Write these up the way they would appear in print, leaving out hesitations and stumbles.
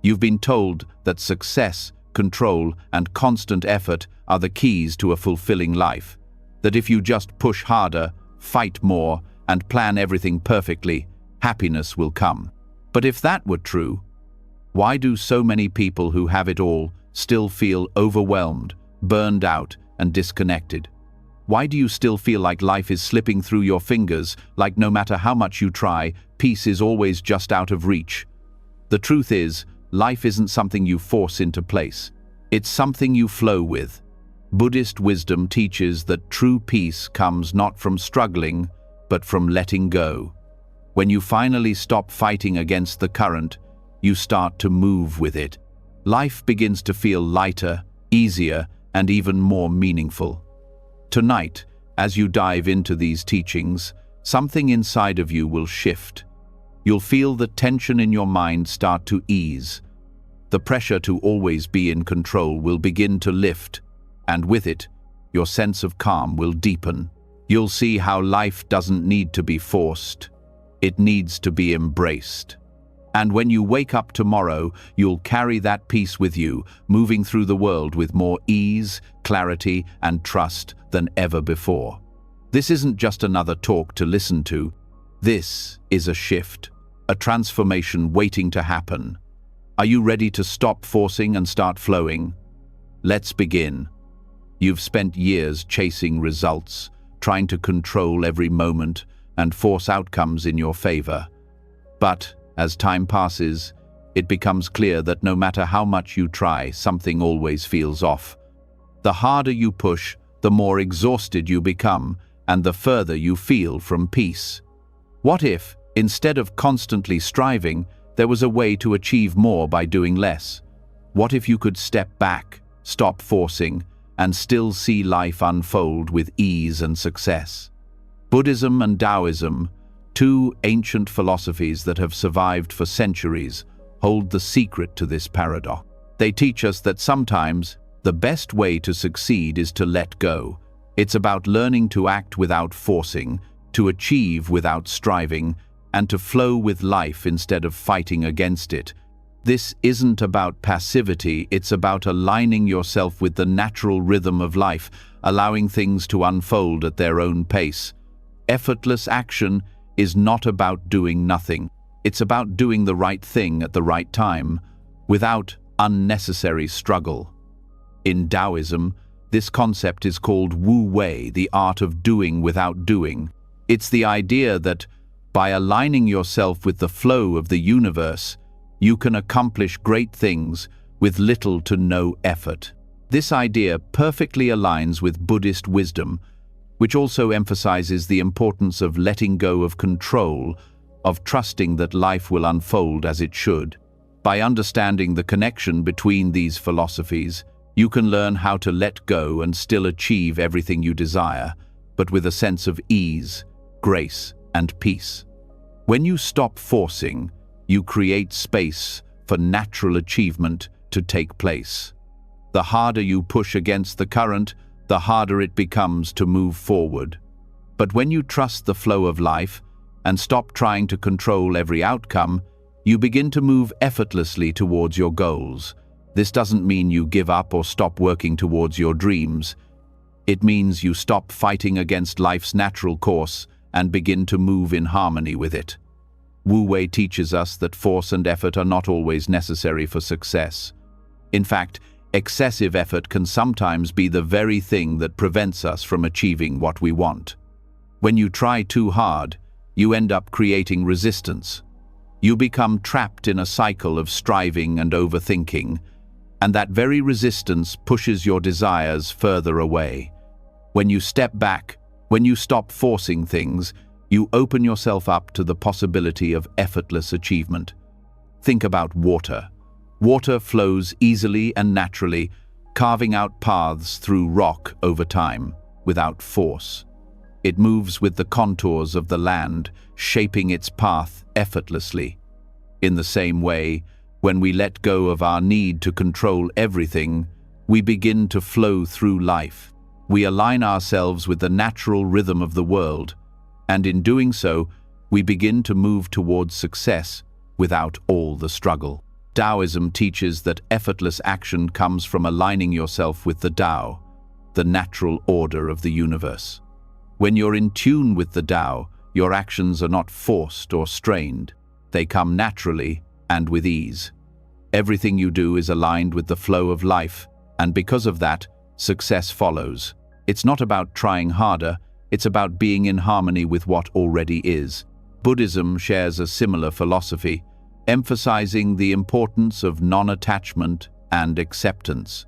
You've been told that success, control, and constant effort are the keys to a fulfilling life. That if you just push harder, fight more, and plan everything perfectly, happiness will come. But if that were true, why do so many people who have it all still feel overwhelmed, burned out, and disconnected? Why do you still feel like life is slipping through your fingers, like no matter how much you try, peace is always just out of reach? The truth is, life isn't something you force into place. It's something you flow with. Buddhist wisdom teaches that true peace comes not from struggling, but from letting go. When you finally stop fighting against the current, you start to move with it. Life begins to feel lighter, easier, and even more meaningful. Tonight, as you dive into these teachings, something inside of you will shift. You'll feel the tension in your mind start to ease. The pressure to always be in control will begin to lift, and with it, your sense of calm will deepen. You'll see how life doesn't need to be forced. It needs to be embraced. And when you wake up tomorrow, you'll carry that peace with you, moving through the world with more ease, clarity, and trust than ever before. This isn't just another talk to listen to. This is a shift, a transformation waiting to happen. Are you ready to stop forcing and start flowing? Let's begin. You've spent years chasing results, trying to control every moment and force outcomes in your favor. But as time passes, it becomes clear that no matter how much you try, something always feels off. The harder you push, the more exhausted you become, and the further you feel from peace. What if, instead of constantly striving, there was a way to achieve more by doing less? What if you could step back, stop forcing, and still see life unfold with ease and success? Buddhism and Taoism, two ancient philosophies that have survived for centuries, hold the secret to this paradox. They teach us that sometimes the best way to succeed is to let go. It's about learning to act without forcing, to achieve without striving, and to flow with life instead of fighting against it. This isn't about passivity, it's about aligning yourself with the natural rhythm of life, allowing things to unfold at their own pace. Effortless action is not about doing nothing. It's about doing the right thing at the right time, without unnecessary struggle. In Taoism, this concept is called Wu Wei, the art of doing without doing. It's the idea that by aligning yourself with the flow of the universe, you can accomplish great things with little to no effort. This idea perfectly aligns with Buddhist wisdom, which also emphasizes the importance of letting go of control, of trusting that life will unfold as it should. By understanding the connection between these philosophies, you can learn how to let go and still achieve everything you desire, but with a sense of ease, grace, and peace. When you stop forcing, you create space for natural achievement to take place. The harder you push against the current, the harder it becomes to move forward. But when you trust the flow of life and stop trying to control every outcome, you begin to move effortlessly towards your goals. This doesn't mean you give up or stop working towards your dreams. It means you stop fighting against life's natural course and begin to move in harmony with it. Wu Wei teaches us that force and effort are not always necessary for success. In fact, excessive effort can sometimes be the very thing that prevents us from achieving what we want. When you try too hard, you end up creating resistance. You become trapped in a cycle of striving and overthinking, and that very resistance pushes your desires further away. When you step back, when you stop forcing things, you open yourself up to the possibility of effortless achievement. Think about water. Water flows easily and naturally, carving out paths through rock over time, without force. It moves with the contours of the land, shaping its path effortlessly. In the same way, when we let go of our need to control everything, we begin to flow through life. We align ourselves with the natural rhythm of the world, and in doing so, we begin to move towards success without all the struggle. Taoism teaches that effortless action comes from aligning yourself with the Tao, the natural order of the universe. When you're in tune with the Tao, your actions are not forced or strained. They come naturally and with ease. Everything you do is aligned with the flow of life, and because of that, success follows. It's not about trying harder, it's about being in harmony with what already is. Buddhism shares a similar philosophy, emphasizing the importance of non-attachment and acceptance.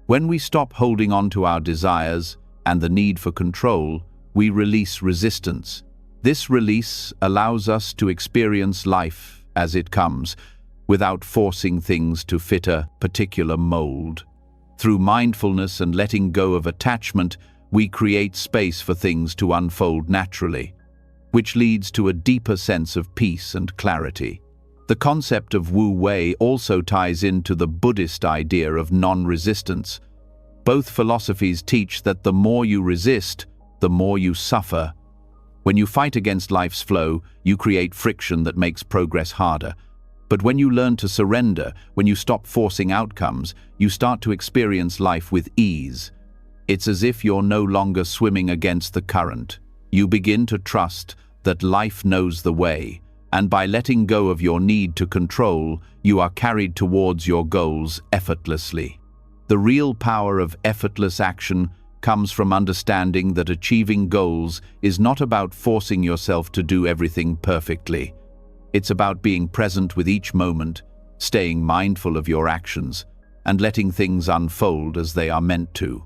When we stop holding on to our desires and the need for control, we release resistance. This release allows us to experience life as it comes, without forcing things to fit a particular mold. Through mindfulness and letting go of attachment, we create space for things to unfold naturally, which leads to a deeper sense of peace and clarity. The concept of Wu Wei also ties into the Buddhist idea of non-resistance. Both philosophies teach that the more you resist, the more you suffer. When you fight against life's flow, you create friction that makes progress harder. But when you learn to surrender, when you stop forcing outcomes, you start to experience life with ease. It's as if you're no longer swimming against the current. You begin to trust that life knows the way, and by letting go of your need to control, you are carried towards your goals effortlessly. The real power of effortless action comes from understanding that achieving goals is not about forcing yourself to do everything perfectly. It's about being present with each moment, staying mindful of your actions, and letting things unfold as they are meant to.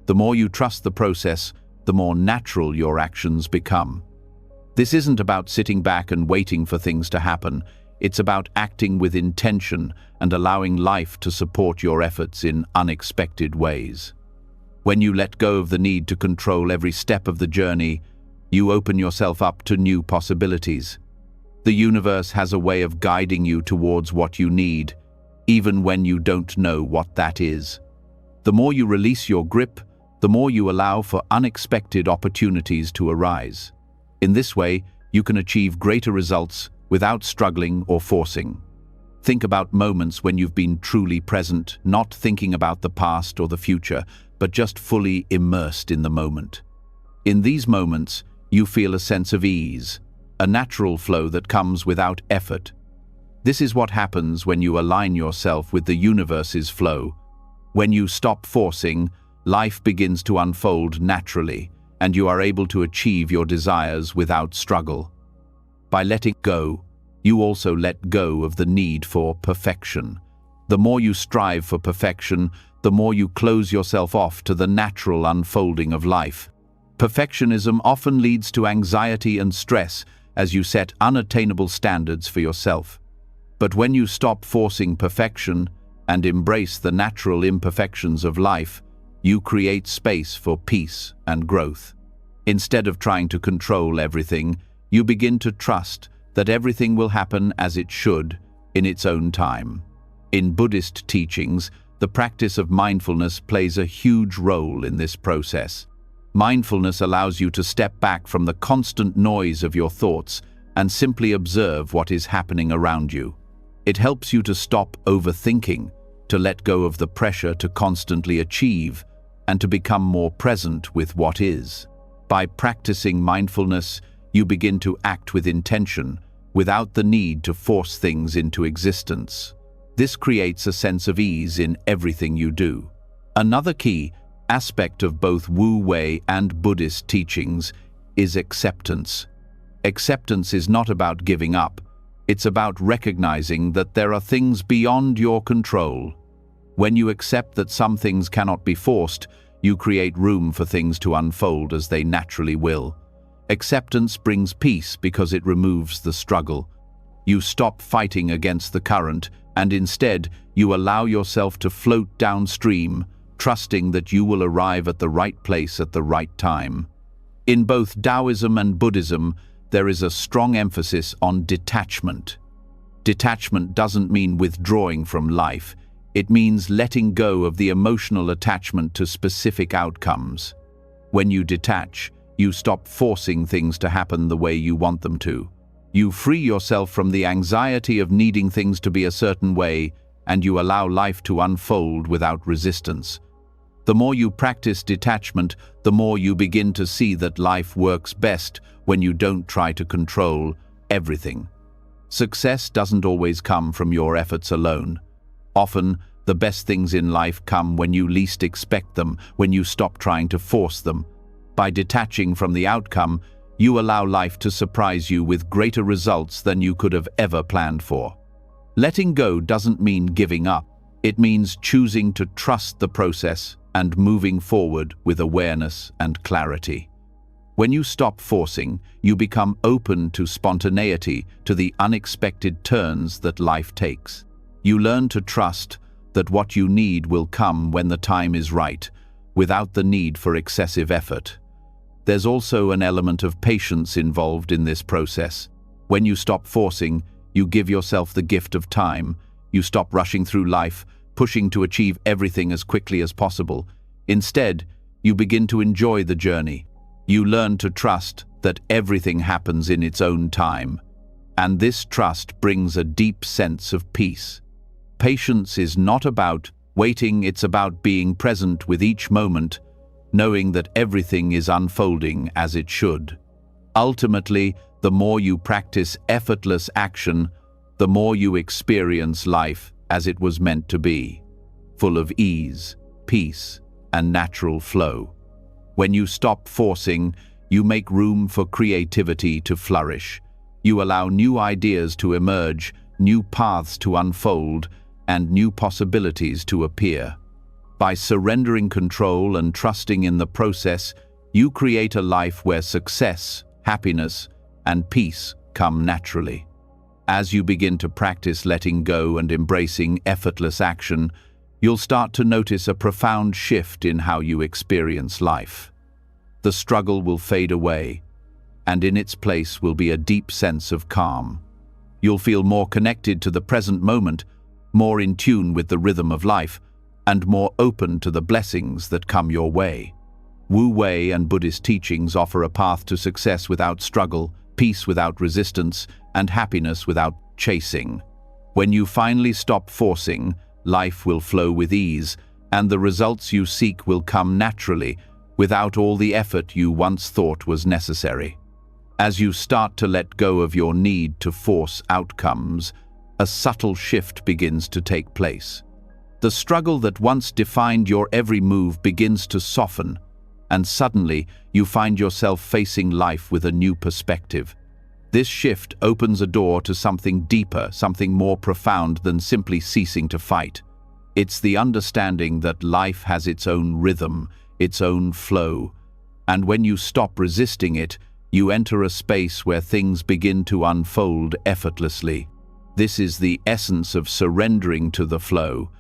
The more you trust the process, the more natural your actions become. This isn't about sitting back and waiting for things to happen. It's about acting with intention and allowing life to support your efforts in unexpected ways. When you let go of the need to control every step of the journey, you open yourself up to new possibilities. The universe has a way of guiding you towards what you need, even when you don't know what that is. The more you release your grip, the more you allow for unexpected opportunities to arise. In this way, you can achieve greater results without struggling or forcing. Think about moments when you've been truly present, not thinking about the past or the future, but just fully immersed in the moment. In these moments, you feel a sense of ease, a natural flow that comes without effort. This is what happens when you align yourself with the universe's flow. When you stop forcing, life begins to unfold naturally, and you are able to achieve your desires without struggle. By letting go, you also let go of the need for perfection. The more you strive for perfection, the more you close yourself off to the natural unfolding of life. Perfectionism often leads to anxiety and stress as you set unattainable standards for yourself. But when you stop forcing perfection and embrace the natural imperfections of life, you create space for peace and growth. Instead of trying to control everything, you begin to trust that everything will happen as it should, in its own time. In Buddhist teachings, the practice of mindfulness plays a huge role in this process. Mindfulness allows you to step back from the constant noise of your thoughts and simply observe what is happening around you. It helps you to stop overthinking, to let go of the pressure to constantly achieve, and to become more present with what is. By practicing mindfulness, you begin to act with intention, without the need to force things into existence. This creates a sense of ease in everything you do. Another key aspect of both Wu Wei and Buddhist teachings is acceptance. Acceptance is not about giving up. It's about recognizing that there are things beyond your control. When you accept that some things cannot be forced, you create room for things to unfold as they naturally will. Acceptance brings peace because it removes the struggle. You stop fighting against the current, and instead, you allow yourself to float downstream, trusting that you will arrive at the right place at the right time. In both Taoism and Buddhism, there is a strong emphasis on detachment. Detachment doesn't mean withdrawing from life. It means letting go of the emotional attachment to specific outcomes. When you detach, you stop forcing things to happen the way you want them to. You free yourself from the anxiety of needing things to be a certain way, and you allow life to unfold without resistance. The more you practice detachment, the more you begin to see that life works best when you don't try to control everything. Success doesn't always come from your efforts alone. Often, the best things in life come when you least expect them, when you stop trying to force them. By detaching from the outcome, you allow life to surprise you with greater results than you could have ever planned for. Letting go doesn't mean giving up. It means choosing to trust the process and moving forward with awareness and clarity. When you stop forcing, you become open to spontaneity, to the unexpected turns that life takes. You learn to trust that what you need will come when the time is right, without the need for excessive effort. There's also an element of patience involved in this process. When you stop forcing, you give yourself the gift of time. You stop rushing through life, pushing to achieve everything as quickly as possible. Instead, you begin to enjoy the journey. You learn to trust that everything happens in its own time. And this trust brings a deep sense of peace. Patience is not about waiting, it's about being present with each moment, knowing that everything is unfolding as it should. Ultimately, the more you practice effortless action, the more you experience life as it was meant to be, full of ease, peace, and natural flow. When you stop forcing, you make room for creativity to flourish. You allow new ideas to emerge, new paths to unfold, and new possibilities to appear. By surrendering control and trusting in the process, you create a life where success, happiness, and peace come naturally. As you begin to practice letting go and embracing effortless action, you'll start to notice a profound shift in how you experience life. The struggle will fade away, and in its place will be a deep sense of calm. You'll feel more connected to the present moment, more in tune with the rhythm of life, and more open to the blessings that come your way. Wu Wei and Buddhist teachings offer a path to success without struggle, peace without resistance, and happiness without chasing. When you finally stop forcing, life will flow with ease, and the results you seek will come naturally, without all the effort you once thought was necessary. As you start to let go of your need to force outcomes, a subtle shift begins to take place. The struggle that once defined your every move begins to soften, and suddenly you find yourself facing life with a new perspective. This shift opens a door to something deeper, something more profound than simply ceasing to fight. It's the understanding that life has its own rhythm, its own flow, and when you stop resisting it, you enter a space where things begin to unfold effortlessly. This is the essence of surrendering to the flow,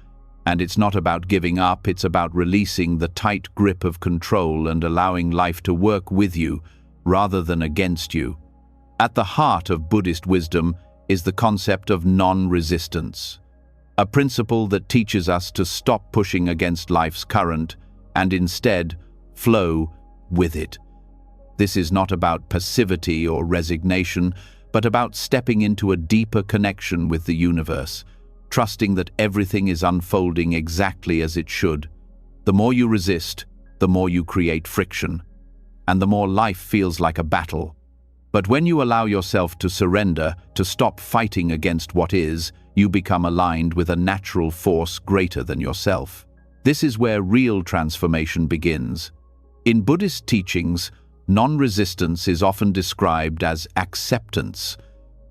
and it's not about giving up, it's about releasing the tight grip of control and allowing life to work with you rather than against you. At the heart of Buddhist wisdom is the concept of non-resistance, a principle that teaches us to stop pushing against life's current and instead flow with it. This is not about passivity or resignation, but about stepping into a deeper connection with the universe, trusting that everything is unfolding exactly as it should. The more you resist, the more you create friction, and the more life feels like a battle. But when you allow yourself to surrender, to stop fighting against what is, you become aligned with a natural force greater than yourself. This is where real transformation begins. In Buddhist teachings, non-resistance is often described as acceptance.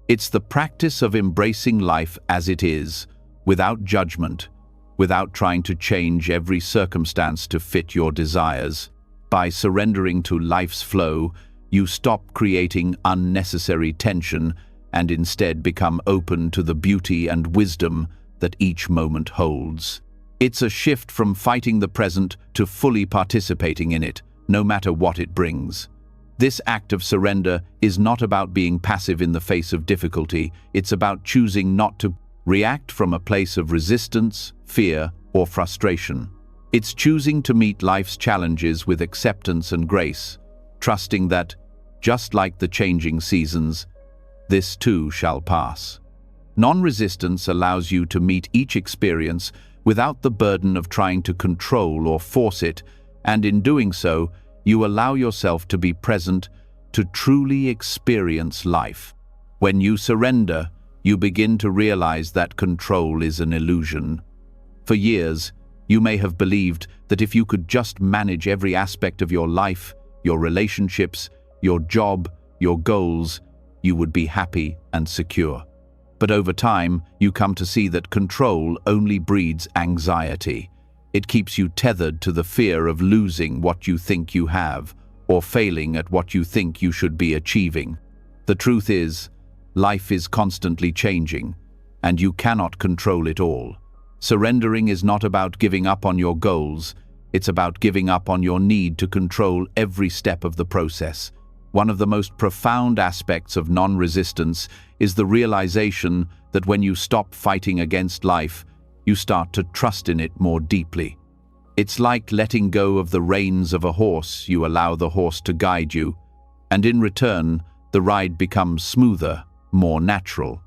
It's the practice of embracing life as it is, without judgment, without trying to change every circumstance to fit your desires. By surrendering to life's flow, you stop creating unnecessary tension and instead become open to the beauty and wisdom that each moment holds. It's a shift from fighting the present to fully participating in it, no matter what it brings. This act of surrender is not about being passive in the face of difficulty, it's about choosing not to react from a place of resistance, fear, or frustration. It's choosing to meet life's challenges with acceptance and grace, trusting that, just like the changing seasons, This too shall pass. Non-resistance allows you to meet each experience without the burden of trying to control or force it, and in doing so, you allow yourself to be present, to truly experience life. When you surrender, you begin to realize that control is an illusion. For years, you may have believed that if you could just manage every aspect of your life, your relationships, your job, your goals, you would be happy and secure. But over time, you come to see that control only breeds anxiety. It keeps you tethered to the fear of losing what you think you have, or failing at what you think you should be achieving. The truth is, life is constantly changing, and you cannot control it all. Surrendering is not about giving up on your goals, it's about giving up on your need to control every step of the process. One of the most profound aspects of non-resistance is the realization that when you stop fighting against life, you start to trust in it more deeply. It's like letting go of the reins of a horse. You allow the horse to guide you, and in return, the ride becomes smoother, more natural.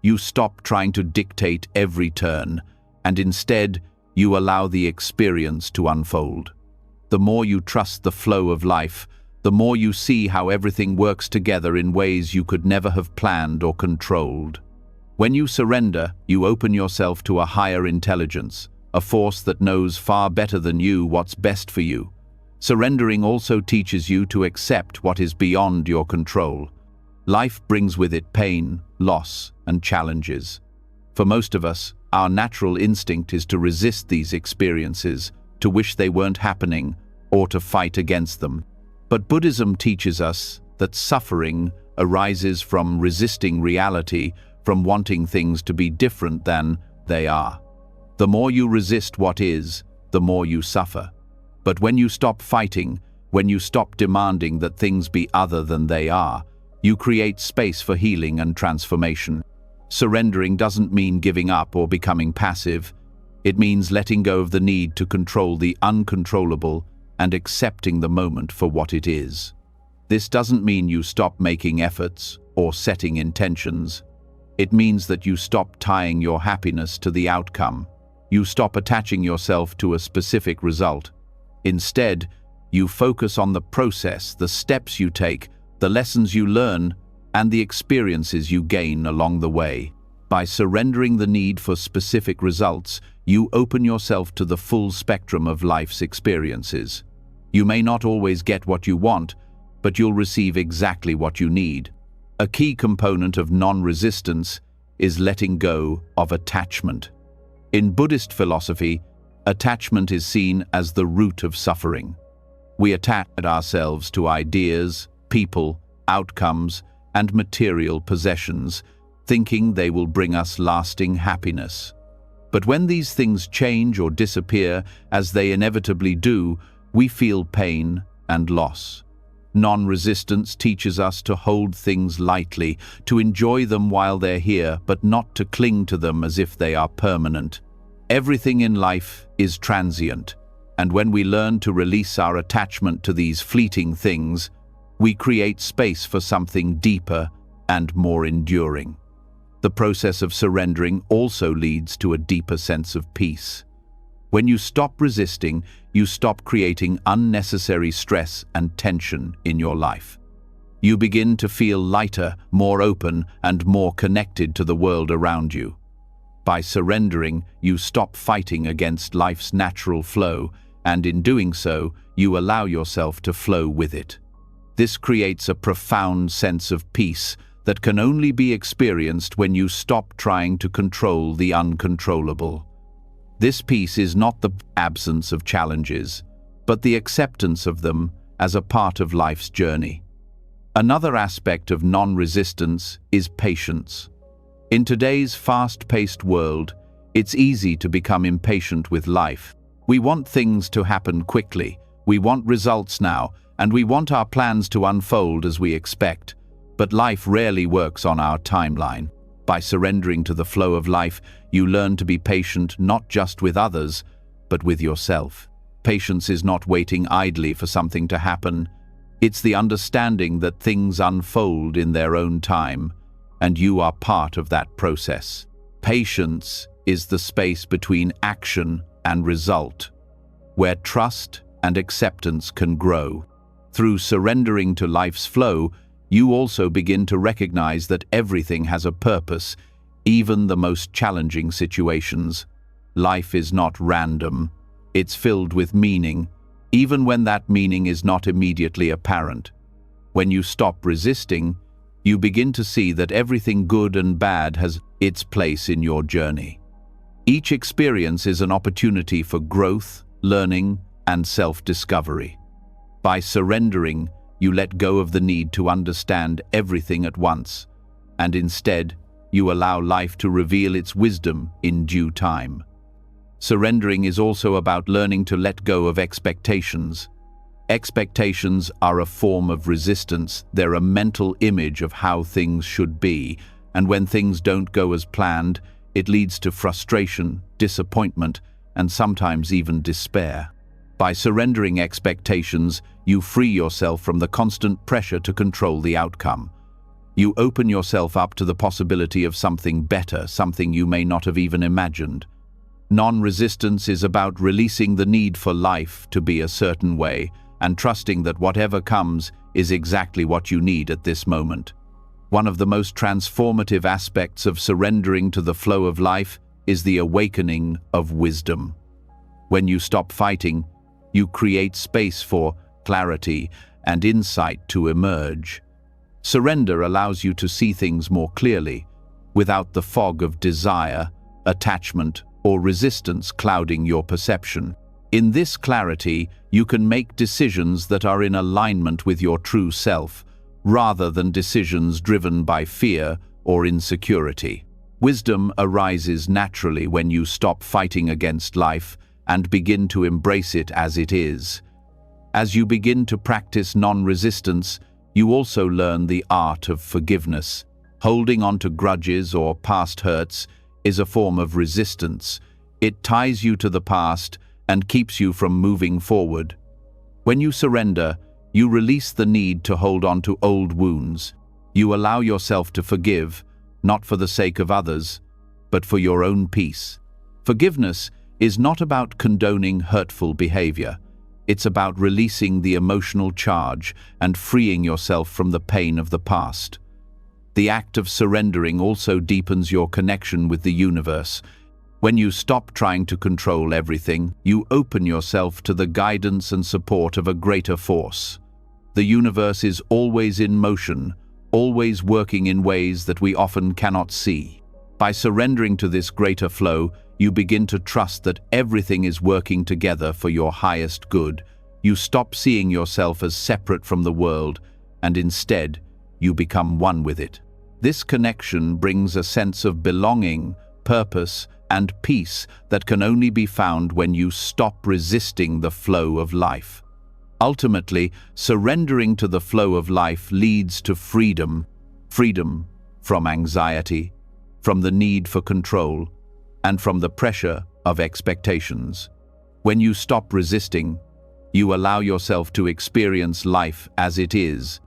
You stop trying to dictate every turn, and instead, you allow the experience to unfold. The more you trust the flow of life, the more you see how everything works together in ways you could never have planned or controlled. When you surrender, you open yourself to a higher intelligence, a force that knows far better than you what's best for you. Surrendering also teaches you to accept what is beyond your control. Life brings with it pain, loss, and challenges. For most of us, our natural instinct is to resist these experiences, to wish they weren't happening, or to fight against them. But Buddhism teaches us that suffering arises from resisting reality, from wanting things to be different than they are. The more you resist what is, the more you suffer. But when you stop fighting, when you stop demanding that things be other than they are, you create space for healing and transformation. Surrendering doesn't mean giving up or becoming passive. It means letting go of the need to control the uncontrollable and accepting the moment for what it is. This doesn't mean you stop making efforts or setting intentions. It means that you stop tying your happiness to the outcome. You stop attaching yourself to a specific result. Instead, you focus on the process, the steps you take, the lessons you learn, and the experiences you gain along the way. By surrendering the need for specific results, you open yourself to the full spectrum of life's experiences. You may not always get what you want, but you'll receive exactly what you need. A key component of non-resistance is letting go of attachment. In Buddhist philosophy, attachment is seen as the root of suffering. We attach ourselves to ideas, people, outcomes, and material possessions, thinking they will bring us lasting happiness. But when these things change or disappear, as they inevitably do, we feel pain and loss. Non-resistance teaches us to hold things lightly, to enjoy them while they're here, but not to cling to them as if they are permanent. Everything in life is transient, and when we learn to release our attachment to these fleeting things, we create space for something deeper and more enduring. The process of surrendering also leads to a deeper sense of peace. When you stop resisting, you stop creating unnecessary stress and tension in your life. You begin to feel lighter, more open, and more connected to the world around you. By surrendering, you stop fighting against life's natural flow, and in doing so, you allow yourself to flow with it. This creates a profound sense of peace that can only be experienced when you stop trying to control the uncontrollable. This peace is not the absence of challenges, but the acceptance of them as a part of life's journey. Another aspect of non-resistance is patience. In today's fast-paced world, it's easy to become impatient with life. We want things to happen quickly, we want results now, and we want our plans to unfold as we expect. But life rarely works on our timeline. By surrendering to the flow of life, you learn to be patient not just with others, but with yourself. Patience is not waiting idly for something to happen. It's the understanding that things unfold in their own time, and you are part of that process. Patience is the space between action and result, where trust and acceptance can grow. Through surrendering to life's flow, you also begin to recognize that everything has a purpose, even the most challenging situations. Life is not random. It's filled with meaning, even when that meaning is not immediately apparent. When you stop resisting, you begin to see that everything good and bad has its place in your journey. Each experience is an opportunity for growth, learning, and self-discovery. By surrendering, you let go of the need to understand everything at once, and instead, you allow life to reveal its wisdom in due time. Surrendering is also about learning to let go of expectations. Expectations are a form of resistance. They're a mental image of how things should be, and when things don't go as planned, it leads to frustration, disappointment, and sometimes even despair. By surrendering expectations, you free yourself from the constant pressure to control the outcome. You open yourself up to the possibility of something better, something you may not have even imagined. Non-resistance is about releasing the need for life to be a certain way and trusting that whatever comes is exactly what you need at this moment. One of the most transformative aspects of surrendering to the flow of life is the awakening of wisdom. When you stop fighting, you create space for clarity and insight to emerge. Surrender allows you to see things more clearly, without the fog of desire, attachment, or resistance clouding your perception. In this clarity, you can make decisions that are in alignment with your true self, rather than decisions driven by fear or insecurity. Wisdom arises naturally when you stop fighting against life and begin to embrace it as it is. As you begin to practice non-resistance, you also learn the art of forgiveness. Holding on to grudges or past hurts is a form of resistance. It ties you to the past and keeps you from moving forward. When you surrender, you release the need to hold on to old wounds. You allow yourself to forgive, not for the sake of others, but for your own peace. Forgiveness is not about condoning hurtful behavior. It's about releasing the emotional charge and freeing yourself from the pain of the past. The act of surrendering also deepens your connection with the universe. When you stop trying to control everything, you open yourself to the guidance and support of a greater force. The universe is always in motion, always working in ways that we often cannot see. By surrendering to this greater flow, you begin to trust that everything is working together for your highest good. You stop seeing yourself as separate from the world, and instead, you become one with it. This connection brings a sense of belonging, purpose, and peace that can only be found when you stop resisting the flow of life. Ultimately, surrendering to the flow of life leads to freedom. Freedom from anxiety, from the need for control, and from the pressure of expectations. When you stop resisting, you allow yourself to experience life as it is,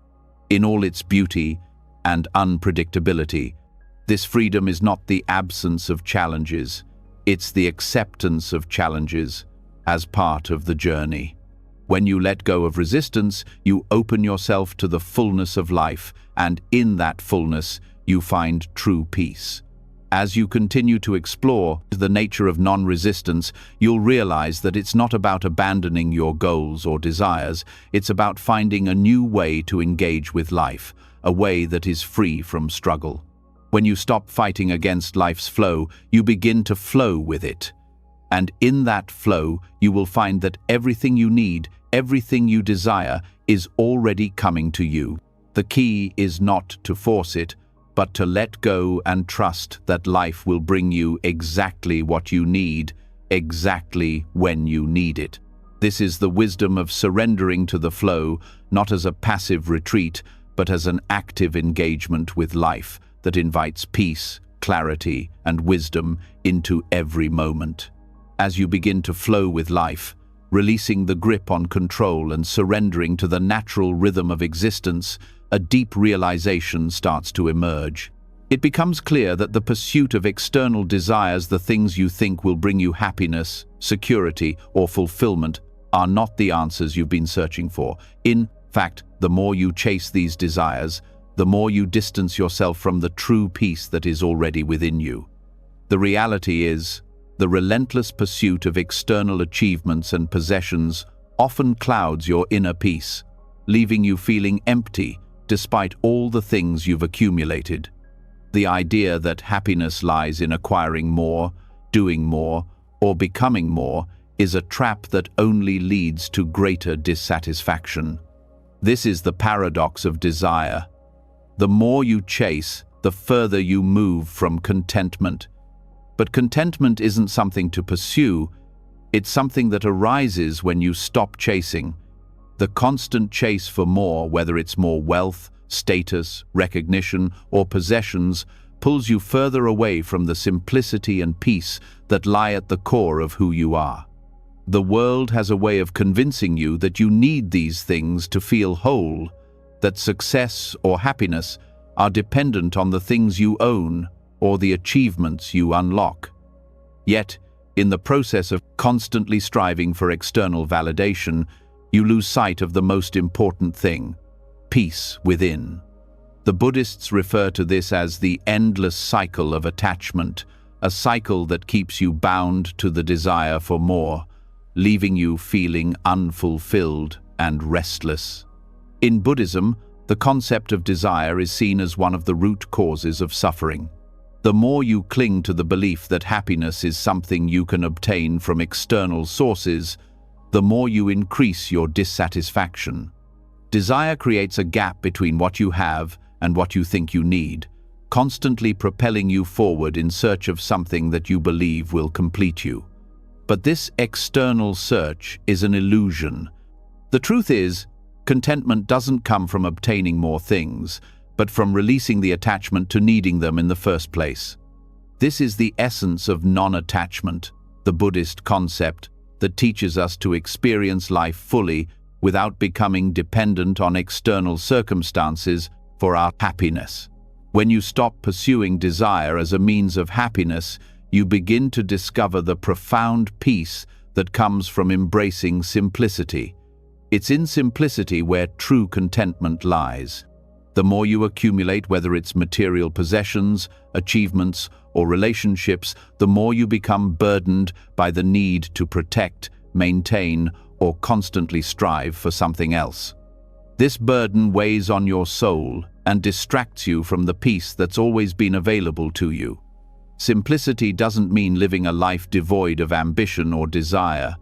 in all its beauty and unpredictability. This freedom is not the absence of challenges, it's the acceptance of challenges as part of the journey. When you let go of resistance, you open yourself to the fullness of life, and in that fullness, you find true peace. As you continue to explore the nature of non-resistance, you'll realize that it's not about abandoning your goals or desires, it's about finding a new way to engage with life, a way that is free from struggle. When you stop fighting against life's flow, you begin to flow with it. And in that flow, you will find that everything you need, everything you desire, is already coming to you. The key is not to force it, but to let go and trust that life will bring you exactly what you need, exactly when you need it. This is the wisdom of surrendering to the flow, not as a passive retreat, but as an active engagement with life that invites peace, clarity, and wisdom into every moment. As you begin to flow with life, releasing the grip on control and surrendering to the natural rhythm of existence, a deep realization starts to emerge. It becomes clear that the pursuit of external desires, the things you think will bring you happiness, security, or fulfillment, are not the answers you've been searching for. In fact, the more you chase these desires, the more you distance yourself from the true peace that is already within you. The reality is, the relentless pursuit of external achievements and possessions often clouds your inner peace, leaving you feeling empty despite all the things you've accumulated. The idea that happiness lies in acquiring more, doing more, or becoming more is a trap that only leads to greater dissatisfaction. This is the paradox of desire. The more you chase, the further you move from contentment. But contentment isn't something to pursue, it's something that arises when you stop chasing. The constant chase for more, whether it's more wealth, status, recognition, or possessions, pulls you further away from the simplicity and peace that lie at the core of who you are. The world has a way of convincing you that you need these things to feel whole, that success or happiness are dependent on the things you own or the achievements you unlock. Yet, in the process of constantly striving for external validation, you lose sight of the most important thing: peace within. The Buddhists refer to this as the endless cycle of attachment, a cycle that keeps you bound to the desire for more, leaving you feeling unfulfilled and restless. In Buddhism, the concept of desire is seen as one of the root causes of suffering. The more you cling to the belief that happiness is something you can obtain from external sources, the more you increase your dissatisfaction. Desire creates a gap between what you have and what you think you need, constantly propelling you forward in search of something that you believe will complete you. But this external search is an illusion. The truth is, contentment doesn't come from obtaining more things, but from releasing the attachment to needing them in the first place. This is the essence of non-attachment, the Buddhist concept that teaches us to experience life fully without becoming dependent on external circumstances for our happiness. When you stop pursuing desire as a means of happiness, you begin to discover the profound peace that comes from embracing simplicity. It's in simplicity where true contentment lies. The more you accumulate, whether it's material possessions, achievements, or relationships, the more you become burdened by the need to protect, maintain, or constantly strive for something else. This burden weighs on your soul and distracts you from the peace that's always been available to you. Simplicity doesn't mean living a life devoid of ambition or desire,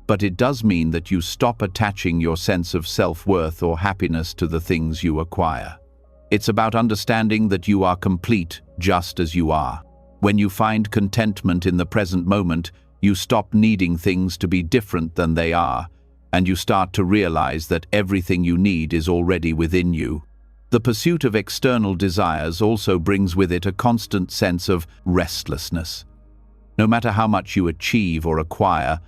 but it does mean that you stop attaching your sense of self-worth or happiness to the things you acquire. It's about understanding that you are complete just as you are. When you find contentment in the present moment, you stop needing things to be different than they are, and you start to realize that everything you need is already within you. The pursuit of external desires also brings with it a constant sense of restlessness. No matter how much you achieve or acquire,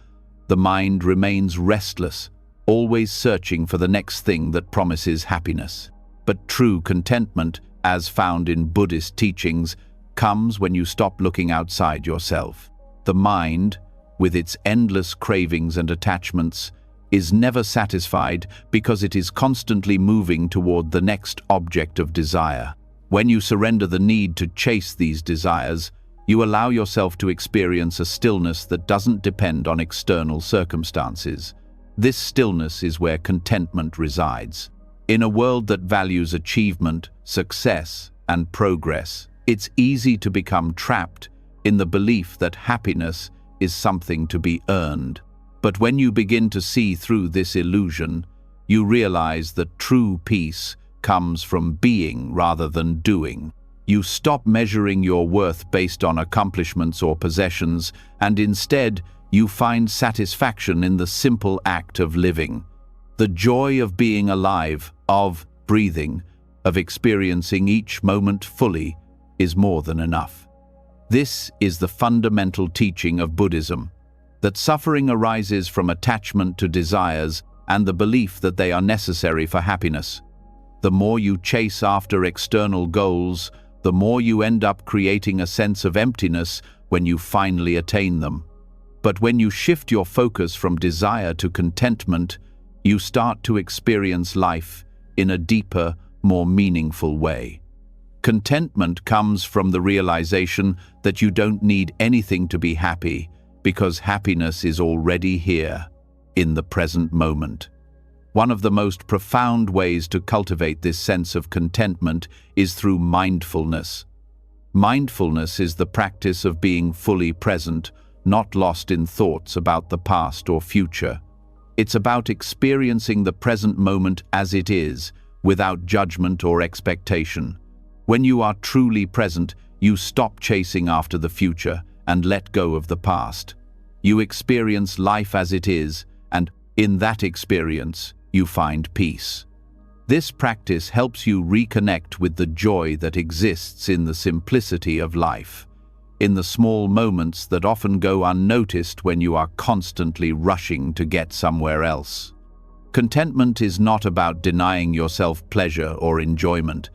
the mind remains restless, always searching for the next thing that promises happiness. But true contentment, as found in Buddhist teachings, comes when you stop looking outside yourself. The mind, with its endless cravings and attachments, is never satisfied because it is constantly moving toward the next object of desire. When you surrender the need to chase these desires, you allow yourself to experience a stillness that doesn't depend on external circumstances. This stillness is where contentment resides. In a world that values achievement, success, and progress, it's easy to become trapped in the belief that happiness is something to be earned. But when you begin to see through this illusion, you realize that true peace comes from being rather than doing. You stop measuring your worth based on accomplishments or possessions, and instead, you find satisfaction in the simple act of living. The joy of being alive, of breathing, of experiencing each moment fully, is more than enough. This is the fundamental teaching of Buddhism, that suffering arises from attachment to desires and the belief that they are necessary for happiness. The more you chase after external goals, the more you end up creating a sense of emptiness when you finally attain them. But when you shift your focus from desire to contentment, you start to experience life in a deeper, more meaningful way. Contentment comes from the realization that you don't need anything to be happy, because happiness is already here, in the present moment. One of the most profound ways to cultivate this sense of contentment is through mindfulness. Mindfulness is the practice of being fully present, not lost in thoughts about the past or future. It's about experiencing the present moment as it is, without judgment or expectation. When you are truly present, you stop chasing after the future and let go of the past. You experience life as it is, and in that experience, you find peace. This practice helps you reconnect with the joy that exists in the simplicity of life, in the small moments that often go unnoticed when you are constantly rushing to get somewhere else. Contentment is not about denying yourself pleasure or enjoyment.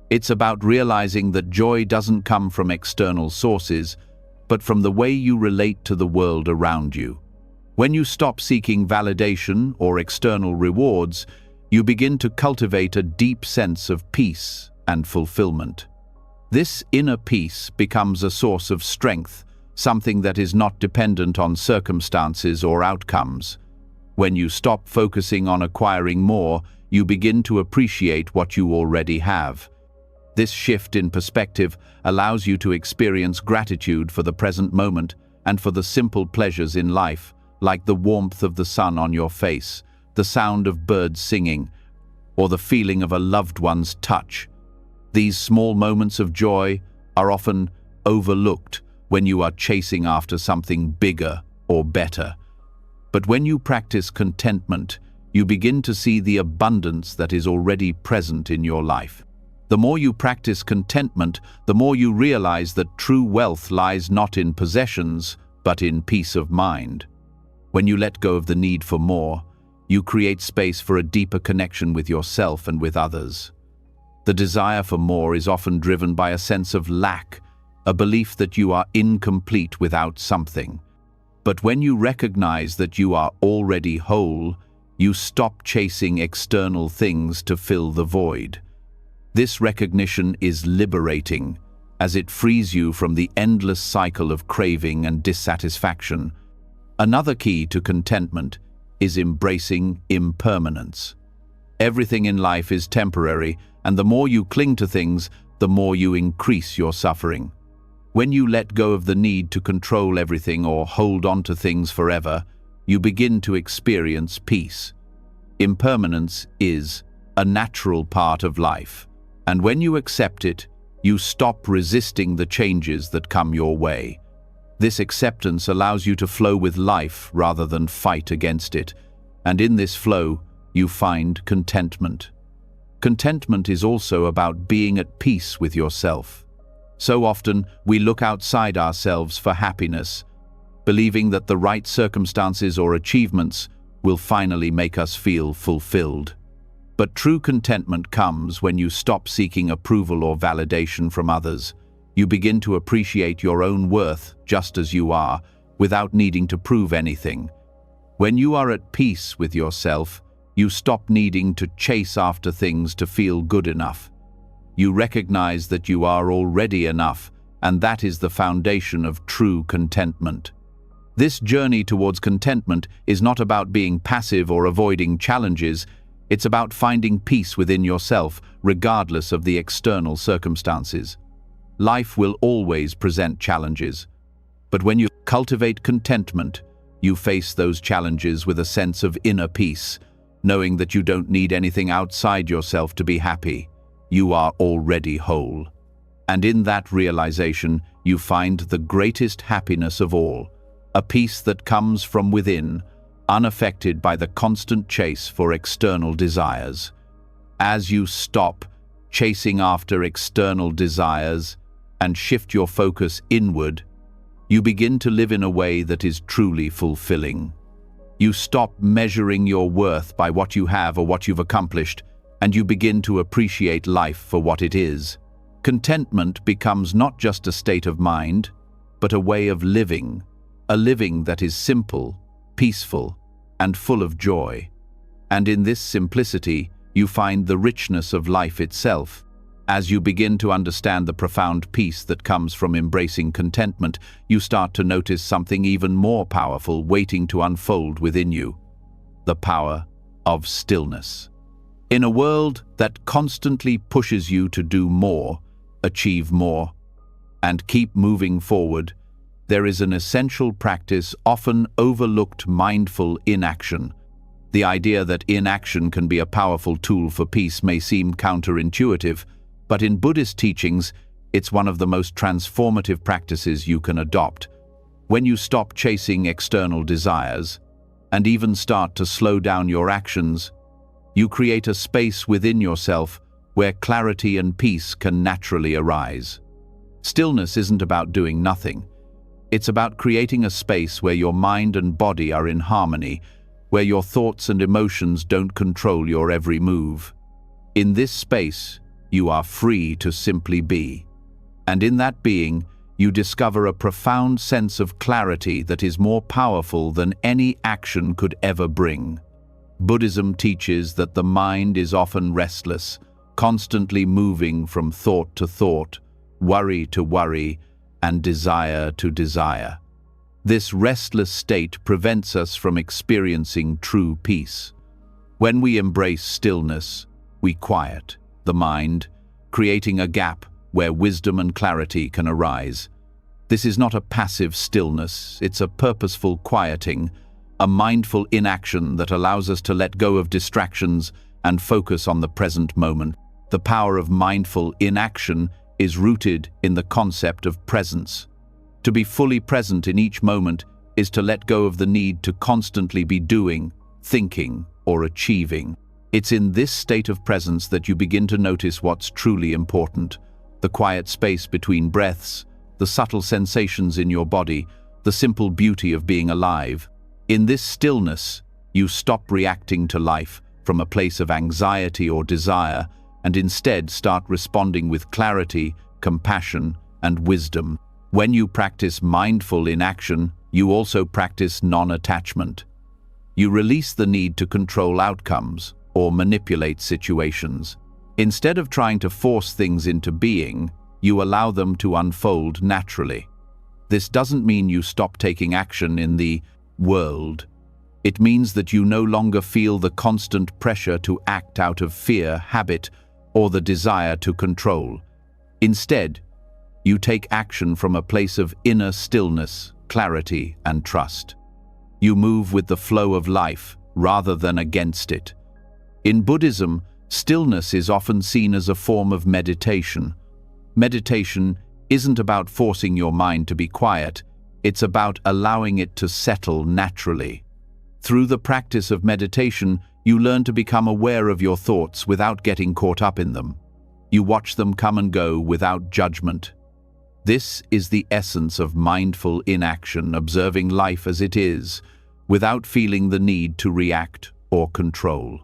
It's about realizing that joy doesn't come from external sources, but from the way you relate to the world around you. When you stop seeking validation or external rewards, you begin to cultivate a deep sense of peace and fulfillment. This inner peace becomes a source of strength, something that is not dependent on circumstances or outcomes. When you stop focusing on acquiring more, you begin to appreciate what you already have. This shift in perspective allows you to experience gratitude for the present moment and for the simple pleasures in life, like the warmth of the sun on your face, the sound of birds singing, or the feeling of a loved one's touch. These small moments of joy are often overlooked when you are chasing after something bigger or better. But when you practice contentment, you begin to see the abundance that is already present in your life. The more you practice contentment, the more you realize that true wealth lies not in possessions, but in peace of mind. When you let go of the need for more, you create space for a deeper connection with yourself and with others. The desire for more is often driven by a sense of lack, a belief that you are incomplete without something. But when you recognize that you are already whole, you stop chasing external things to fill the void. This recognition is liberating, as it frees you from the endless cycle of craving and dissatisfaction. Another key to contentment is embracing impermanence. Everything in life is temporary, and the more you cling to things, the more you increase your suffering. When you let go of the need to control everything or hold on to things forever, you begin to experience peace. Impermanence is a natural part of life, and when you accept it, you stop resisting the changes that come your way. This acceptance allows you to flow with life rather than fight against it, and in this flow, you find contentment. Contentment is also about being at peace with yourself. So often, we look outside ourselves for happiness, believing that the right circumstances or achievements will finally make us feel fulfilled. But true contentment comes when you stop seeking approval or validation from others. You begin to appreciate your own worth just as you are, without needing to prove anything. When you are at peace with yourself, you stop needing to chase after things to feel good enough. You recognize that you are already enough, and that is the foundation of true contentment. This journey towards contentment is not about being passive or avoiding challenges. It's about finding peace within yourself, regardless of the external circumstances. Life will always present challenges, but when you cultivate contentment, you face those challenges with a sense of inner peace, knowing that you don't need anything outside yourself to be happy. You are already whole. And in that realization, you find the greatest happiness of all, a peace that comes from within, unaffected by the constant chase for external desires. As you stop chasing after external desires and shift your focus inward, you begin to live in a way that is truly fulfilling. You stop measuring your worth by what you have or what you've accomplished, and you begin to appreciate life for what it is. Contentment becomes not just a state of mind, but a way of living, a living that is simple, peaceful, and full of joy. And in this simplicity, you find the richness of life itself. As you begin to understand the profound peace that comes from embracing contentment, you start to notice something even more powerful waiting to unfold within you: the power of stillness. In a world that constantly pushes you to do more, achieve more, and keep moving forward, there is an essential practice often overlooked: mindful inaction. The idea that inaction can be a powerful tool for peace may seem counterintuitive, but in Buddhist teachings, it's one of the most transformative practices you can adopt. When you stop chasing external desires, and even start to slow down your actions, you create a space within yourself where clarity and peace can naturally arise. Stillness isn't about doing nothing. It's about creating a space where your mind and body are in harmony, where your thoughts and emotions don't control your every move. In this space, you are free to simply be. And in that being, you discover a profound sense of clarity that is more powerful than any action could ever bring. Buddhism teaches that the mind is often restless, constantly moving from thought to thought, worry to worry, and desire to desire. This restless state prevents us from experiencing true peace. When we embrace stillness, we quiet the mind, creating a gap where wisdom and clarity can arise. This is not a passive stillness, it's a purposeful quieting, a mindful inaction that allows us to let go of distractions and focus on the present moment. The power of mindful inaction is rooted in the concept of presence. To be fully present in each moment is to let go of the need to constantly be doing, thinking, or achieving. It's in this state of presence that you begin to notice what's truly important: the quiet space between breaths, the subtle sensations in your body, the simple beauty of being alive. In this stillness, you stop reacting to life from a place of anxiety or desire, and instead start responding with clarity, compassion, and wisdom. When you practice mindful inaction, you also practice non-attachment. You release the need to control outcomes or manipulate situations. Instead of trying to force things into being, you allow them to unfold naturally. This doesn't mean you stop taking action in the world. It means that you no longer feel the constant pressure to act out of fear, habit, or the desire to control. Instead, you take action from a place of inner stillness, clarity, and trust. You move with the flow of life rather than against it. In Buddhism, stillness is often seen as a form of meditation. Meditation isn't about forcing your mind to be quiet, it's about allowing it to settle naturally. Through the practice of meditation, you learn to become aware of your thoughts without getting caught up in them. You watch them come and go without judgment. This is the essence of mindful inaction, observing life as it is, without feeling the need to react or control.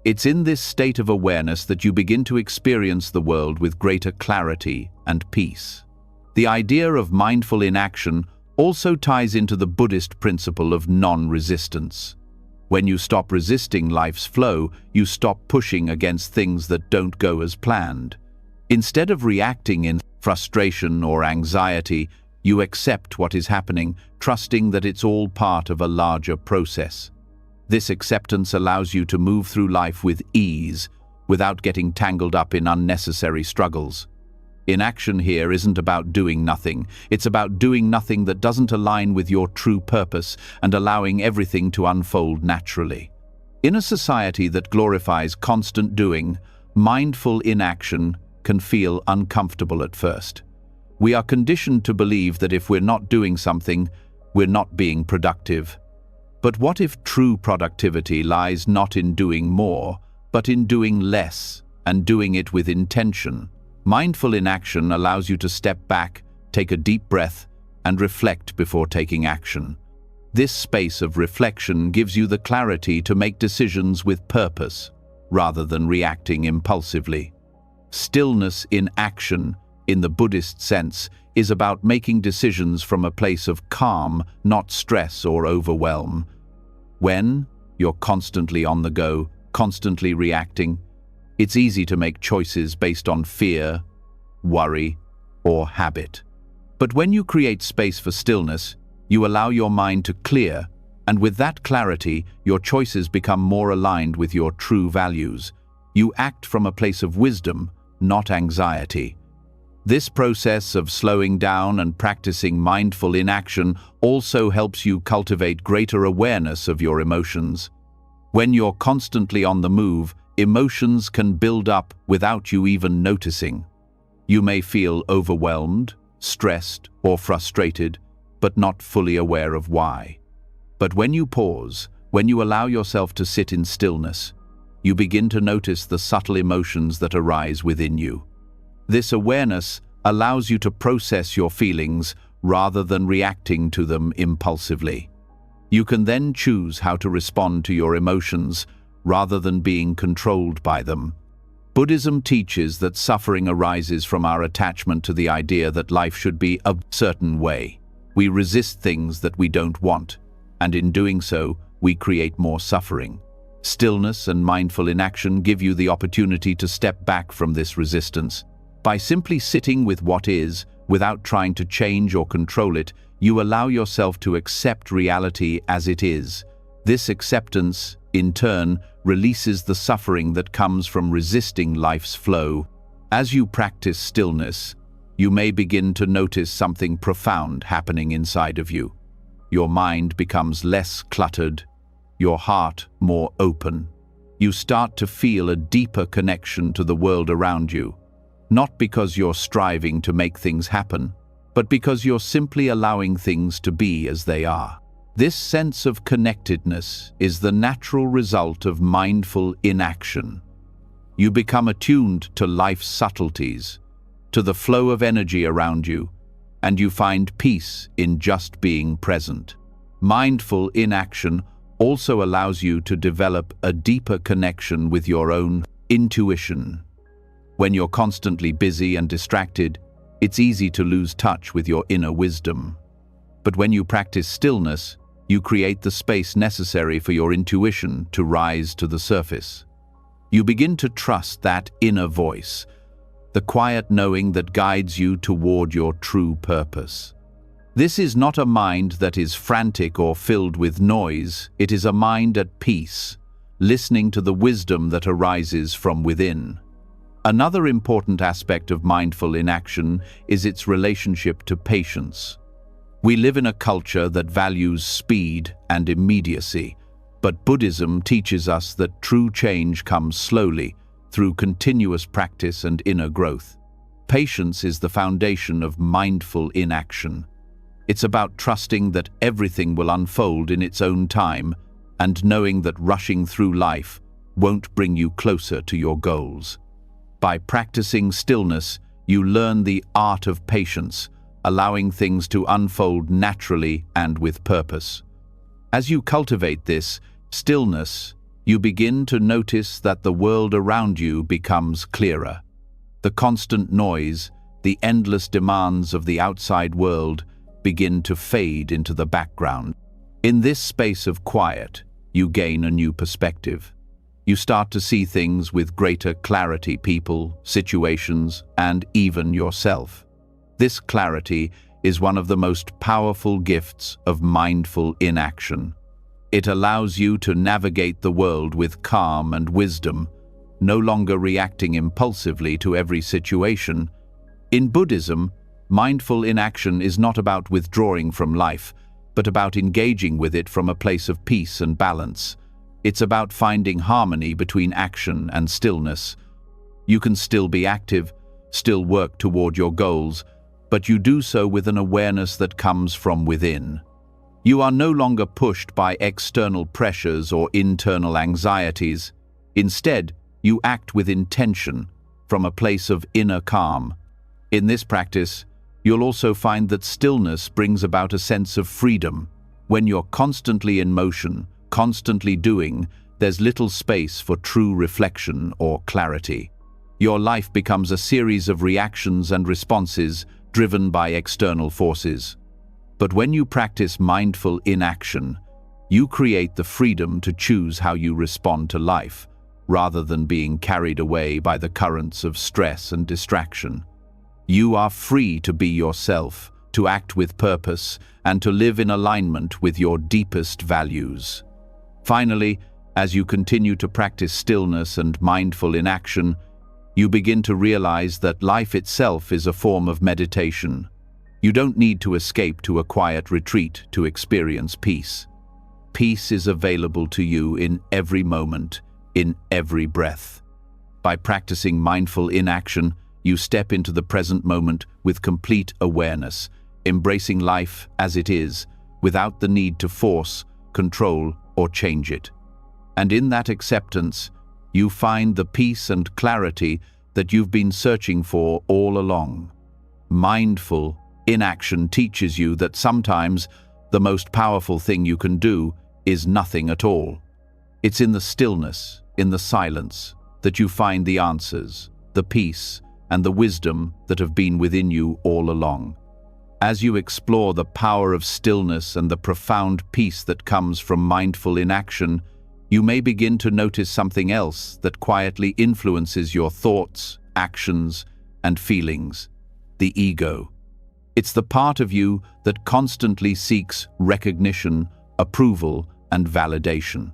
It's in this state of awareness that you begin to experience the world with greater clarity and peace. The idea of mindful inaction also ties into the Buddhist principle of non-resistance. When you stop resisting life's flow, you stop pushing against things that don't go as planned. Instead of reacting in frustration or anxiety, you accept what is happening, trusting that it's all part of a larger process. This acceptance allows you to move through life with ease, without getting tangled up in unnecessary struggles. Inaction here isn't about doing nothing. It's about doing nothing that doesn't align with your true purpose and allowing everything to unfold naturally. In a society that glorifies constant doing, mindful inaction can feel uncomfortable at first. We are conditioned to believe that if we're not doing something, we're not being productive. But what if true productivity lies not in doing more, but in doing less, and doing it with intention? Mindful inaction allows you to step back, take a deep breath, and reflect before taking action. This space of reflection gives you the clarity to make decisions with purpose, rather than reacting impulsively. Stillness in action, in the Buddhist sense, is about making decisions from a place of calm, not stress or overwhelm. When you're constantly on the go, constantly reacting, it's easy to make choices based on fear, worry, or habit. But when you create space for stillness, you allow your mind to clear, and with that clarity, your choices become more aligned with your true values. You act from a place of wisdom, not anxiety. This process of slowing down and practicing mindful inaction also helps you cultivate greater awareness of your emotions. When you're constantly on the move, emotions can build up without you even noticing. You may feel overwhelmed, stressed, or frustrated, but not fully aware of why. But when you pause, when you allow yourself to sit in stillness, you begin to notice the subtle emotions that arise within you. This awareness allows you to process your feelings rather than reacting to them impulsively. You can then choose how to respond to your emotions rather than being controlled by them. Buddhism teaches that suffering arises from our attachment to the idea that life should be a certain way. We resist things that we don't want, and in doing so, we create more suffering. Stillness and mindful inaction give you the opportunity to step back from this resistance. By simply sitting with what is, without trying to change or control it, you allow yourself to accept reality as it is. This acceptance, in turn, releases the suffering that comes from resisting life's flow. As you practice stillness, you may begin to notice something profound happening inside of you. Your mind becomes less cluttered, your heart more open. You start to feel a deeper connection to the world around you. Not because you're striving to make things happen, but because you're simply allowing things to be as they are. This sense of connectedness is the natural result of mindful inaction. You become attuned to life's subtleties, to the flow of energy around you, and you find peace in just being present. Mindful inaction also allows you to develop a deeper connection with your own intuition. When you're constantly busy and distracted, it's easy to lose touch with your inner wisdom. But when you practice stillness, you create the space necessary for your intuition to rise to the surface. You begin to trust that inner voice, the quiet knowing that guides you toward your true purpose. This is not a mind that is frantic or filled with noise. It is a mind at peace, listening to the wisdom that arises from within. Another important aspect of mindful inaction is its relationship to patience. We live in a culture that values speed and immediacy, but Buddhism teaches us that true change comes slowly, through continuous practice and inner growth. Patience is the foundation of mindful inaction. It's about trusting that everything will unfold in its own time and knowing that rushing through life won't bring you closer to your goals. By practicing stillness, you learn the art of patience, allowing things to unfold naturally and with purpose. As you cultivate this stillness, you begin to notice that the world around you becomes clearer. The constant noise, the endless demands of the outside world begin to fade into the background. In this space of quiet, you gain a new perspective. You start to see things with greater clarity, people, situations, and even yourself. This clarity is one of the most powerful gifts of mindful inaction. It allows you to navigate the world with calm and wisdom, no longer reacting impulsively to every situation. In Buddhism, mindful inaction is not about withdrawing from life, but about engaging with it from a place of peace and balance. It's about finding harmony between action and stillness. You can still be active, still work toward your goals, but you do so with an awareness that comes from within. You are no longer pushed by external pressures or internal anxieties. Instead, you act with intention, from a place of inner calm. In this practice, you'll also find that stillness brings about a sense of freedom. When you're constantly in motion, constantly doing, there's little space for true reflection or clarity. Your life becomes a series of reactions and responses driven by external forces. But when you practice mindful inaction, you create the freedom to choose how you respond to life, rather than being carried away by the currents of stress and distraction. You are free to be yourself, to act with purpose, and to live in alignment with your deepest values. Finally, as you continue to practice stillness and mindful inaction, you begin to realize that life itself is a form of meditation. You don't need to escape to a quiet retreat to experience peace. Peace is available to you in every moment, in every breath. By practicing mindful inaction, you step into the present moment with complete awareness, embracing life as it is, without the need to force, control, or change it. And in that acceptance, you find the peace and clarity that you've been searching for all along. Mindful inaction teaches you that sometimes the most powerful thing you can do is nothing at all. It's in the stillness, in the silence, that you find the answers, the peace, and the wisdom that have been within you all along. As you explore the power of stillness and the profound peace that comes from mindful inaction, you may begin to notice something else that quietly influences your thoughts, actions, and feelings: the ego. It's the part of you that constantly seeks recognition, approval, and validation.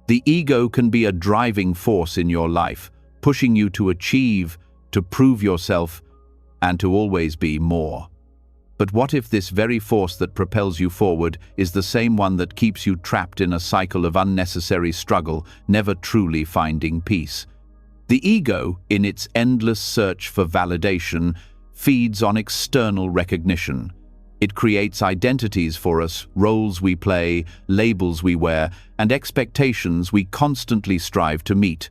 The ego can be a driving force in your life, pushing you to achieve, to prove yourself, and to always be more. But what if this very force that propels you forward is the same one that keeps you trapped in a cycle of unnecessary struggle, never truly finding peace? The ego, in its endless search for validation, feeds on external recognition. It creates identities for us, roles we play, labels we wear, and expectations we constantly strive to meet.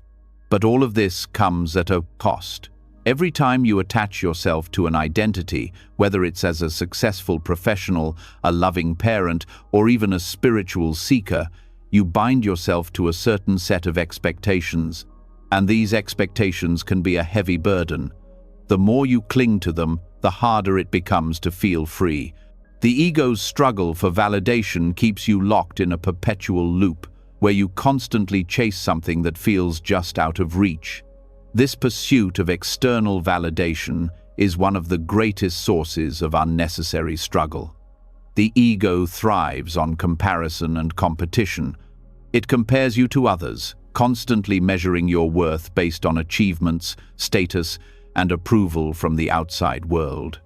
But all of this comes at a cost. Every time you attach yourself to an identity, whether it's as a successful professional, a loving parent, or even a spiritual seeker, you bind yourself to a certain set of expectations, and these expectations can be a heavy burden. The more you cling to them, the harder it becomes to feel free. The ego's struggle for validation keeps you locked in a perpetual loop, where you constantly chase something that feels just out of reach. This pursuit of external validation is one of the greatest sources of unnecessary struggle. The ego thrives on comparison and competition. It compares you to others, constantly measuring your worth based on achievements, status, and approval from the outside world.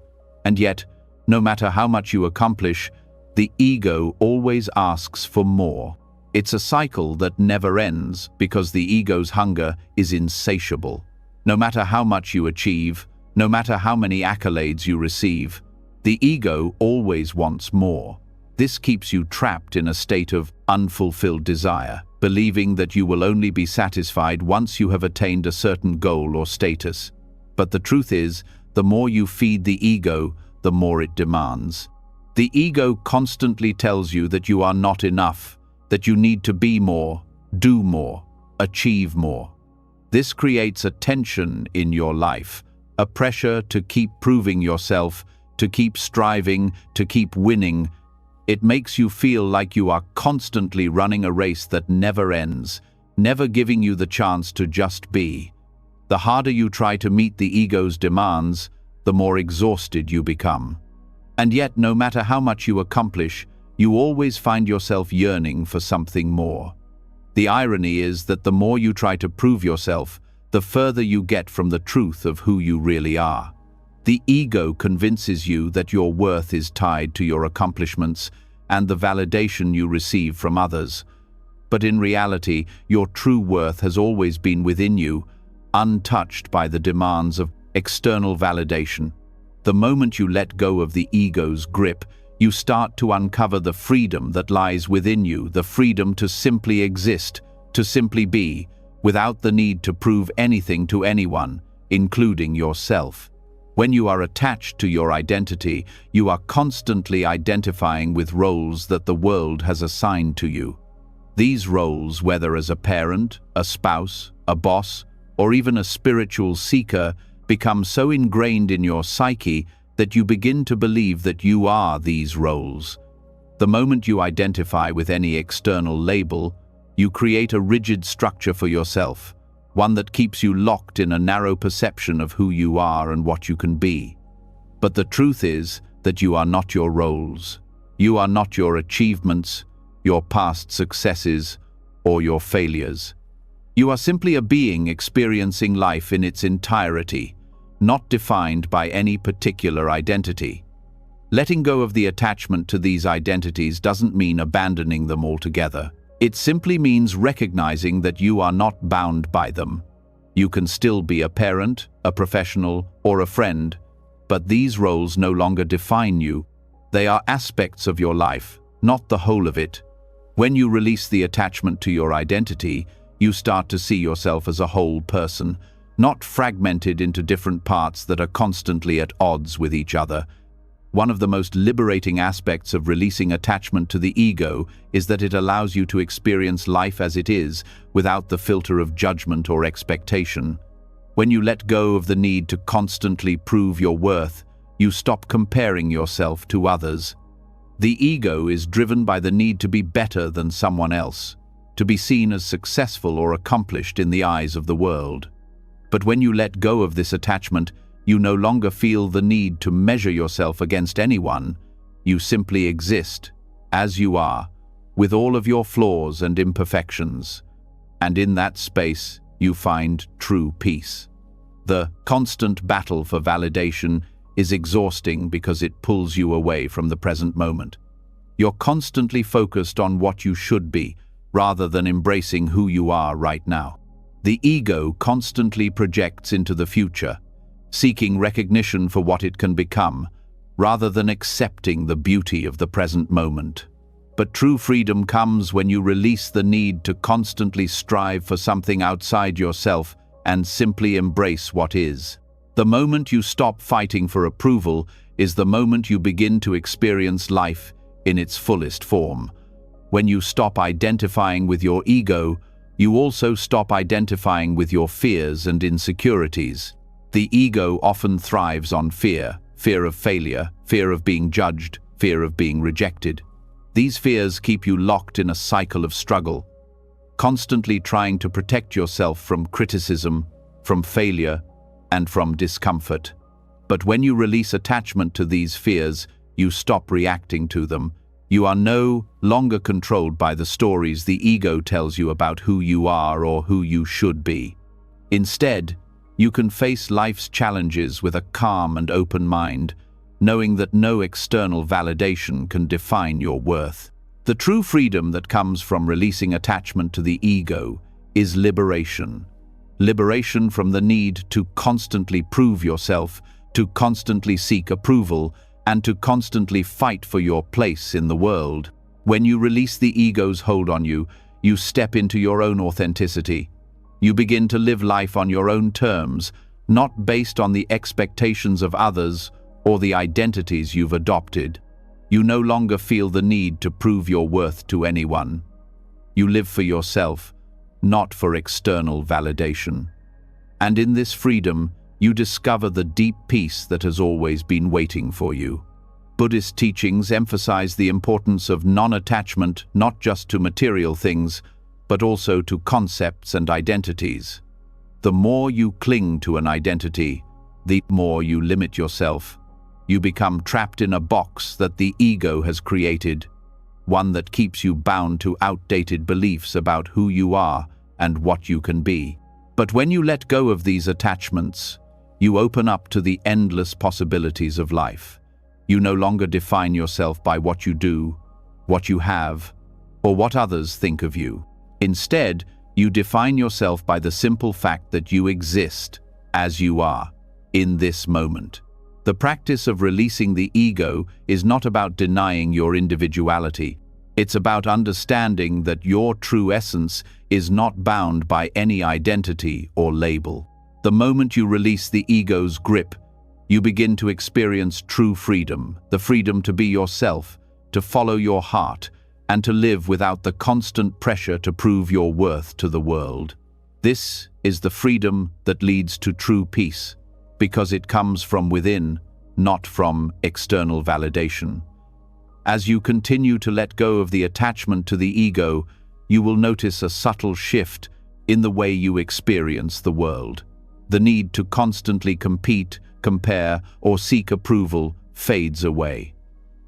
And yet, no matter how much you accomplish, the ego always asks for more. It's a cycle that never ends because the ego's hunger is insatiable. No matter how much you achieve, no matter how many accolades you receive, the ego always wants more. This keeps you trapped in a state of unfulfilled desire, believing that you will only be satisfied once you have attained a certain goal or status. But the truth is, the more you feed the ego, the more it demands. The ego constantly tells you that you are not enough, that you need to be more, do more, achieve more. This creates a tension in your life, a pressure to keep proving yourself, to keep striving, to keep winning. It makes you feel like you are constantly running a race that never ends, never giving you the chance to just be. The harder you try to meet the ego's demands, the more exhausted you become. And yet, no matter how much you accomplish, you always find yourself yearning for something more. The irony is that the more you try to prove yourself, the further you get from the truth of who you really are. The ego convinces you that your worth is tied to your accomplishments and the validation you receive from others. But in reality, your true worth has always been within you, untouched by the demands of external validation. The moment you let go of the ego's grip, you start to uncover the freedom that lies within you, the freedom to simply exist, to simply be, without the need to prove anything to anyone, including yourself. When you are attached to your identity, you are constantly identifying with roles that the world has assigned to you. These roles, whether as a parent, a spouse, a boss, or even a spiritual seeker become so ingrained in your psyche that you begin to believe that you are these roles. The moment you identify with any external label, you create a rigid structure for yourself, one that keeps you locked in a narrow perception of who you are and what you can be. But the truth is that you are not your roles. You are not your achievements, your past successes, or your failures. You are simply a being experiencing life in its entirety, not defined by any particular identity. Letting go of the attachment to these identities doesn't mean abandoning them altogether. It simply means recognizing that you are not bound by them. You can still be a parent, a professional, or a friend, but these roles no longer define you. They are aspects of your life, not the whole of it. When you release the attachment to your identity, you start to see yourself as a whole person, not fragmented into different parts that are constantly at odds with each other. One of the most liberating aspects of releasing attachment to the ego is that it allows you to experience life as it is, without the filter of judgment or expectation. When you let go of the need to constantly prove your worth, you stop comparing yourself to others. The ego is driven by the need to be better than someone else, to be seen as successful or accomplished in the eyes of the world. But when you let go of this attachment, you no longer feel the need to measure yourself against anyone. You simply exist, as you are, with all of your flaws and imperfections. And in that space, you find true peace. The constant battle for validation is exhausting because it pulls you away from the present moment. You're constantly focused on what you should be, rather than embracing who you are right now. The ego constantly projects into the future, seeking recognition for what it can become, rather than accepting the beauty of the present moment. But true freedom comes when you release the need to constantly strive for something outside yourself and simply embrace what is. The moment you stop fighting for approval is the moment you begin to experience life in its fullest form. When you stop identifying with your ego, you also stop identifying with your fears and insecurities. The ego often thrives on fear, fear of failure, fear of being judged, fear of being rejected. These fears keep you locked in a cycle of struggle, constantly trying to protect yourself from criticism, from failure, and from discomfort. But when you release attachment to these fears, you stop reacting to them. You are no longer controlled by the stories the ego tells you about who you are or who you should be. Instead, you can face life's challenges with a calm and open mind, knowing that no external validation can define your worth. The true freedom that comes from releasing attachment to the ego is liberation. Liberation from the need to constantly prove yourself, to constantly seek approval, and to constantly fight for your place in the world. When you release the ego's hold on you, you step into your own authenticity. You begin to live life on your own terms, not based on the expectations of others or the identities you've adopted. You no longer feel the need to prove your worth to anyone. You live for yourself, not for external validation. And in this freedom, you discover the deep peace that has always been waiting for you. Buddhist teachings emphasize the importance of non-attachment not just to material things, but also to concepts and identities. The more you cling to an identity, the more you limit yourself. You become trapped in a box that the ego has created, one that keeps you bound to outdated beliefs about who you are and what you can be. But when you let go of these attachments, you open up to the endless possibilities of life. You no longer define yourself by what you do, what you have, or what others think of you. Instead, you define yourself by the simple fact that you exist as you are, in this moment. The practice of releasing the ego is not about denying your individuality. It's about understanding that your true essence is not bound by any identity or label. The moment you release the ego's grip, you begin to experience true freedom, the freedom to be yourself, to follow your heart, and to live without the constant pressure to prove your worth to the world. This is the freedom that leads to true peace, because it comes from within, not from external validation. As you continue to let go of the attachment to the ego, you will notice a subtle shift in the way you experience the world. The need to constantly compete, compare, or seek approval fades away.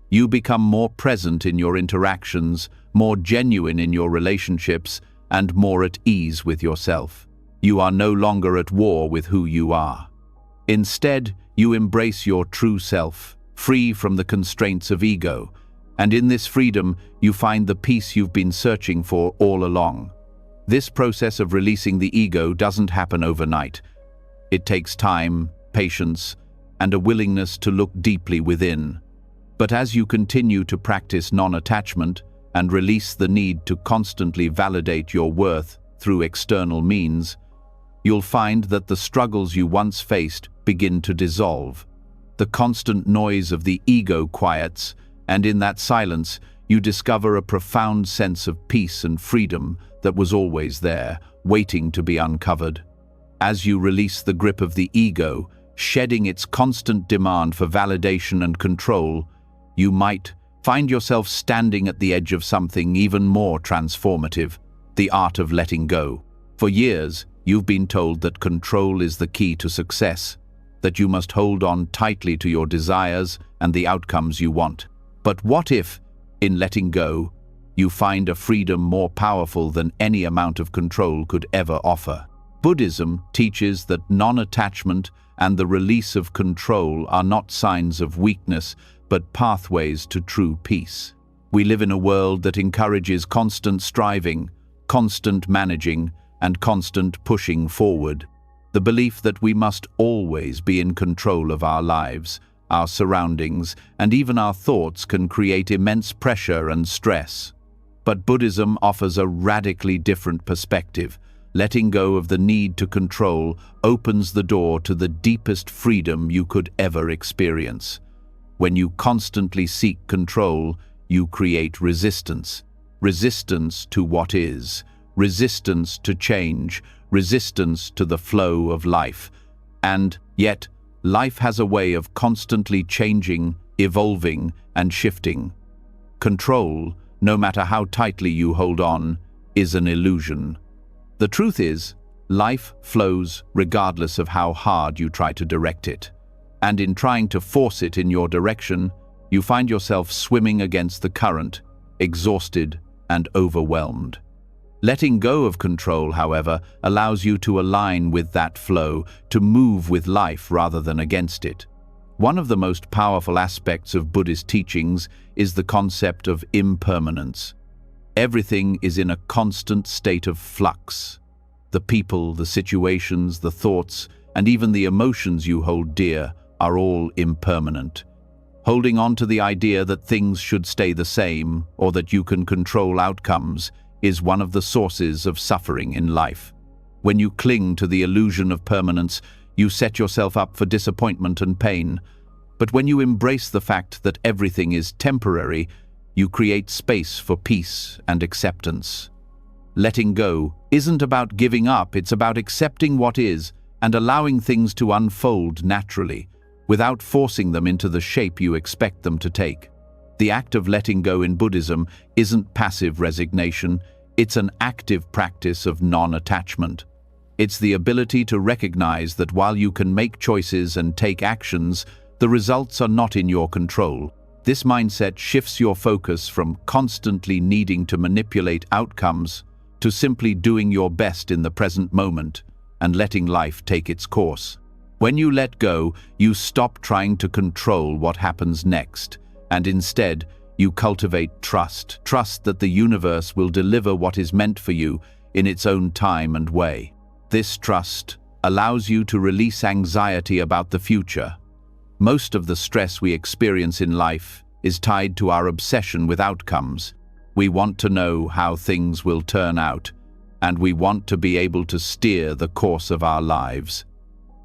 You become more present in your interactions, more genuine in your relationships, and more at ease with yourself. You are no longer at war with who you are. Instead, you embrace your true self, free from the constraints of ego, and in this freedom, you find the peace you've been searching for all along. This process of releasing the ego doesn't happen overnight. It takes time, patience, and a willingness to look deeply within. But as you continue to practice non-attachment and release the need to constantly validate your worth through external means, you'll find that the struggles you once faced begin to dissolve. The constant noise of the ego quiets, and in that silence, you discover a profound sense of peace and freedom that was always there, waiting to be uncovered. As you release the grip of the ego, shedding its constant demand for validation and control, you might find yourself standing at the edge of something even more transformative, the art of letting go. For years, you've been told that control is the key to success, that you must hold on tightly to your desires and the outcomes you want. But what if, in letting go, you find a freedom more powerful than any amount of control could ever offer? Buddhism teaches that non-attachment and the release of control are not signs of weakness, but pathways to true peace. We live in a world that encourages constant striving, constant managing, and constant pushing forward. The belief that we must always be in control of our lives, our surroundings, and even our thoughts can create immense pressure and stress. But Buddhism offers a radically different perspective. Letting go of the need to control opens the door to the deepest freedom you could ever experience. When you constantly seek control, you create resistance. Resistance to what is, resistance to change, resistance to the flow of life. And yet, life has a way of constantly changing, evolving, and shifting. Control, no matter how tightly you hold on, is an illusion. The truth is, life flows regardless of how hard you try to direct it. And in trying to force it in your direction, you find yourself swimming against the current, exhausted and overwhelmed. Letting go of control, however, allows you to align with that flow, to move with life rather than against it. One of the most powerful aspects of Buddhist teachings is the concept of impermanence. Everything is in a constant state of flux. The people, the situations, the thoughts, and even the emotions you hold dear are all impermanent. Holding on to the idea that things should stay the same or that you can control outcomes is one of the sources of suffering in life. When you cling to the illusion of permanence, you set yourself up for disappointment and pain. But when you embrace the fact that everything is temporary, you create space for peace and acceptance. Letting go isn't about giving up, it's about accepting what is and allowing things to unfold naturally, without forcing them into the shape you expect them to take. The act of letting go in Buddhism isn't passive resignation, it's an active practice of non-attachment. It's the ability to recognize that while you can make choices and take actions, the results are not in your control. This mindset shifts your focus from constantly needing to manipulate outcomes to simply doing your best in the present moment and letting life take its course. When you let go, you stop trying to control what happens next, and instead, you cultivate trust that the universe will deliver what is meant for you in its own time and way. This trust allows you to release anxiety about the future. Most of the stress we experience in life is tied to our obsession with outcomes. We want to know how things will turn out, and we want to be able to steer the course of our lives.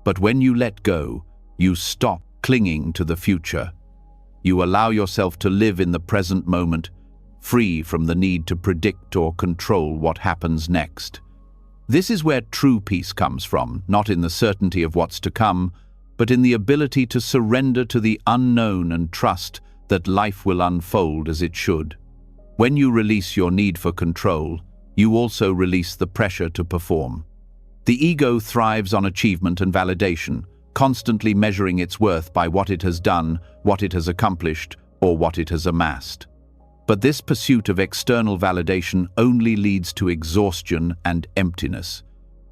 But when you let go, you stop clinging to the future. You allow yourself to live in the present moment, free from the need to predict or control what happens next. This is where true peace comes from, not in the certainty of what's to come, but in the ability to surrender to the unknown and trust that life will unfold as it should. When you release your need for control, you also release the pressure to perform. The ego thrives on achievement and validation, constantly measuring its worth by what it has done, what it has accomplished, or what it has amassed. But this pursuit of external validation only leads to exhaustion and emptiness.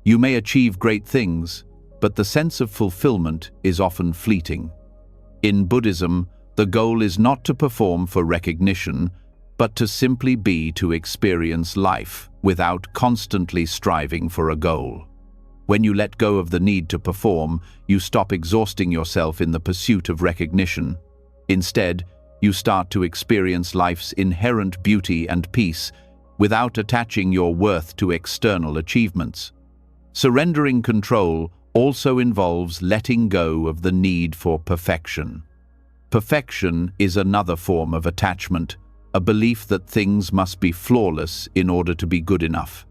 You may achieve great things, but the sense of fulfillment is often fleeting. In Buddhism, the goal is not to perform for recognition, but to simply be to experience life without constantly striving for a goal. When you let go of the need to perform, you stop exhausting yourself in the pursuit of recognition. Instead, you start to experience life's inherent beauty and peace without attaching your worth to external achievements. Surrendering control also involves letting go of the need for perfection. Perfection is another form of attachment, a belief that things must be flawless in order to be good enough.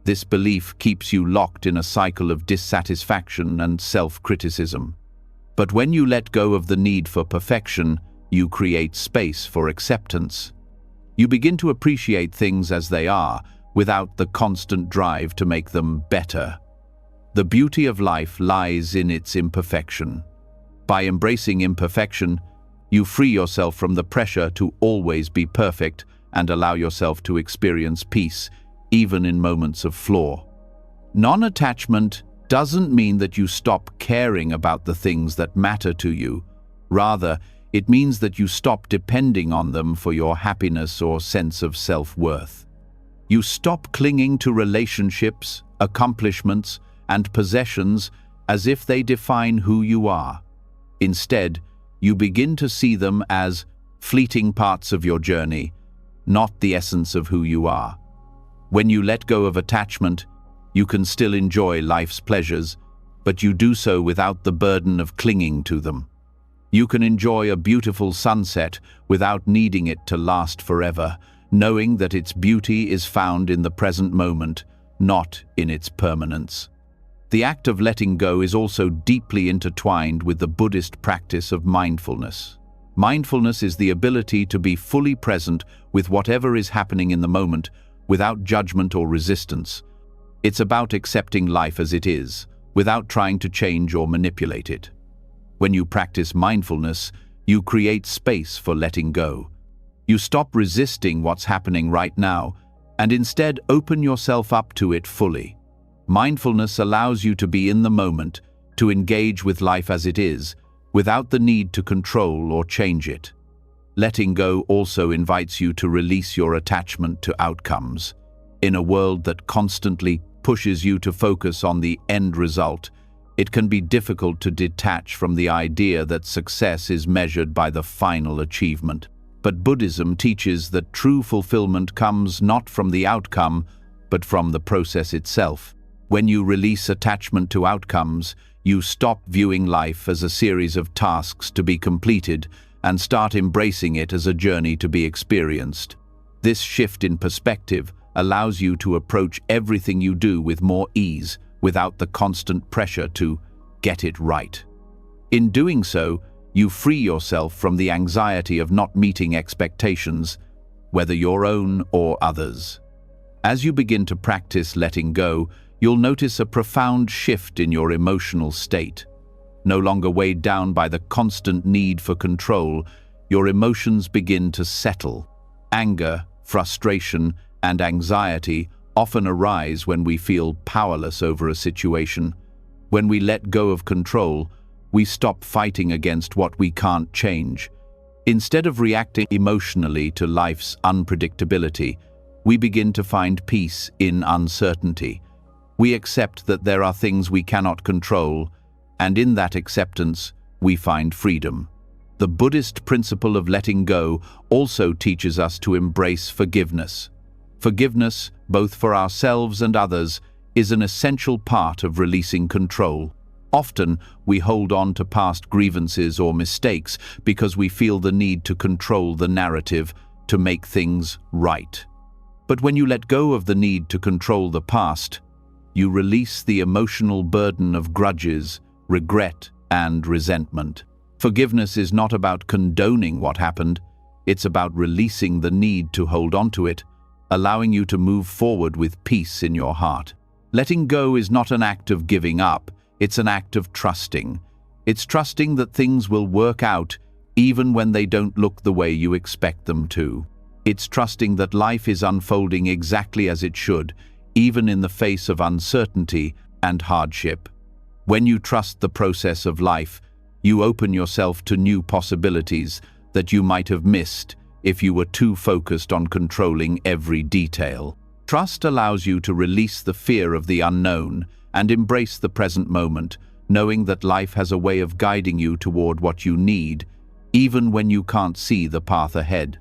This belief keeps you locked in a cycle of dissatisfaction and self-criticism. But when you let go of the need for perfection, you create space for acceptance. You begin to appreciate things as they are, without the constant drive to make them better. The beauty of life lies in its imperfection. By embracing imperfection, you free yourself from the pressure to always be perfect and allow yourself to experience peace, even in moments of flaw. Non-attachment doesn't mean that you stop caring about the things that matter to you. Rather, it means that you stop depending on them for your happiness or sense of self-worth. You stop clinging to relationships, accomplishments, and possessions as if they define who you are. Instead, you begin to see them as fleeting parts of your journey, not the essence of who you are. When you let go of attachment, you can still enjoy life's pleasures, but you do so without the burden of clinging to them. You can enjoy a beautiful sunset without needing it to last forever, knowing that its beauty is found in the present moment, not in its permanence. The act of letting go is also deeply intertwined with the Buddhist practice of mindfulness. Mindfulness is the ability to be fully present with whatever is happening in the moment, without judgment or resistance. It's about accepting life as it is, without trying to change or manipulate it. When you practice mindfulness, you create space for letting go. You stop resisting what's happening right now, and instead open yourself up to it fully. Mindfulness allows you to be in the moment, to engage with life as it is, without the need to control or change it. Letting go also invites you to release your attachment to outcomes. In a world that constantly pushes you to focus on the end result, it can be difficult to detach from the idea that success is measured by the final achievement. But Buddhism teaches that true fulfillment comes not from the outcome, but from the process itself. When you release attachment to outcomes, you stop viewing life as a series of tasks to be completed and start embracing it as a journey to be experienced. This shift in perspective allows you to approach everything you do with more ease, without the constant pressure to get it right. In doing so, you free yourself from the anxiety of not meeting expectations, whether your own or others. As you begin to practice letting go, you'll notice a profound shift in your emotional state. No longer weighed down by the constant need for control, your emotions begin to settle. Anger, frustration, and anxiety often arise when we feel powerless over a situation. When we let go of control, we stop fighting against what we can't change. Instead of reacting emotionally to life's unpredictability, we begin to find peace in uncertainty. We accept that there are things we cannot control, and in that acceptance, we find freedom. The Buddhist principle of letting go also teaches us to embrace forgiveness. Forgiveness, both for ourselves and others, is an essential part of releasing control. Often, we hold on to past grievances or mistakes because we feel the need to control the narrative, to make things right. But when you let go of the need to control the past, you release the emotional burden of grudges, regret, and resentment. Forgiveness is not about condoning what happened, it's about releasing the need to hold on to it, allowing you to move forward with peace in your heart. Letting go is not an act of giving up, it's an act of trusting. It's trusting that things will work out even when they don't look the way you expect them to. It's trusting that life is unfolding exactly as it should, even in the face of uncertainty and hardship. When you trust the process of life, you open yourself to new possibilities that you might have missed if you were too focused on controlling every detail. Trust allows you to release the fear of the unknown and embrace the present moment, knowing that life has a way of guiding you toward what you need, even when you can't see the path ahead.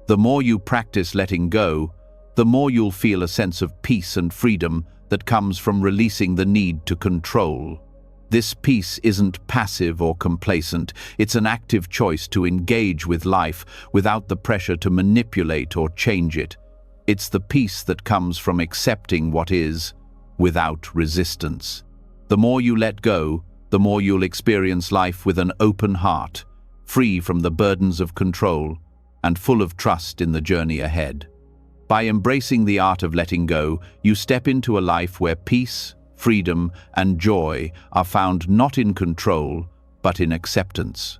The more you practice letting go, the more you'll feel a sense of peace and freedom that comes from releasing the need to control. This peace isn't passive or complacent, it's an active choice to engage with life without the pressure to manipulate or change it. It's the peace that comes from accepting what is, without resistance. The more you let go, the more you'll experience life with an open heart, free from the burdens of control, and full of trust in the journey ahead. By embracing the art of letting go, you step into a life where peace, freedom, and joy are found not in control, but in acceptance.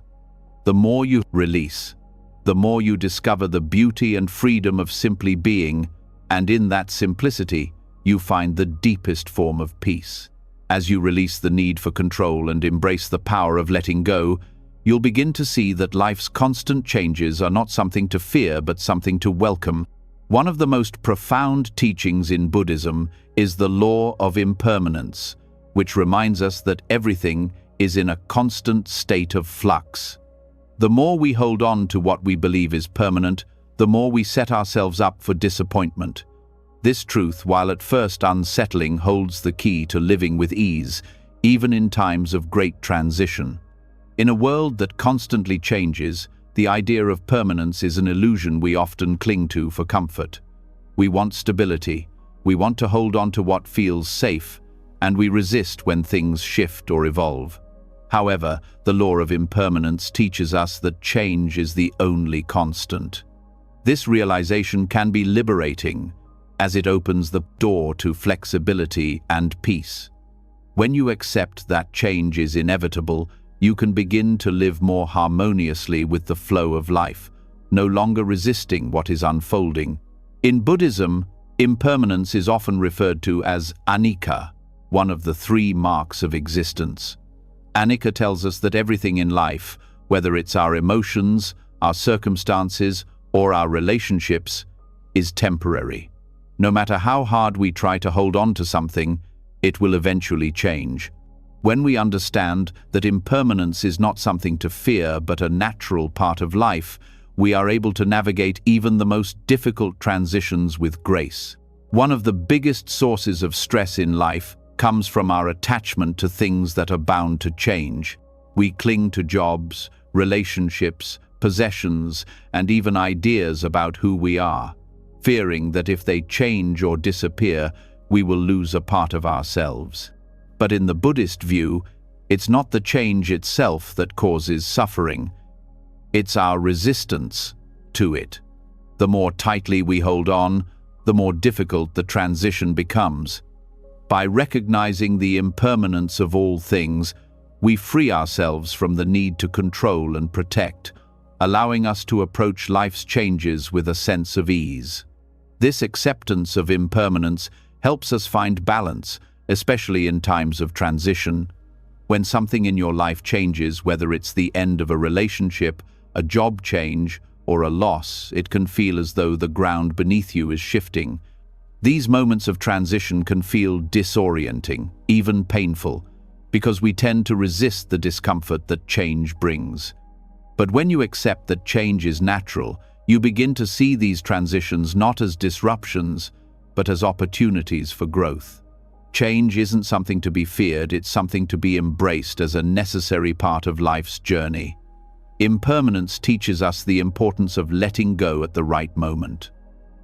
The more you release, the more you discover the beauty and freedom of simply being, and in that simplicity, you find the deepest form of peace. As you release the need for control and embrace the power of letting go, you'll begin to see that life's constant changes are not something to fear but something to welcome. One of the most profound teachings in Buddhism is the law of impermanence, which reminds us that everything is in a constant state of flux. The more we hold on to what we believe is permanent, the more we set ourselves up for disappointment. This truth, while at first unsettling, holds the key to living with ease, even in times of great transition. In a world that constantly changes, the idea of permanence is an illusion we often cling to for comfort. We want stability, we want to hold on to what feels safe, and we resist when things shift or evolve. However, the law of impermanence teaches us that change is the only constant. This realization can be liberating, as it opens the door to flexibility and peace. When you accept that change is inevitable, you can begin to live more harmoniously with the flow of life, no longer resisting what is unfolding. In Buddhism, impermanence is often referred to as anicca, one of the 3 marks of existence. Anicca tells us that everything in life, whether it's our emotions, our circumstances, or our relationships, is temporary. No matter how hard we try to hold on to something, it will eventually change. When we understand that impermanence is not something to fear but a natural part of life, we are able to navigate even the most difficult transitions with grace. One of the biggest sources of stress in life comes from our attachment to things that are bound to change. We cling to jobs, relationships, possessions, and even ideas about who we are, fearing that if they change or disappear, we will lose a part of ourselves. But in the Buddhist view, it's not the change itself that causes suffering. It's our resistance to it. The more tightly we hold on, the more difficult the transition becomes. By recognizing the impermanence of all things, we free ourselves from the need to control and protect, allowing us to approach life's changes with a sense of ease. This acceptance of impermanence helps us find balance, especially in times of transition. When something in your life changes, whether it's the end of a relationship, a job change, or a loss, it can feel as though the ground beneath you is shifting. These moments of transition can feel disorienting, even painful, because we tend to resist the discomfort that change brings. But when you accept that change is natural, you begin to see these transitions not as disruptions, but as opportunities for growth. Change isn't something to be feared, it's something to be embraced as a necessary part of life's journey. Impermanence teaches us the importance of letting go at the right moment.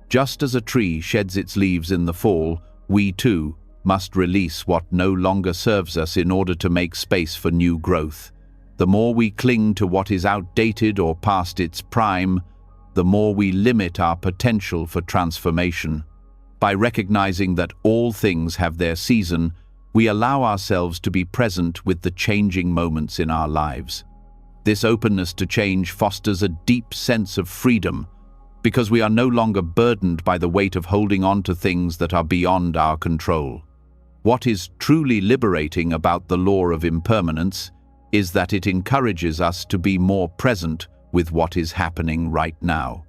Just as a tree sheds its leaves in the fall, we too must release what no longer serves us in order to make space for new growth. The more we cling to what is outdated or past its prime, the more we limit our potential for transformation. By recognizing that all things have their season, we allow ourselves to be present with the changing moments in our lives. This openness to change fosters a deep sense of freedom, because we are no longer burdened by the weight of holding on to things that are beyond our control. What is truly liberating about the law of impermanence is that it encourages us to be more present with what is happening right now.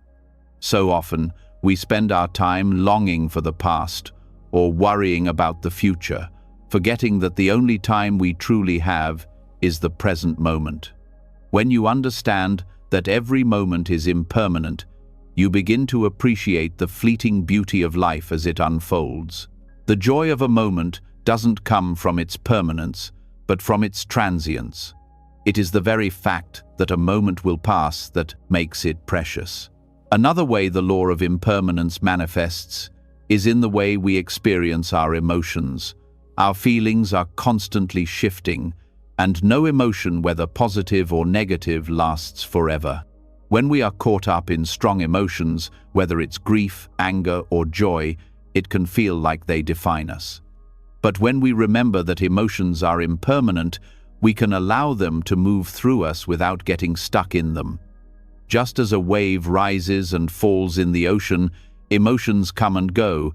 So often, we spend our time longing for the past or worrying about the future, forgetting that the only time we truly have is the present moment. When you understand that every moment is impermanent, you begin to appreciate the fleeting beauty of life as it unfolds. The joy of a moment doesn't come from its permanence, but from its transience. It is the very fact that a moment will pass that makes it precious. Another way the law of impermanence manifests is in the way we experience our emotions. Our feelings are constantly shifting, and no emotion, whether positive or negative, lasts forever. When we are caught up in strong emotions, whether it's grief, anger, or joy, it can feel like they define us. But when we remember that emotions are impermanent, we can allow them to move through us without getting stuck in them. Just as a wave rises and falls in the ocean, emotions come and go.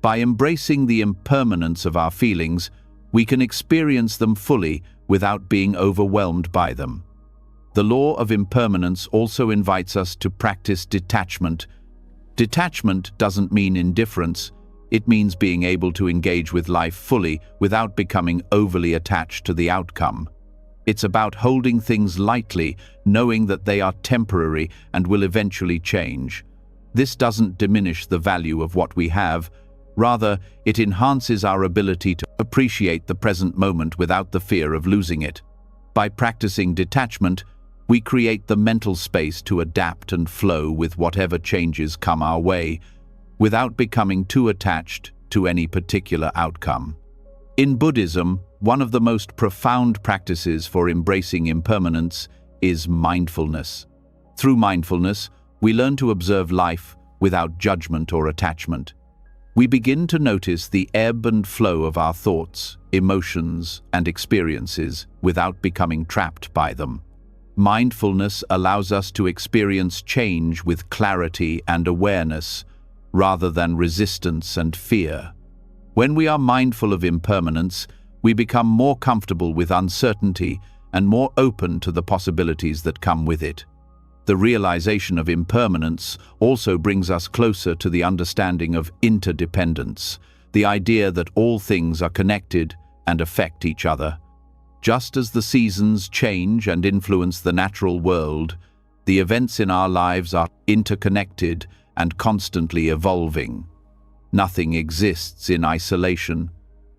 By embracing the impermanence of our feelings, we can experience them fully without being overwhelmed by them. The law of impermanence also invites us to practice detachment. Detachment doesn't mean indifference. It means being able to engage with life fully without becoming overly attached to the outcome. It's about holding things lightly, knowing that they are temporary and will eventually change. This doesn't diminish the value of what we have. Rather, it enhances our ability to appreciate the present moment without the fear of losing it. By practicing detachment, we create the mental space to adapt and flow with whatever changes come our way, without becoming too attached to any particular outcome. In Buddhism, one of the most profound practices for embracing impermanence is mindfulness. Through mindfulness, we learn to observe life without judgment or attachment. We begin to notice the ebb and flow of our thoughts, emotions, and experiences without becoming trapped by them. Mindfulness allows us to experience change with clarity and awareness, rather than resistance and fear. When we are mindful of impermanence, we become more comfortable with uncertainty and more open to the possibilities that come with it. The realization of impermanence also brings us closer to the understanding of interdependence, the idea that all things are connected and affect each other. Just as the seasons change and influence the natural world, the events in our lives are interconnected and constantly evolving. Nothing exists in isolation.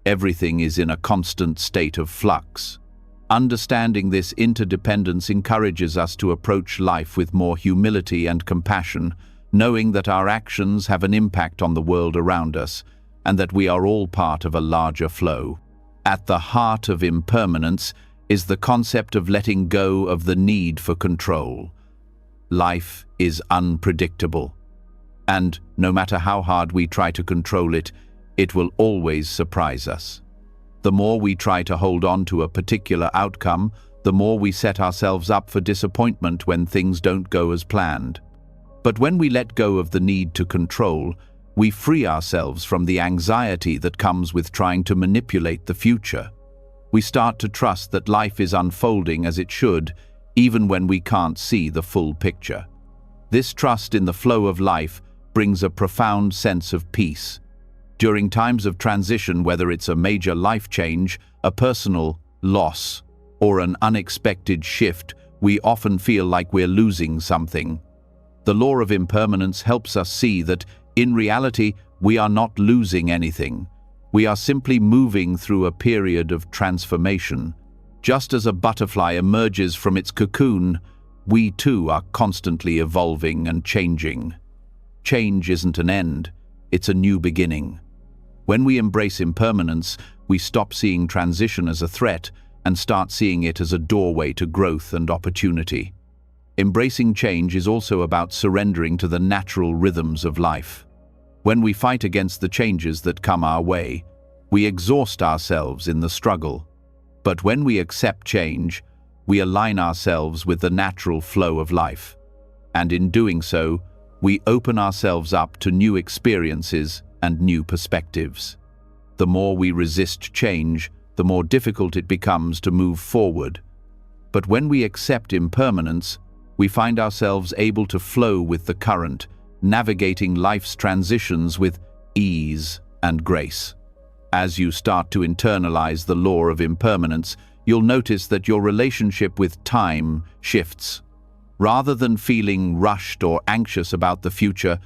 Everything is in a constant state of flux. Understanding this interdependence encourages us to approach life with more humility and compassion, knowing that our actions have an impact on the world around us and that we are all part of a larger flow. At the heart of impermanence is the concept of letting go of the need for control. Life is unpredictable, and no matter how hard we try to control it, it will always surprise us. The more we try to hold on to a particular outcome, the more we set ourselves up for disappointment when things don't go as planned. But when we let go of the need to control, we free ourselves from the anxiety that comes with trying to manipulate the future. We start to trust that life is unfolding as it should, even when we can't see the full picture. This trust in the flow of life brings a profound sense of peace. During times of transition, whether it's a major life change, a personal loss, or an unexpected shift, we often feel like we're losing something. The law of impermanence helps us see that, in reality, we are not losing anything. We are simply moving through a period of transformation. Just as a butterfly emerges from its cocoon, we too are constantly evolving and changing. Change isn't an end, it's a new beginning. When we embrace impermanence, we stop seeing transition as a threat and start seeing it as a doorway to growth and opportunity. Embracing change is also about surrendering to the natural rhythms of life. When we fight against the changes that come our way, we exhaust ourselves in the struggle. But when we accept change, we align ourselves with the natural flow of life. And in doing so, we open ourselves up to new experiences and new perspectives. The more we resist change, the more difficult it becomes to move forward. But when we accept impermanence, we find ourselves able to flow with the current, navigating life's transitions with ease and grace. As you start to internalize the law of impermanence, you'll notice that your relationship with time shifts. Rather than feeling rushed or anxious about the future,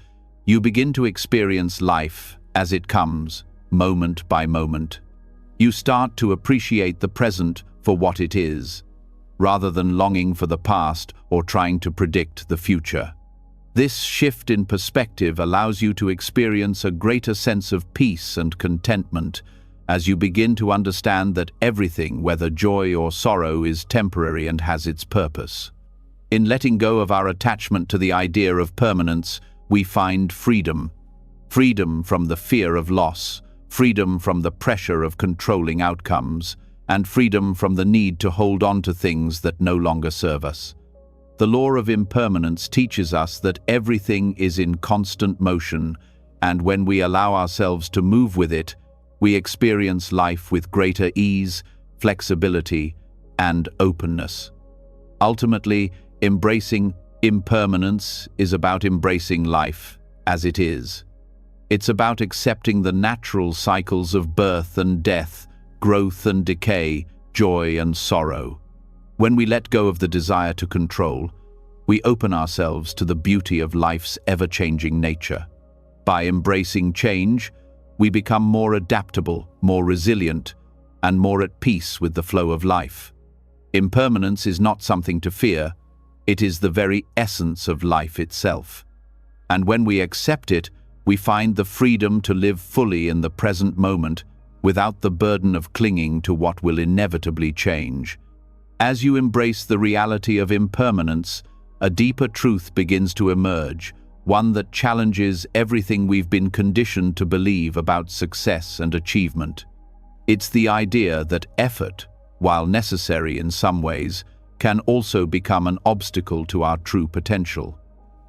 you begin to experience life as it comes, moment by moment. You start to appreciate the present for what it is, rather than longing for the past or trying to predict the future. This shift in perspective allows you to experience a greater sense of peace and contentment as you begin to understand that everything, whether joy or sorrow, is temporary and has its purpose. In letting go of our attachment to the idea of permanence, we find freedom. Freedom from the fear of loss, freedom from the pressure of controlling outcomes, and freedom from the need to hold on to things that no longer serve us. The law of impermanence teaches us that everything is in constant motion, and when we allow ourselves to move with it, we experience life with greater ease, flexibility, and openness. Ultimately, embracing impermanence is about embracing life as it is. It's about accepting the natural cycles of birth and death, growth and decay, joy and sorrow. When we let go of the desire to control, we open ourselves to the beauty of life's ever-changing nature. By embracing change, we become more adaptable, more resilient, and more at peace with the flow of life. Impermanence is not something to fear, it is the very essence of life itself. And when we accept it, we find the freedom to live fully in the present moment without the burden of clinging to what will inevitably change. As you embrace the reality of impermanence, a deeper truth begins to emerge, one that challenges everything we've been conditioned to believe about success and achievement. It's the idea that effort, while necessary in some ways, can also become an obstacle to our true potential.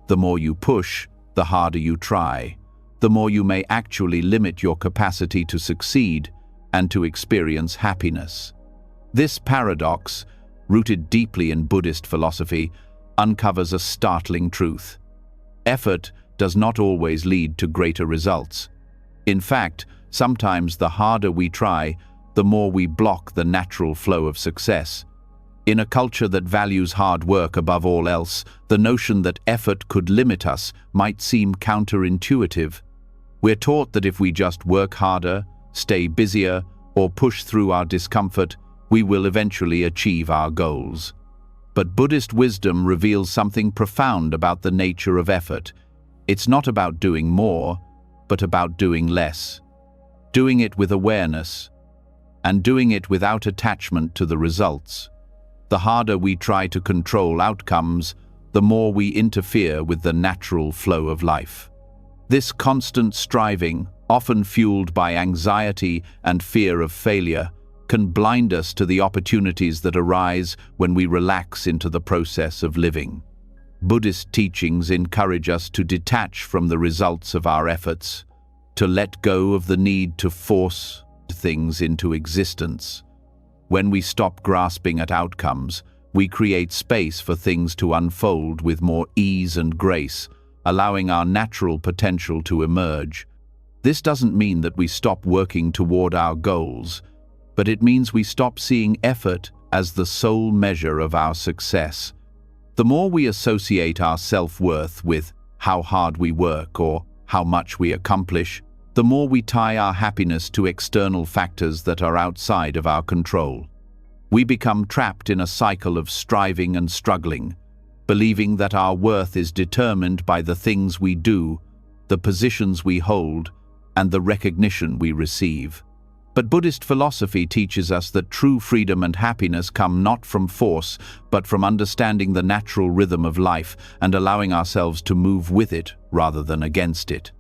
The more you push, the harder you try, the more you may actually limit your capacity to succeed and to experience happiness. This paradox, rooted deeply in Buddhist philosophy, uncovers a startling truth. Effort does not always lead to greater results. In fact, sometimes the harder we try, the more we block the natural flow of success. In a culture that values hard work above all else, the notion that effort could limit us might seem counterintuitive. We're taught that if we just work harder, stay busier, or push through our discomfort, we will eventually achieve our goals. But Buddhist wisdom reveals something profound about the nature of effort. It's not about doing more, but about doing less. Doing it with awareness, and doing it without attachment to the results. The harder we try to control outcomes, the more we interfere with the natural flow of life. This constant striving, often fueled by anxiety and fear of failure, can blind us to the opportunities that arise when we relax into the process of living. Buddhist teachings encourage us to detach from the results of our efforts, to let go of the need to force things into existence. When we stop grasping at outcomes, we create space for things to unfold with more ease and grace, allowing our natural potential to emerge. This doesn't mean that we stop working toward our goals, but it means we stop seeing effort as the sole measure of our success. The more we associate our self-worth with how hard we work or how much we accomplish, the more we tie our happiness to external factors that are outside of our control. We become trapped in a cycle of striving and struggling, believing that our worth is determined by the things we do, the positions we hold, and the recognition we receive. But Buddhist philosophy teaches us that true freedom and happiness come not from force, but from understanding the natural rhythm of life and allowing ourselves to move with it rather than against it.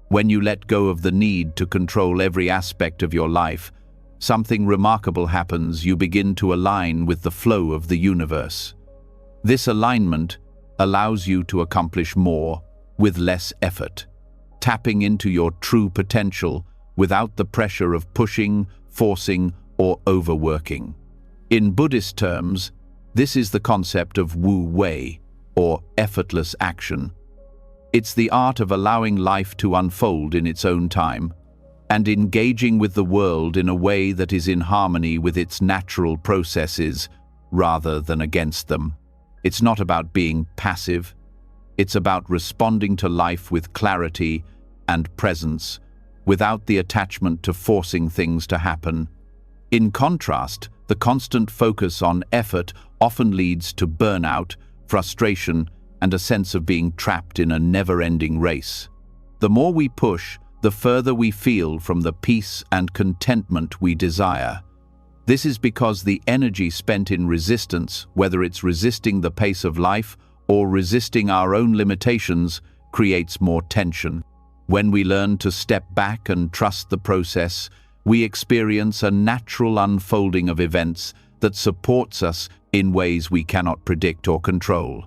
When you let go of the need to control every aspect of your life, something remarkable happens. You begin to align with the flow of the universe. This alignment allows you to accomplish more with less effort, tapping into your true potential without the pressure of pushing, forcing, or overworking. In Buddhist terms, this is the concept of Wu Wei, or effortless action. It's the art of allowing life to unfold in its own time and engaging with the world in a way that is in harmony with its natural processes rather than against them. It's not about being passive. It's about responding to life with clarity and presence, without the attachment to forcing things to happen. In contrast, the constant focus on effort often leads to burnout, frustration, and a sense of being trapped in a never-ending race. The more we push, the further we feel from the peace and contentment we desire. This is because the energy spent in resistance, whether it's resisting the pace of life or resisting our own limitations, creates more tension. When we learn to step back and trust the process, we experience a natural unfolding of events that supports us in ways we cannot predict or control.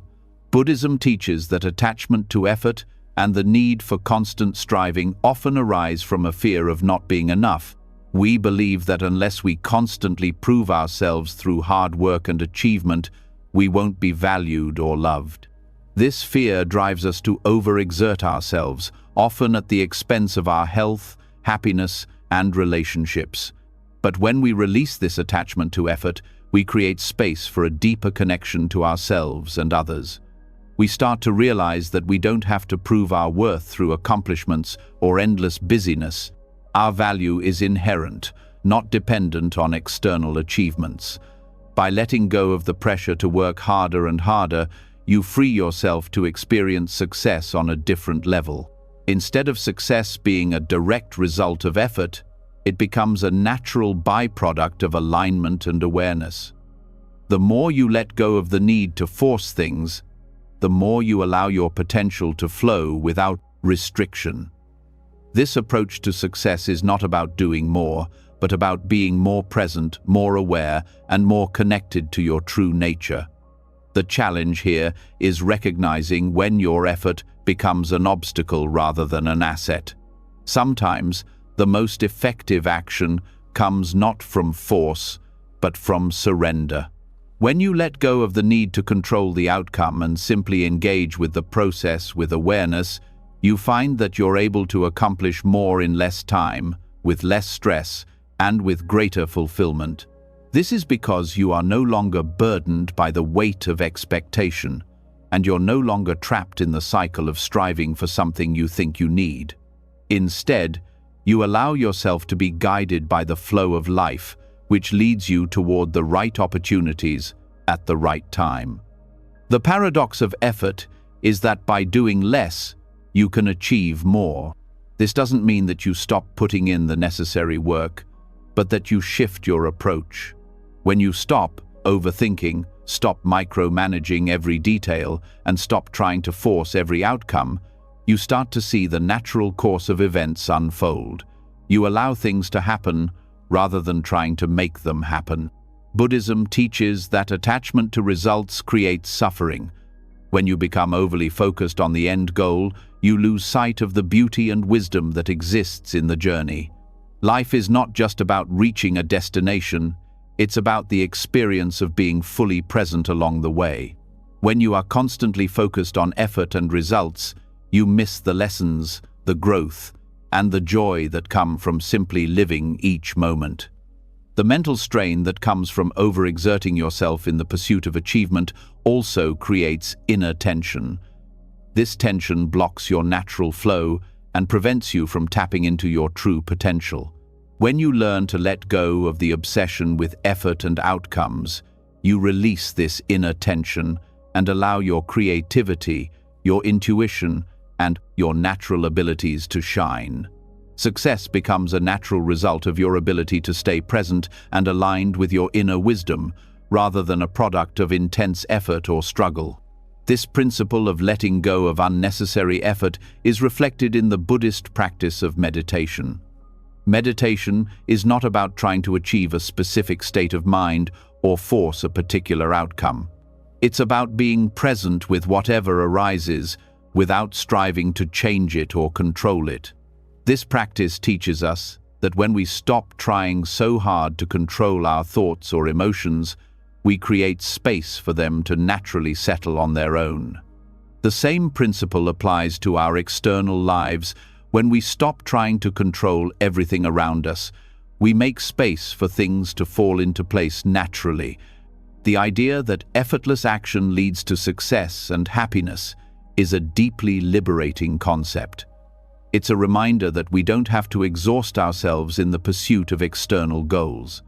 Buddhism teaches that attachment to effort and the need for constant striving often arise from a fear of not being enough. We believe that unless we constantly prove ourselves through hard work and achievement, we won't be valued or loved. This fear drives us to overexert ourselves, often at the expense of our health, happiness, and relationships. But when we release this attachment to effort, we create space for a deeper connection to ourselves and others. We start to realize that we don't have to prove our worth through accomplishments or endless busyness. Our value is inherent, not dependent on external achievements. By letting go of the pressure to work harder and harder, you free yourself to experience success on a different level. Instead of success being a direct result of effort, it becomes a natural byproduct of alignment and awareness. The more you let go of the need to force things, the more you allow your potential to flow without restriction. This approach to success is not about doing more, but about being more present, more aware, and more connected to your true nature. The challenge here is recognizing when your effort becomes an obstacle rather than an asset. Sometimes, the most effective action comes not from force, but from surrender. When you let go of the need to control the outcome and simply engage with the process with awareness, you find that you're able to accomplish more in less time, with less stress, and with greater fulfillment. This is because you are no longer burdened by the weight of expectation, and you're no longer trapped in the cycle of striving for something you think you need. Instead, you allow yourself to be guided by the flow of life, which leads you toward the right opportunities at the right time. The paradox of effort is that by doing less, you can achieve more. This doesn't mean that you stop putting in the necessary work, but that you shift your approach. When you stop overthinking, stop micromanaging every detail, and stop trying to force every outcome, you start to see the natural course of events unfold. You allow things to happen rather than trying to make them happen. Buddhism teaches that attachment to results creates suffering. When you become overly focused on the end goal, you lose sight of the beauty and wisdom that exists in the journey. Life is not just about reaching a destination, it's about the experience of being fully present along the way. When you are constantly focused on effort and results, you miss the lessons, the growth, and the joy that come from simply living each moment. The mental strain that comes from overexerting yourself in the pursuit of achievement also creates inner tension. This tension blocks your natural flow and prevents you from tapping into your true potential. When you learn to let go of the obsession with effort and outcomes, you release this inner tension and allow your creativity, your intuition, and your natural abilities to shine. Success becomes a natural result of your ability to stay present and aligned with your inner wisdom, rather than a product of intense effort or struggle. This principle of letting go of unnecessary effort is reflected in the Buddhist practice of meditation. Meditation is not about trying to achieve a specific state of mind or force a particular outcome. It's about being present with whatever arises, without striving to change it or control it. This practice teaches us that when we stop trying so hard to control our thoughts or emotions, we create space for them to naturally settle on their own. The same principle applies to our external lives. When we stop trying to control everything around us, we make space for things to fall into place naturally. The idea that effortless action leads to success and happiness is a deeply liberating concept. It's a reminder that we don't have to exhaust ourselves in the pursuit of external goals.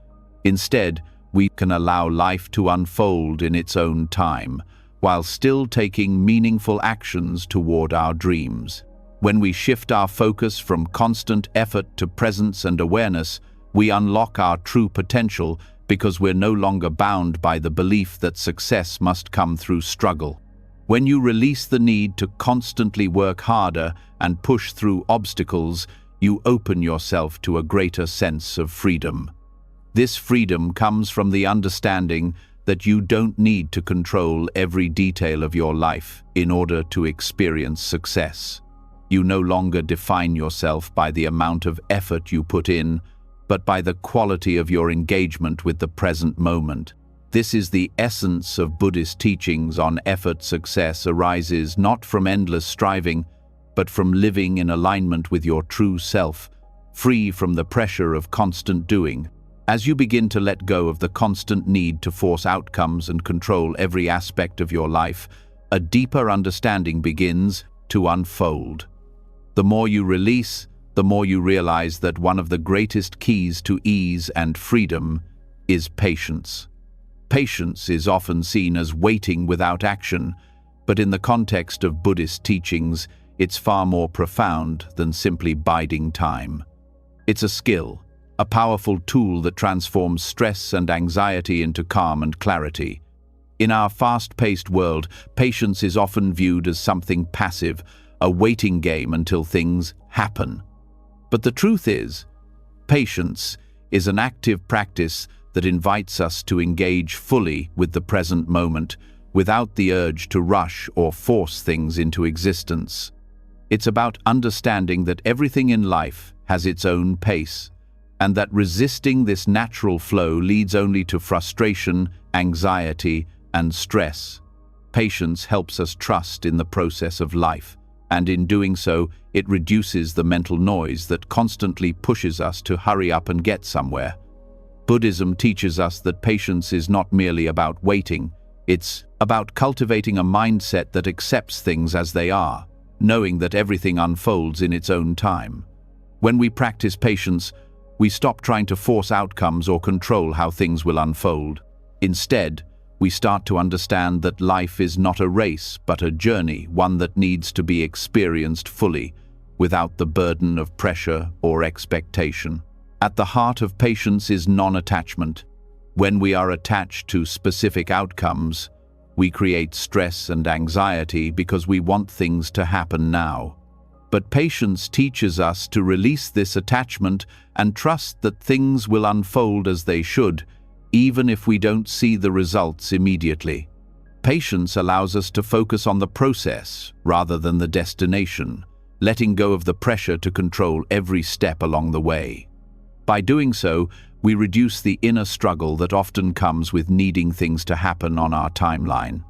Instead, we can allow life to unfold in its own time, while still taking meaningful actions toward our dreams. When we shift our focus from constant effort to presence and awareness, we unlock our true potential because we're no longer bound by the belief that success must come through struggle. When you release the need to constantly work harder and push through obstacles, you open yourself to a greater sense of freedom. This freedom comes from the understanding that you don't need to control every detail of your life in order to experience success. You no longer define yourself by the amount of effort you put in, but by the quality of your engagement with the present moment. This is the essence of Buddhist teachings on effort. Success arises not from endless striving, but from living in alignment with your true self, free from the pressure of constant doing. As you begin to let go of the constant need to force outcomes and control every aspect of your life, a deeper understanding begins to unfold. The more you release, the more you realize that one of the greatest keys to ease and freedom is patience. Patience is often seen as waiting without action, but in the context of Buddhist teachings, it's far more profound than simply biding time. It's a skill, a powerful tool that transforms stress and anxiety into calm and clarity. In our fast-paced world, patience is often viewed as something passive, a waiting game until things happen. But the truth is, patience is an active practice that invites us to engage fully with the present moment, without the urge to rush or force things into existence. It's about understanding that everything in life has its own pace, and that resisting this natural flow leads only to frustration, anxiety, and stress. Patience helps us trust in the process of life, and in doing so, it reduces the mental noise that constantly pushes us to hurry up and get somewhere. Buddhism teaches us that patience is not merely about waiting, it's about cultivating a mindset that accepts things as they are, knowing that everything unfolds in its own time. When we practice patience, we stop trying to force outcomes or control how things will unfold. Instead, we start to understand that life is not a race, but a journey, one that needs to be experienced fully, without the burden of pressure or expectation. At the heart of patience is non-attachment. When we are attached to specific outcomes, we create stress and anxiety because we want things to happen now. But patience teaches us to release this attachment and trust that things will unfold as they should, even if we don't see the results immediately. Patience allows us to focus on the process rather than the destination, letting go of the pressure to control every step along the way. By doing so, we reduce the inner struggle that often comes with needing things to happen on our timeline.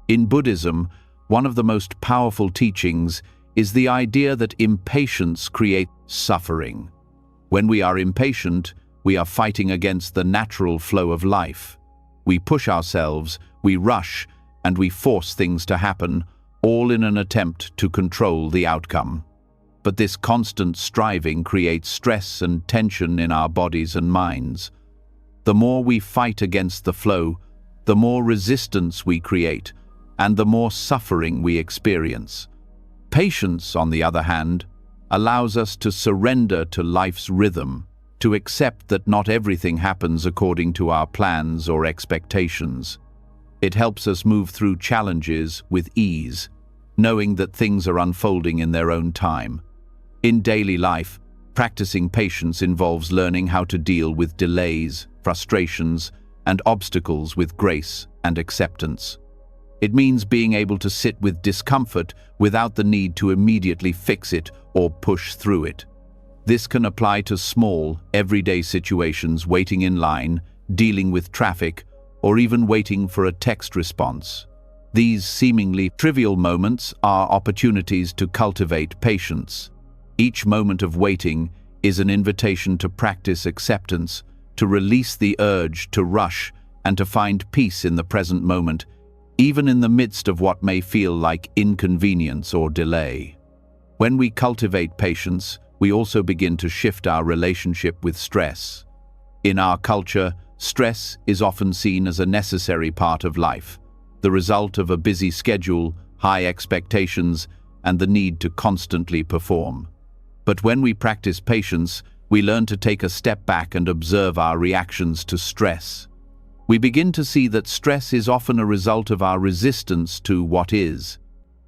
In Buddhism, one of the most powerful teachings is the idea that impatience creates suffering. When we are impatient, we are fighting against the natural flow of life. We push ourselves, we rush, and we force things to happen, all in an attempt to control the outcome. But this constant striving creates stress and tension in our bodies and minds. The more we fight against the flow, the more resistance we create, and the more suffering we experience. Patience, on the other hand, allows us to surrender to life's rhythm, to accept that not everything happens according to our plans or expectations. It helps us move through challenges with ease, knowing that things are unfolding in their own time. In daily life, practicing patience involves learning how to deal with delays, frustrations, and obstacles with grace and acceptance. It means being able to sit with discomfort without the need to immediately fix it or push through it. This can apply to small, everyday situations, waiting in line, dealing with traffic, or even waiting for a text response. These seemingly trivial moments are opportunities to cultivate patience. Each moment of waiting is an invitation to practice acceptance, to release the urge to rush, and to find peace in the present moment, even in the midst of what may feel like inconvenience or delay. When we cultivate patience, we also begin to shift our relationship with stress. In our culture, stress is often seen as a necessary part of life, the result of a busy schedule, high expectations, and the need to constantly perform. But when we practice patience, we learn to take a step back and observe our reactions to stress. We begin to see that stress is often a result of our resistance to what is.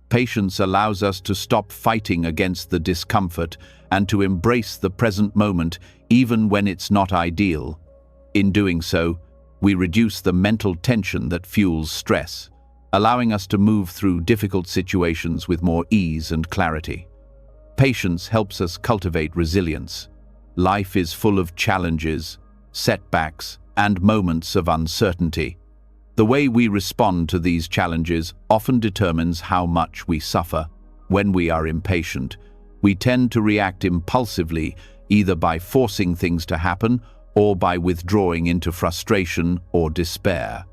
Patience allows us to stop fighting against the discomfort and to embrace the present moment, even when it's not ideal. In doing so, we reduce the mental tension that fuels stress, allowing us to move through difficult situations with more ease and clarity. Patience helps us cultivate resilience. Life is full of challenges, setbacks, and moments of uncertainty. The way we respond to these challenges often determines how much we suffer. When we are impatient, we tend to react impulsively, either by forcing things to happen or by withdrawing into frustration or despair.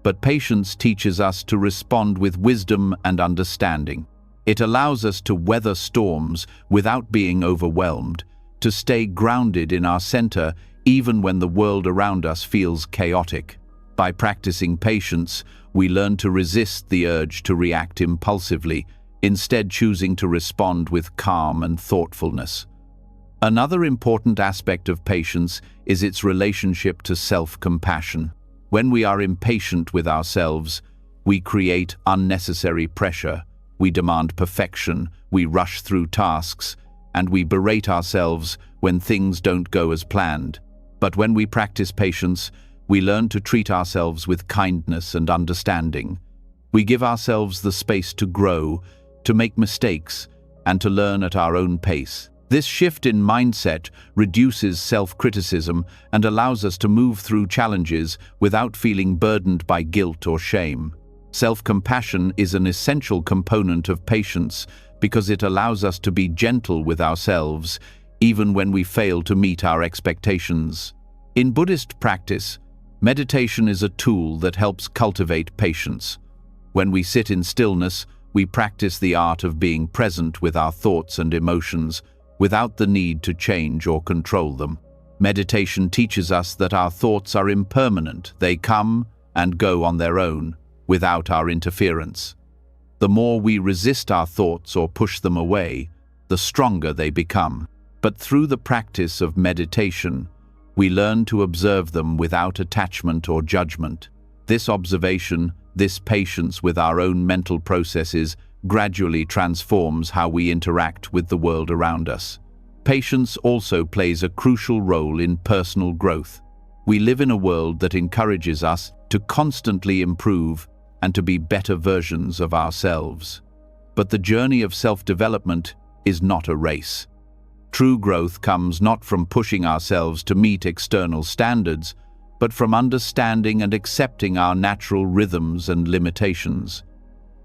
But patience teaches us to respond with wisdom and understanding. It allows us to weather storms without being overwhelmed, to stay grounded in our center even when the world around us feels chaotic. By practicing patience, we learn to resist the urge to react impulsively, instead choosing to respond with calm and thoughtfulness. Another important aspect of patience is its relationship to self-compassion. When we are impatient with ourselves, we create unnecessary pressure, we demand perfection, we rush through tasks, and we berate ourselves when things don't go as planned. But when we practice patience, we learn to treat ourselves with kindness and understanding. We give ourselves the space to grow, to make mistakes, and to learn at our own pace. This shift in mindset reduces self-criticism and allows us to move through challenges without feeling burdened by guilt or shame. Self-compassion is an essential component of patience because it allows us to be gentle with ourselves, even when we fail to meet our expectations. In Buddhist practice, meditation is a tool that helps cultivate patience. When we sit in stillness, we practice the art of being present with our thoughts and emotions, without the need to change or control them. Meditation teaches us that our thoughts are impermanent. They come and go on their own, without our interference. The more we resist our thoughts or push them away, the stronger they become. But through the practice of meditation, we learn to observe them without attachment or judgment. This observation, this patience with our own mental processes, gradually transforms how we interact with the world around us. Patience also plays a crucial role in personal growth. We live in a world that encourages us to constantly improve and to be better versions of ourselves. But the journey of self-development is not a race. True growth comes not from pushing ourselves to meet external standards, but from understanding and accepting our natural rhythms and limitations.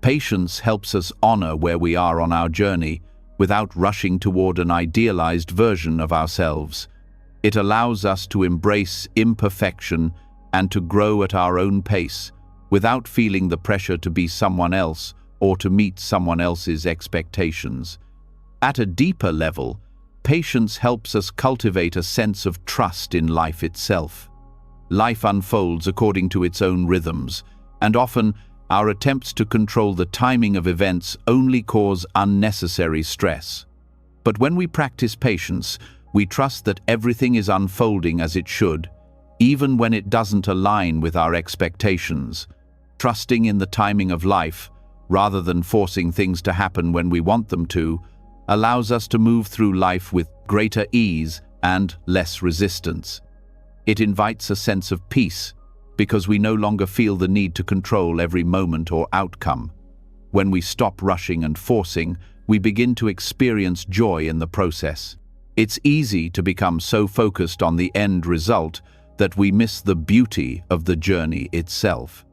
Patience helps us honor where we are on our journey without rushing toward an idealized version of ourselves. It allows us to embrace imperfection and to grow at our own pace, without feeling the pressure to be someone else or to meet someone else's expectations. At a deeper level, patience helps us cultivate a sense of trust in life itself. Life unfolds according to its own rhythms, and often our attempts to control the timing of events only cause unnecessary stress. But when we practice patience, we trust that everything is unfolding as it should, even when it doesn't align with our expectations. Trusting in the timing of life, rather than forcing things to happen when we want them to, allows us to move through life with greater ease and less resistance. It invites a sense of peace, because we no longer feel the need to control every moment or outcome. When we stop rushing and forcing, we begin to experience joy in the process. It's easy to become so focused on the end result that we miss the beauty of the journey itself.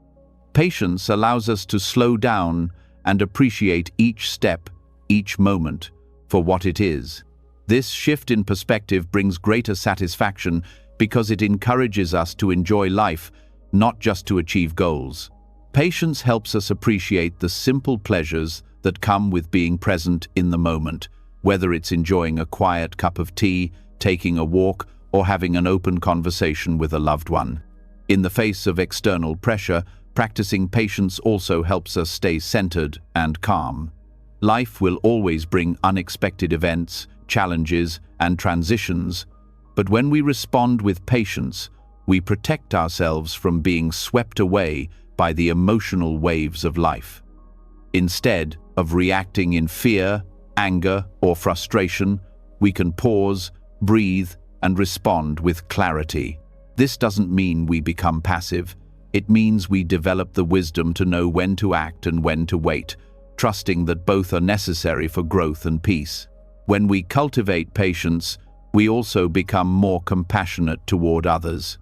Patience allows us to slow down and appreciate each step, each moment, for what it is. This shift in perspective brings greater satisfaction because it encourages us to enjoy life, not just to achieve goals. Patience helps us appreciate the simple pleasures that come with being present in the moment, whether it's enjoying a quiet cup of tea, taking a walk, or having an open conversation with a loved one. In the face of external pressure, practicing patience also helps us stay centered and calm. Life will always bring unexpected events, challenges, and transitions, but when we respond with patience, we protect ourselves from being swept away by the emotional waves of life. Instead of reacting in fear, anger, or frustration, we can pause, breathe, and respond with clarity. This doesn't mean we become passive. It means we develop the wisdom to know when to act and when to wait, trusting that both are necessary for growth and peace. When we cultivate patience, we also become more compassionate toward others.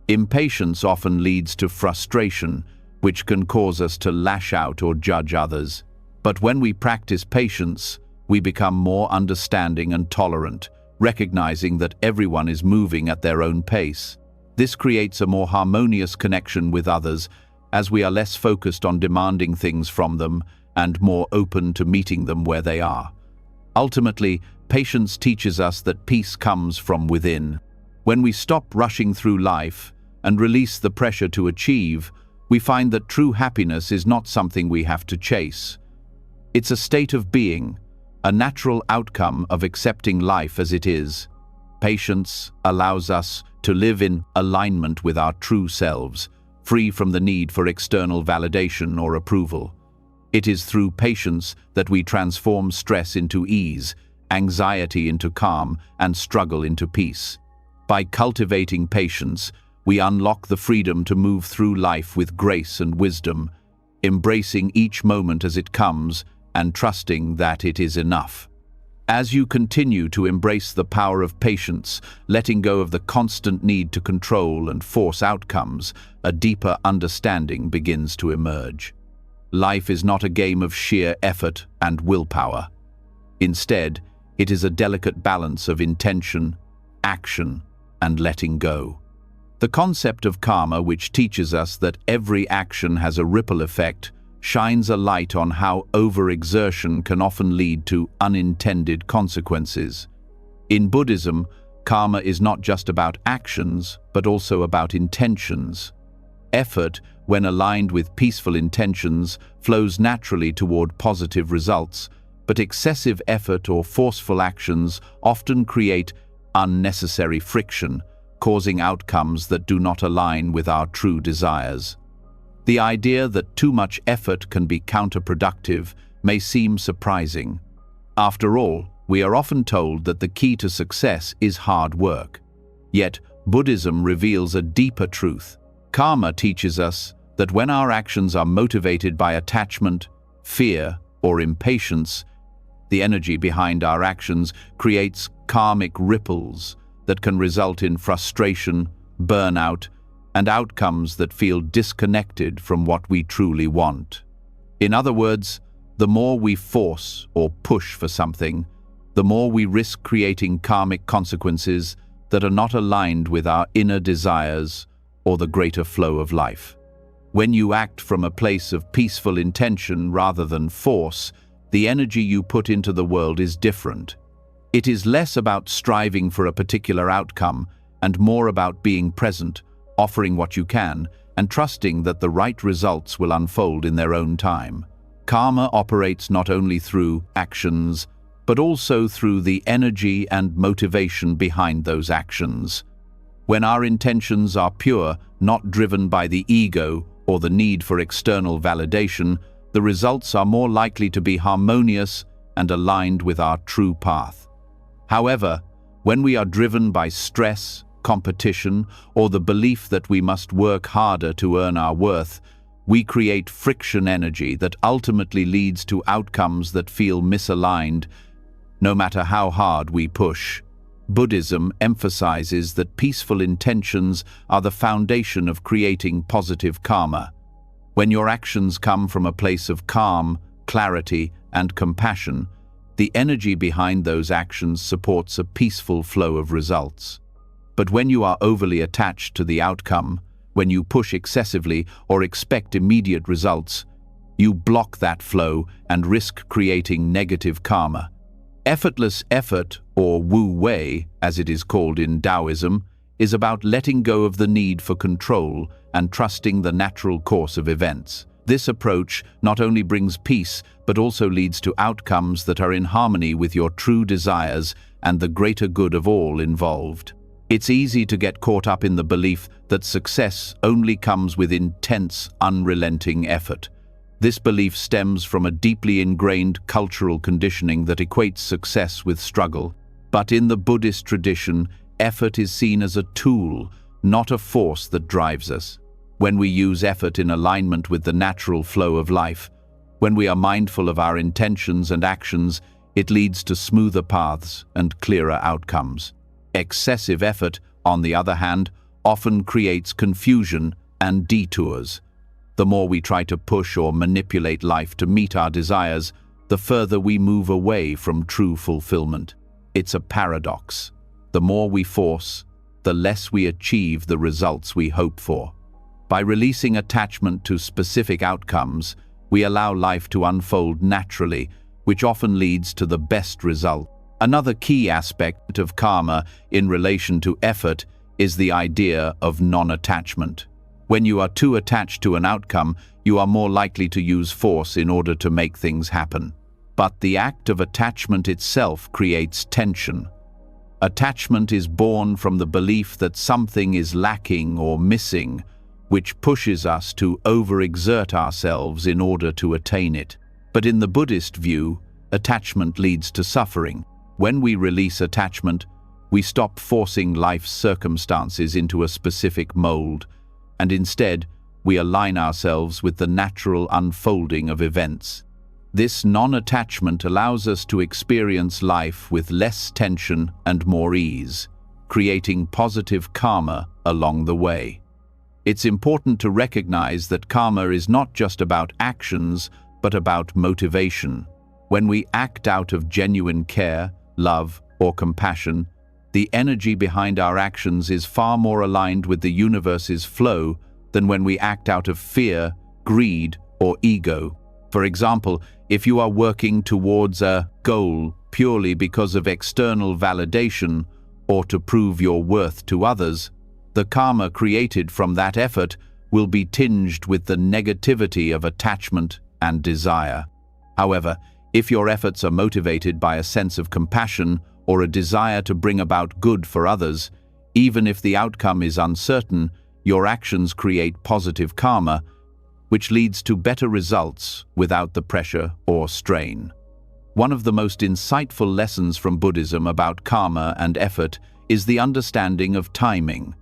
Impatience often leads to frustration, which can cause us to lash out or judge others. But when we practice patience, we become more understanding and tolerant, recognizing that everyone is moving at their own pace. This creates a more harmonious connection with others, as we are less focused on demanding things from them and more open to meeting them where they are. Ultimately, patience teaches us that peace comes from within. When we stop rushing through life and release the pressure to achieve, we find that true happiness is not something we have to chase. It's a state of being, a natural outcome of accepting life as it is. Patience allows us to live in alignment with our true selves, free from the need for external validation or approval. It is through patience that we transform stress into ease, anxiety into calm, and struggle into peace. By cultivating patience, we unlock the freedom to move through life with grace and wisdom, embracing each moment as it comes and trusting that it is enough. As you continue to embrace the power of patience, letting go of the constant need to control and force outcomes, a deeper understanding begins to emerge. Life is not a game of sheer effort and willpower. Instead, it is a delicate balance of intention, action, and letting go. The concept of karma, which teaches us that every action has a ripple effect, shines a light on how overexertion can often lead to unintended consequences. In Buddhism, karma is not just about actions, but also about intentions. Effort, when aligned with peaceful intentions, flows naturally toward positive results, but excessive effort or forceful actions often create unnecessary friction, causing outcomes that do not align with our true desires. The idea that too much effort can be counterproductive may seem surprising. After all, we are often told that the key to success is hard work. Yet, Buddhism reveals a deeper truth. Karma teaches us that when our actions are motivated by attachment, fear, or impatience, the energy behind our actions creates karmic ripples that can result in frustration, burnout, and outcomes that feel disconnected from what we truly want. In other words, the more we force or push for something, the more we risk creating karmic consequences that are not aligned with our inner desires or the greater flow of life. When you act from a place of peaceful intention rather than force, the energy you put into the world is different. It is less about striving for a particular outcome and more about being present, offering what you can, and trusting that the right results will unfold in their own time. Karma operates not only through actions, but also through the energy and motivation behind those actions. When our intentions are pure, not driven by the ego or the need for external validation, the results are more likely to be harmonious and aligned with our true path. However, when we are driven by stress, competition, or the belief that we must work harder to earn our worth, we create friction energy that ultimately leads to outcomes that feel misaligned, no matter how hard we push. Buddhism emphasizes that peaceful intentions are the foundation of creating positive karma. When your actions come from a place of calm, clarity, and compassion, the energy behind those actions supports a peaceful flow of results. But when you are overly attached to the outcome, when you push excessively or expect immediate results, you block that flow and risk creating negative karma. Effortless effort, or Wu Wei, as it is called in Taoism, is about letting go of the need for control and trusting the natural course of events. This approach not only brings peace, but also leads to outcomes that are in harmony with your true desires and the greater good of all involved. It's easy to get caught up in the belief that success only comes with intense, unrelenting effort. This belief stems from a deeply ingrained cultural conditioning that equates success with struggle. But in the Buddhist tradition, effort is seen as a tool, not a force that drives us. When we use effort in alignment with the natural flow of life, when we are mindful of our intentions and actions, it leads to smoother paths and clearer outcomes. Excessive effort, on the other hand, often creates confusion and detours. The more we try to push or manipulate life to meet our desires, the further we move away from true fulfillment. It's a paradox. The more we force, the less we achieve the results we hope for. By releasing attachment to specific outcomes, we allow life to unfold naturally, which often leads to the best result. Another key aspect of karma in relation to effort is the idea of non-attachment. When you are too attached to an outcome, you are more likely to use force in order to make things happen. But the act of attachment itself creates tension. Attachment is born from the belief that something is lacking or missing, which pushes us to overexert ourselves in order to attain it. But in the Buddhist view, attachment leads to suffering. When we release attachment, we stop forcing life's circumstances into a specific mold, and instead, we align ourselves with the natural unfolding of events. This non-attachment allows us to experience life with less tension and more ease, creating positive karma along the way. It's important to recognize that karma is not just about actions, but about motivation. When we act out of genuine care, love, or compassion, the energy behind our actions is far more aligned with the universe's flow than when we act out of fear, greed, or ego. For example, if you are working towards a goal purely because of external validation or to prove your worth to others, the karma created from that effort will be tinged with the negativity of attachment and desire. However, if your efforts are motivated by a sense of compassion or a desire to bring about good for others, even if the outcome is uncertain, your actions create positive karma, which leads to better results without the pressure or strain. One of the most insightful lessons from Buddhism about karma and effort is the understanding of timing.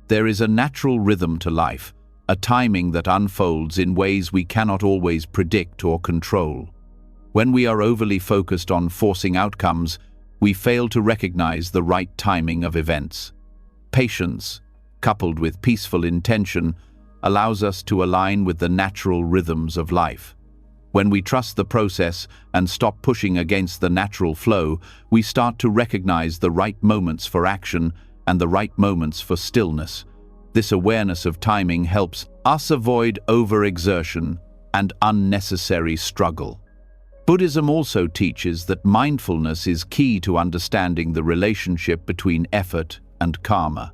There is a natural rhythm to life, a timing that unfolds in ways we cannot always predict or control. When we are overly focused on forcing outcomes, we fail to recognize the right timing of events. Patience, coupled with peaceful intention, allows us to align with the natural rhythms of life. When we trust the process and stop pushing against the natural flow, we start to recognize the right moments for action and the right moments for stillness. This awareness of timing helps us avoid overexertion and unnecessary struggle. Buddhism also teaches that mindfulness is key to understanding the relationship between effort and karma.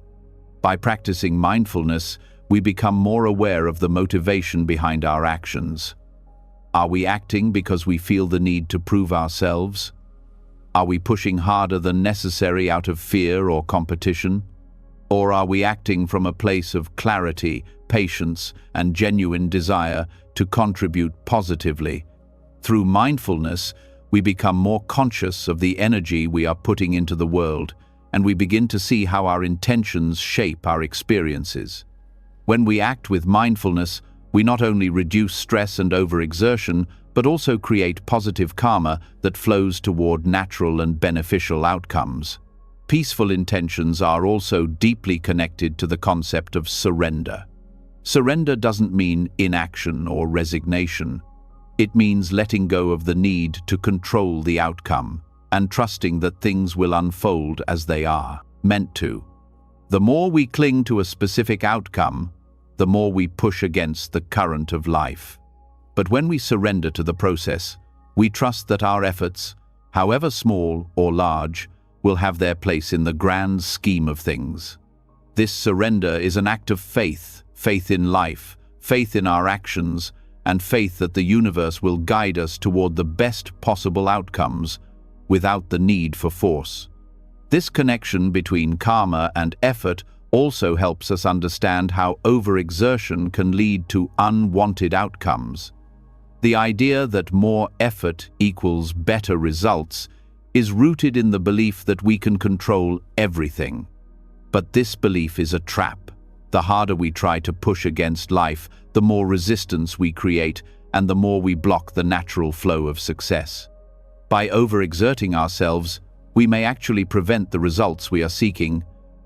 By practicing mindfulness, we become more aware of the motivation behind our actions. Are we acting because we feel the need to prove ourselves? Are we pushing harder than necessary out of fear or competition? Or are we acting from a place of clarity, patience, and genuine desire to contribute positively? Through mindfulness, we become more conscious of the energy we are putting into the world, and we begin to see how our intentions shape our experiences. When we act with mindfulness, we not only reduce stress and overexertion, but also create positive karma that flows toward natural and beneficial outcomes. Peaceful intentions are also deeply connected to the concept of surrender. Surrender doesn't mean inaction or resignation. It means letting go of the need to control the outcome and trusting that things will unfold as they are meant to. The more we cling to a specific outcome, the more we push against the current of life. But when we surrender to the process, we trust that our efforts, however small or large, will have their place in the grand scheme of things. This surrender is an act of faith, faith in life, faith in our actions, and faith that the universe will guide us toward the best possible outcomes without the need for force. This connection between karma and effort also helps us understand how overexertion can lead to unwanted outcomes. The idea that more effort equals better results is rooted in the belief that we can control everything. But this belief is a trap. The harder we try to push against life, the more resistance we create, and the more we block the natural flow of success. By overexerting ourselves, we may actually prevent the results we are seeking,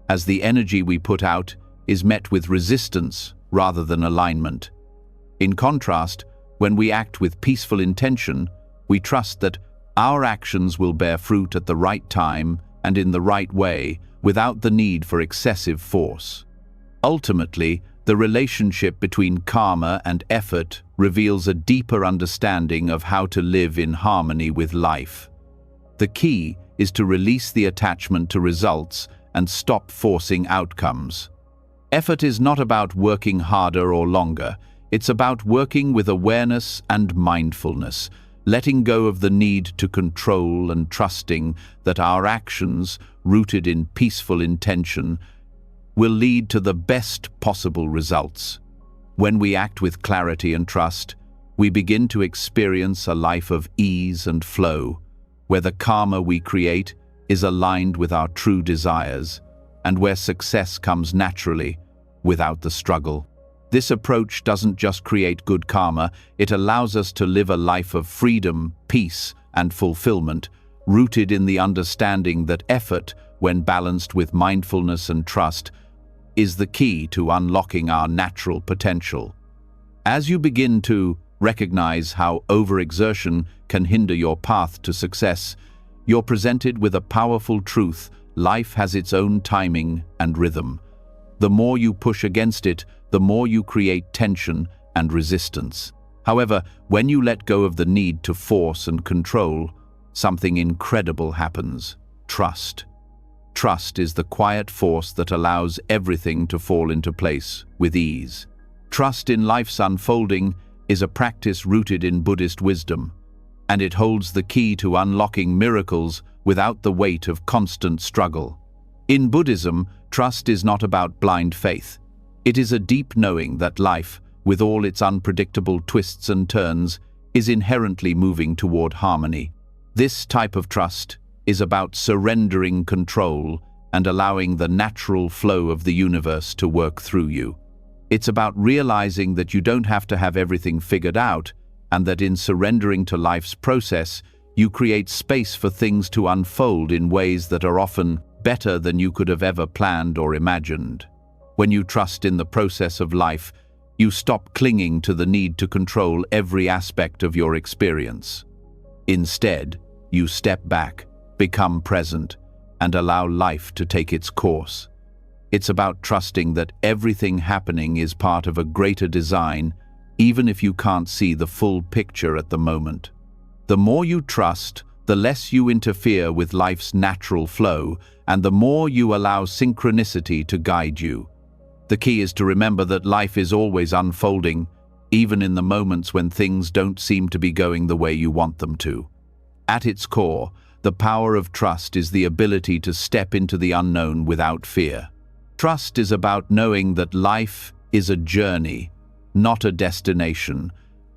as the energy we put out is met with resistance rather than alignment. In contrast, when we act with peaceful intention, we trust that our actions will bear fruit at the right time and in the right way, without the need for excessive force. Ultimately, the relationship between karma and effort reveals a deeper understanding of how to live in harmony with life. The key is to release the attachment to results and stop forcing outcomes. Effort is not about working harder or longer. It's about working with awareness and mindfulness, letting go of the need to control and trusting that our actions, rooted in peaceful intention, will lead to the best possible results. When we act with clarity and trust, we begin to experience a life of ease and flow, where the karma we create is aligned with our true desires, and where success comes naturally, without the struggle. This approach doesn't just create good karma, it allows us to live a life of freedom, peace, and fulfillment, rooted in the understanding that effort, when balanced with mindfulness and trust, is the key to unlocking our natural potential. As you begin to recognize how overexertion can hinder your path to success, you're presented with a powerful truth: life has its own timing and rhythm. The more you push against it, the more you create tension and resistance. However, when you let go of the need to force and control, something incredible happens: trust. Trust is the quiet force that allows everything to fall into place with ease. Trust in life's unfolding is a practice rooted in Buddhist wisdom, and it holds the key to unlocking miracles without the weight of constant struggle. In Buddhism, trust is not about blind faith. It is a deep knowing that life, with all its unpredictable twists and turns, is inherently moving toward harmony. This type of trust is about surrendering control and allowing the natural flow of the universe to work through you. It's about realizing that you don't have to have everything figured out, and that in surrendering to life's process, you create space for things to unfold in ways that are often better than you could have ever planned or imagined. When you trust in the process of life, you stop clinging to the need to control every aspect of your experience. Instead, you step back, become present, and allow life to take its course. It's about trusting that everything happening is part of a greater design, even if you can't see the full picture at the moment. The more you trust, the less you interfere with life's natural flow, and the more you allow synchronicity to guide you. The key is to remember that life is always unfolding, even in the moments when things don't seem to be going the way you want them to. At its core, The power of trust is the ability to step into the unknown without fear. Trust is about knowing that life is a journey, not a destination,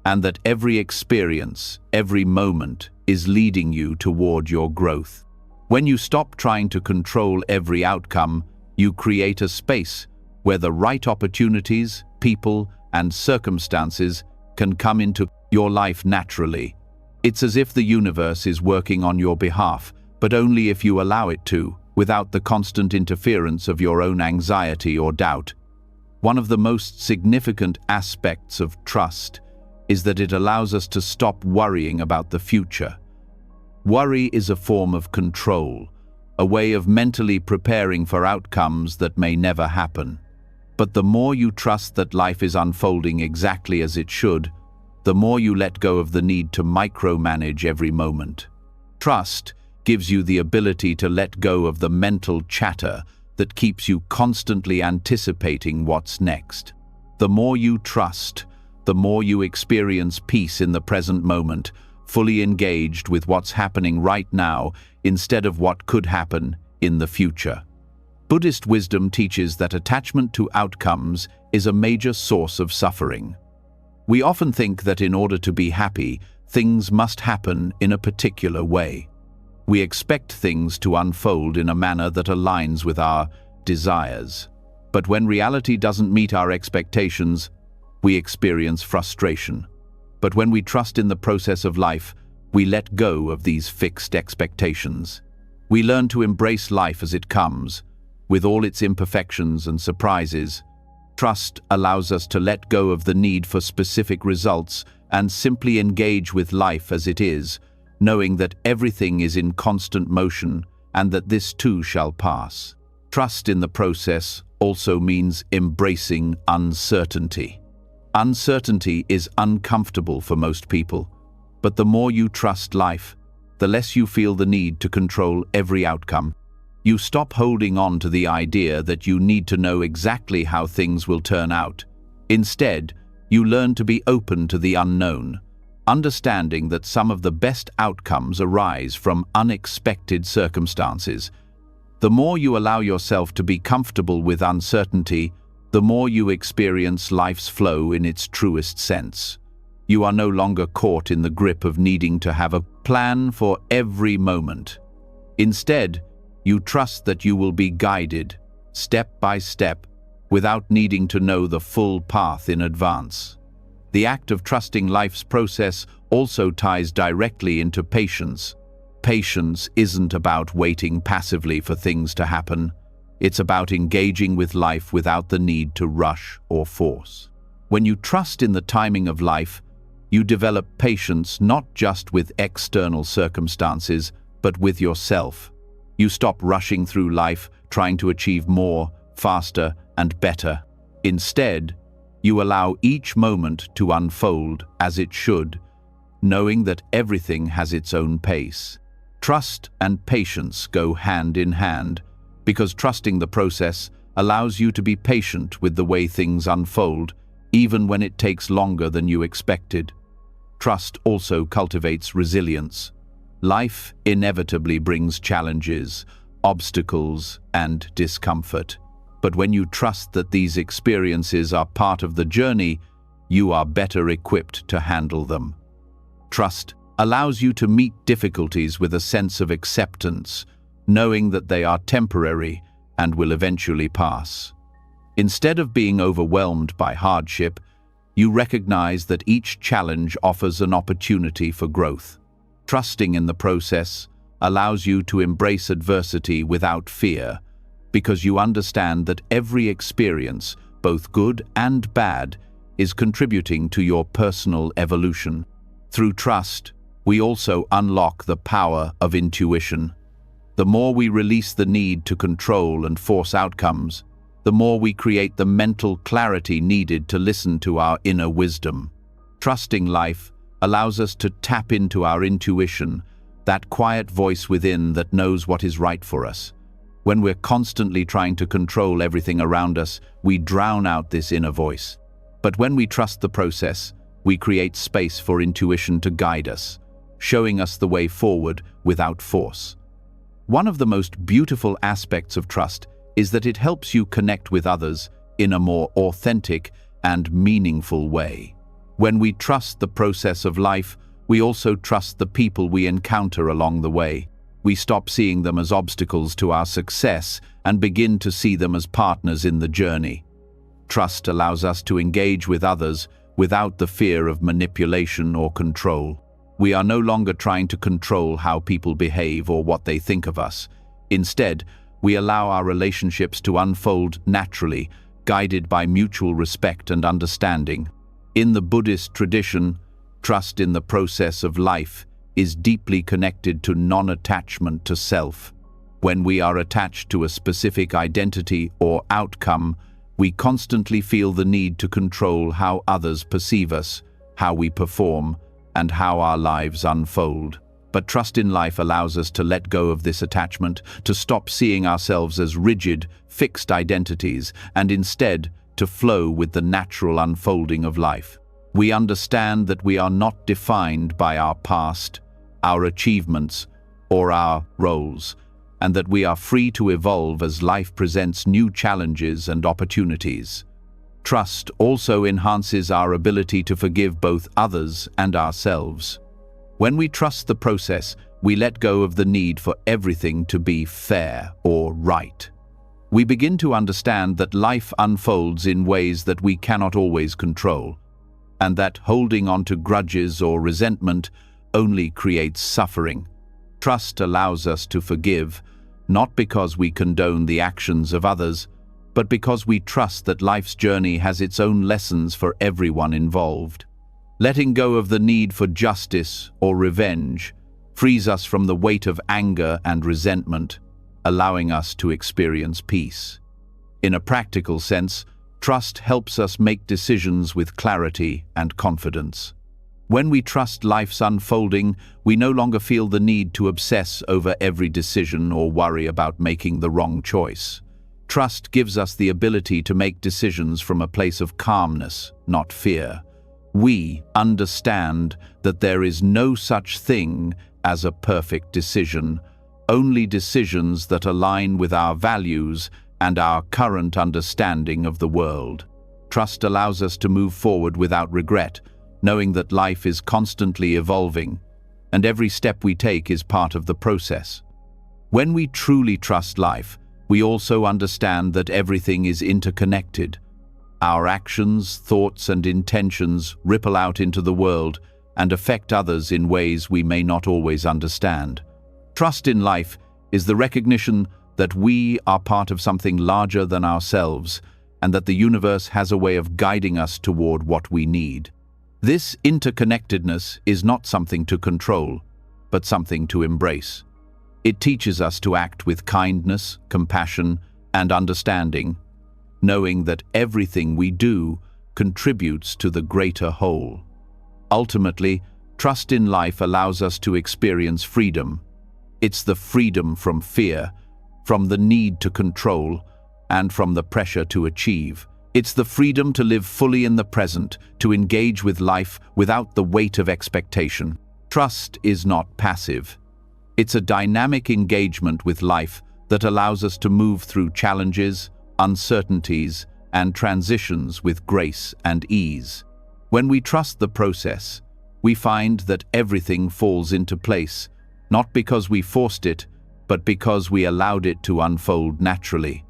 and that every experience, every moment, is leading you toward your growth. When you stop trying to control every outcome, you create a space where the right opportunities, people, and circumstances can come into your life naturally. It's as if the universe is working on your behalf, but only if you allow it to, without the constant interference of your own anxiety or doubt. One of the most significant aspects of trust is that it allows us to stop worrying about the future. Worry is a form of control, a way of mentally preparing for outcomes that may never happen. But the more you trust that life is unfolding exactly as it should, the more you let go of the need to micromanage every moment. Trust gives you the ability to let go of the mental chatter that keeps you constantly anticipating what's next. The more you trust, the more you experience peace in the present moment, fully engaged with what's happening right now instead of what could happen in the future. Buddhist wisdom teaches that attachment to outcomes is a major source of suffering. We often think that in order to be happy, things must happen in a particular way. We expect things to unfold in a manner that aligns with our desires. But when reality doesn't meet our expectations, we experience frustration. But when we trust in the process of life, we let go of these fixed expectations. We learn to embrace life as it comes, with all its imperfections and surprises. Trust allows us to let go of the need for specific results and simply engage with life as it is, knowing that everything is in constant motion and that this too shall pass. Trust in the process also means embracing uncertainty. Uncertainty is uncomfortable for most people, but the more you trust life, the less you feel the need to control every outcome. You stop holding on to the idea that you need to know exactly how things will turn out. Instead, you learn to be open to the unknown, understanding that some of the best outcomes arise from unexpected circumstances. The more you allow yourself to be comfortable with uncertainty, the more you experience life's flow in its truest sense. You are no longer caught in the grip of needing to have a plan for every moment. Instead, you trust that you will be guided, step by step, without needing to know the full path in advance. The act of trusting life's process also ties directly into patience. Patience isn't about waiting passively for things to happen. It's about engaging with life without the need to rush or force. When you trust in the timing of life, you develop patience not just with external circumstances, but with yourself. You stop rushing through life, trying to achieve more, faster, and better. Instead, you allow each moment to unfold as it should, knowing that everything has its own pace. Trust and patience go hand in hand, because trusting the process allows you to be patient with the way things unfold, even when it takes longer than you expected. Trust also cultivates resilience. Life inevitably brings challenges, obstacles, and discomfort. But when you trust that these experiences are part of the journey, you are better equipped to handle them. Trust allows you to meet difficulties with a sense of acceptance, knowing that they are temporary and will eventually pass. Instead of being overwhelmed by hardship, you recognize that each challenge offers an opportunity for growth. Trusting in the process allows you to embrace adversity without fear, because you understand that every experience, both good and bad, is contributing to your personal evolution. Through trust, we also unlock the power of intuition. The more we release the need to control and force outcomes, the more we create the mental clarity needed to listen to our inner wisdom. Trusting life allows us to tap into our intuition, that quiet voice within that knows what is right for us. When we're constantly trying to control everything around us, we drown out this inner voice. But when we trust the process, we create space for intuition to guide us. showing us the way forward without force. One of the most beautiful aspects of trust is that it helps you connect with others in a more authentic and meaningful way. When we trust the process of life, we also trust the people we encounter along the way. We stop seeing them as obstacles to our success and begin to see them as partners in the journey. Trust allows us to engage with others without the fear of manipulation or control. We are no longer trying to control how people behave or what they think of us. Instead, we allow our relationships to unfold naturally, guided by mutual respect and understanding. In the Buddhist tradition, trust in the process of life is deeply connected to non-attachment to self. When we are attached to a specific identity or outcome, we constantly feel the need to control how others perceive us, how we perform, and how our lives unfold. But trust in life allows us to let go of this attachment, to stop seeing ourselves as rigid, fixed identities, and instead to flow with the natural unfolding of life. We understand that we are not defined by our past, our achievements, or our roles, and that we are free to evolve as life presents new challenges and opportunities. Trust also enhances our ability to forgive both others and ourselves. When we trust the process, we let go of the need for everything to be fair or right. We begin to understand that life unfolds in ways that we cannot always control, and that holding on to grudges or resentment only creates suffering. Trust allows us to forgive, not because we condone the actions of others, but because we trust that life's journey has its own lessons for everyone involved. Letting go of the need for justice or revenge frees us from the weight of anger and resentment, allowing us to experience peace. In a practical sense, trust helps us make decisions with clarity and confidence. When we trust life's unfolding, we no longer feel the need to obsess over every decision or worry about making the wrong choice. Trust gives us the ability to make decisions from a place of calmness, not fear. We understand that there is no such thing as a perfect decision, only decisions that align with our values and our current understanding of the world. Trust allows us to move forward without regret, knowing that life is constantly evolving, and every step we take is part of the process. When we truly trust life, we also understand that everything is interconnected. Our actions, thoughts, and intentions ripple out into the world and affect others in ways we may not always understand. Trust in life is the recognition that we are part of something larger than ourselves, and that the universe has a way of guiding us toward what we need. This interconnectedness is not something to control, but something to embrace. It teaches us to act with kindness, compassion, and understanding, knowing that everything we do contributes to the greater whole. Ultimately, trust in life allows us to experience freedom. It's the freedom from fear, from the need to control, and from the pressure to achieve. It's the freedom to live fully in the present, to engage with life without the weight of expectation. Trust is not passive. It's a dynamic engagement with life that allows us to move through challenges, uncertainties, and transitions with grace and ease. When we trust the process, we find that everything falls into place, not because we forced it, but because we allowed it to unfold naturally.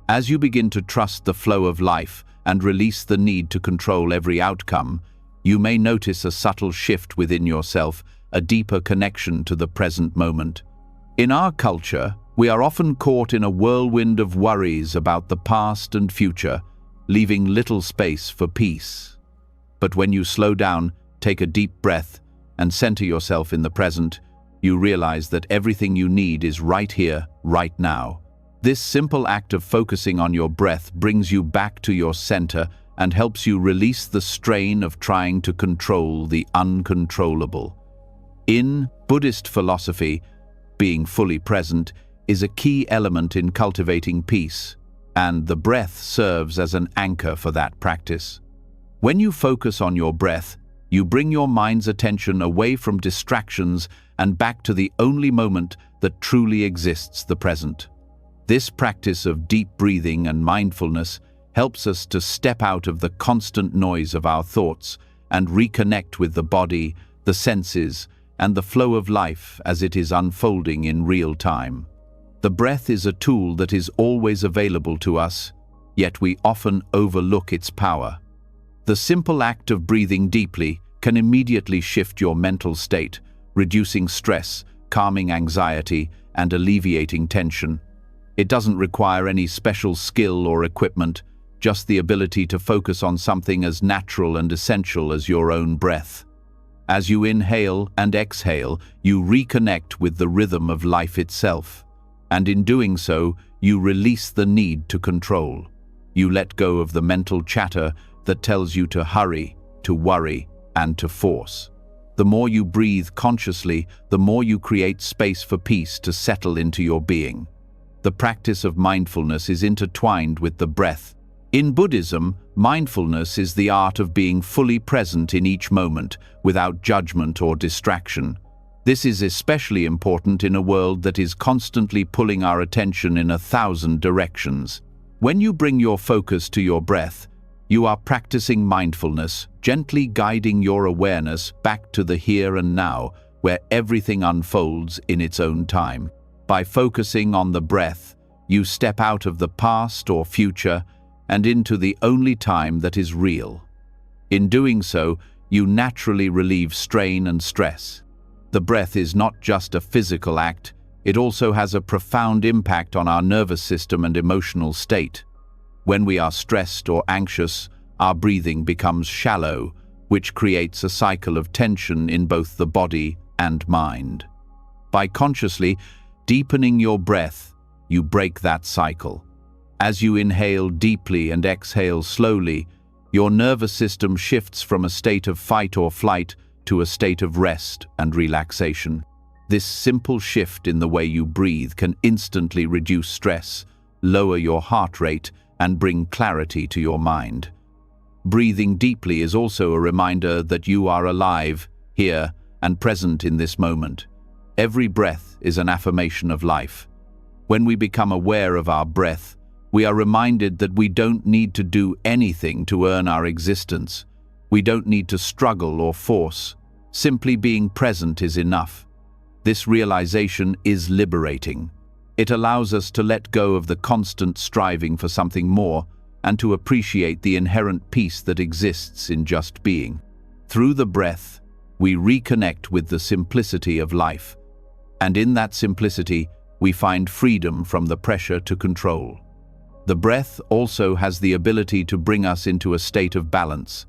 As you begin to trust the flow of life and release the need to control every outcome, you may notice a subtle shift within yourself, a deeper connection to the present moment. In our culture, we are often caught in a whirlwind of worries about the past and future, leaving little space for peace. But when you slow down, take a deep breath, and center yourself in the present, you realize that everything you need is right here, right now. This simple act of focusing on your breath brings you back to your center and helps you release the strain of trying to control the uncontrollable. In Buddhist philosophy, being fully present is a key element in cultivating peace, and the breath serves as an anchor for that practice. When you focus on your breath, You bring your mind's attention away from distractions and back to the only moment that truly exists, the present. This practice of deep breathing and mindfulness helps us to step out of the constant noise of our thoughts and reconnect with the body, the senses, and the flow of life as it is unfolding in real time. The breath is a tool that is always available to us, yet we often overlook its power. The simple act of breathing deeply can immediately shift your mental state, reducing stress, calming anxiety, and alleviating tension. It doesn't require any special skill or equipment, just the ability to focus on something as natural and essential as your own breath. As you inhale and exhale, you reconnect with the rhythm of life itself. And in doing so, you release the need to control. You let go of the mental chatter that tells you to hurry, to worry, and to force. The more you breathe consciously, the more you create space for peace to settle into your being. The practice of mindfulness is intertwined with the breath. In Buddhism, mindfulness is the art of being fully present in each moment, without judgment or distraction. This is especially important in a world that is constantly pulling our attention in 1,000 directions. When you bring your focus to your breath, you are practicing mindfulness, gently guiding your awareness back to the here and now, where everything unfolds in its own time. By focusing on the breath, you step out of the past or future and into the only time that is real. In doing so, you naturally relieve strain and stress. The breath is not just a physical act, it also has a profound impact on our nervous system and emotional state. When we are stressed or anxious, our breathing becomes shallow, which creates a cycle of tension in both the body and mind. By consciously deepening your breath, you break that cycle. As you inhale deeply and exhale slowly, your nervous system shifts from a state of fight or flight to a state of rest and relaxation. This simple shift in the way you breathe can instantly reduce stress, lower your heart rate, and bring clarity to your mind. Breathing deeply is also a reminder that you are alive, here, and present in this moment. Every breath is an affirmation of life. When we become aware of our breath, we are reminded that we don't need to do anything to earn our existence. We don't need to struggle or force. Simply being present is enough. This realization is liberating. It allows us to let go of the constant striving for something more and to appreciate the inherent peace that exists in just being. Through the breath, we reconnect with the simplicity of life. And in that simplicity, we find freedom from the pressure to control. The breath also has the ability to bring us into a state of balance.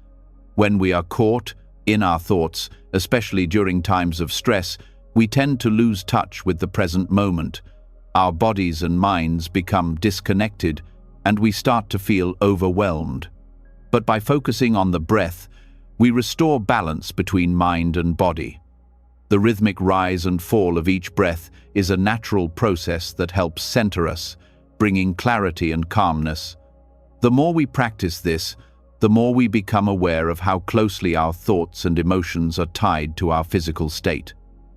When we are caught in our thoughts, especially during times of stress, we tend to lose touch with the present moment. Our bodies and minds become disconnected, and we start to feel overwhelmed. But by focusing on the breath, we restore balance between mind and body. The rhythmic rise and fall of each breath is a natural process that helps center us, bringing clarity and calmness. The more we practice this, the more we become aware of how closely our thoughts and emotions are tied to our physical state.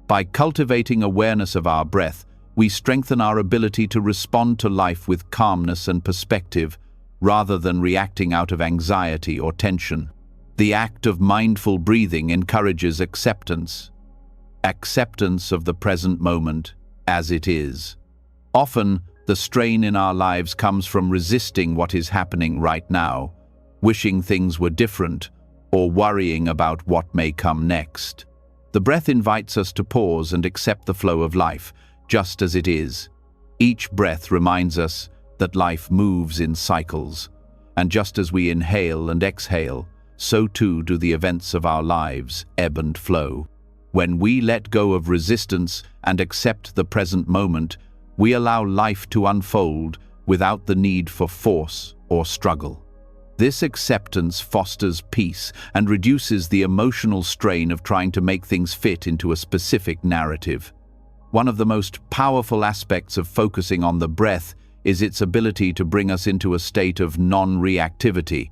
By cultivating awareness of our breath, we strengthen our ability to respond to life with calmness and perspective, rather than reacting out of anxiety or tension. The act of mindful breathing encourages acceptance of the present moment as it is. Often, the strain in our lives comes from resisting what is happening right now, wishing things were different, or worrying about what may come next. The breath invites us to pause and accept the flow of life, just as it is. Each breath reminds us that life moves in cycles, and just as we inhale and exhale, so too do the events of our lives ebb and flow. When we let go of resistance and accept the present moment, we allow life to unfold without the need for force or struggle. This acceptance fosters peace and reduces the emotional strain of trying to make things fit into a specific narrative. One of the most powerful aspects of focusing on the breath is its ability to bring us into a state of non-reactivity.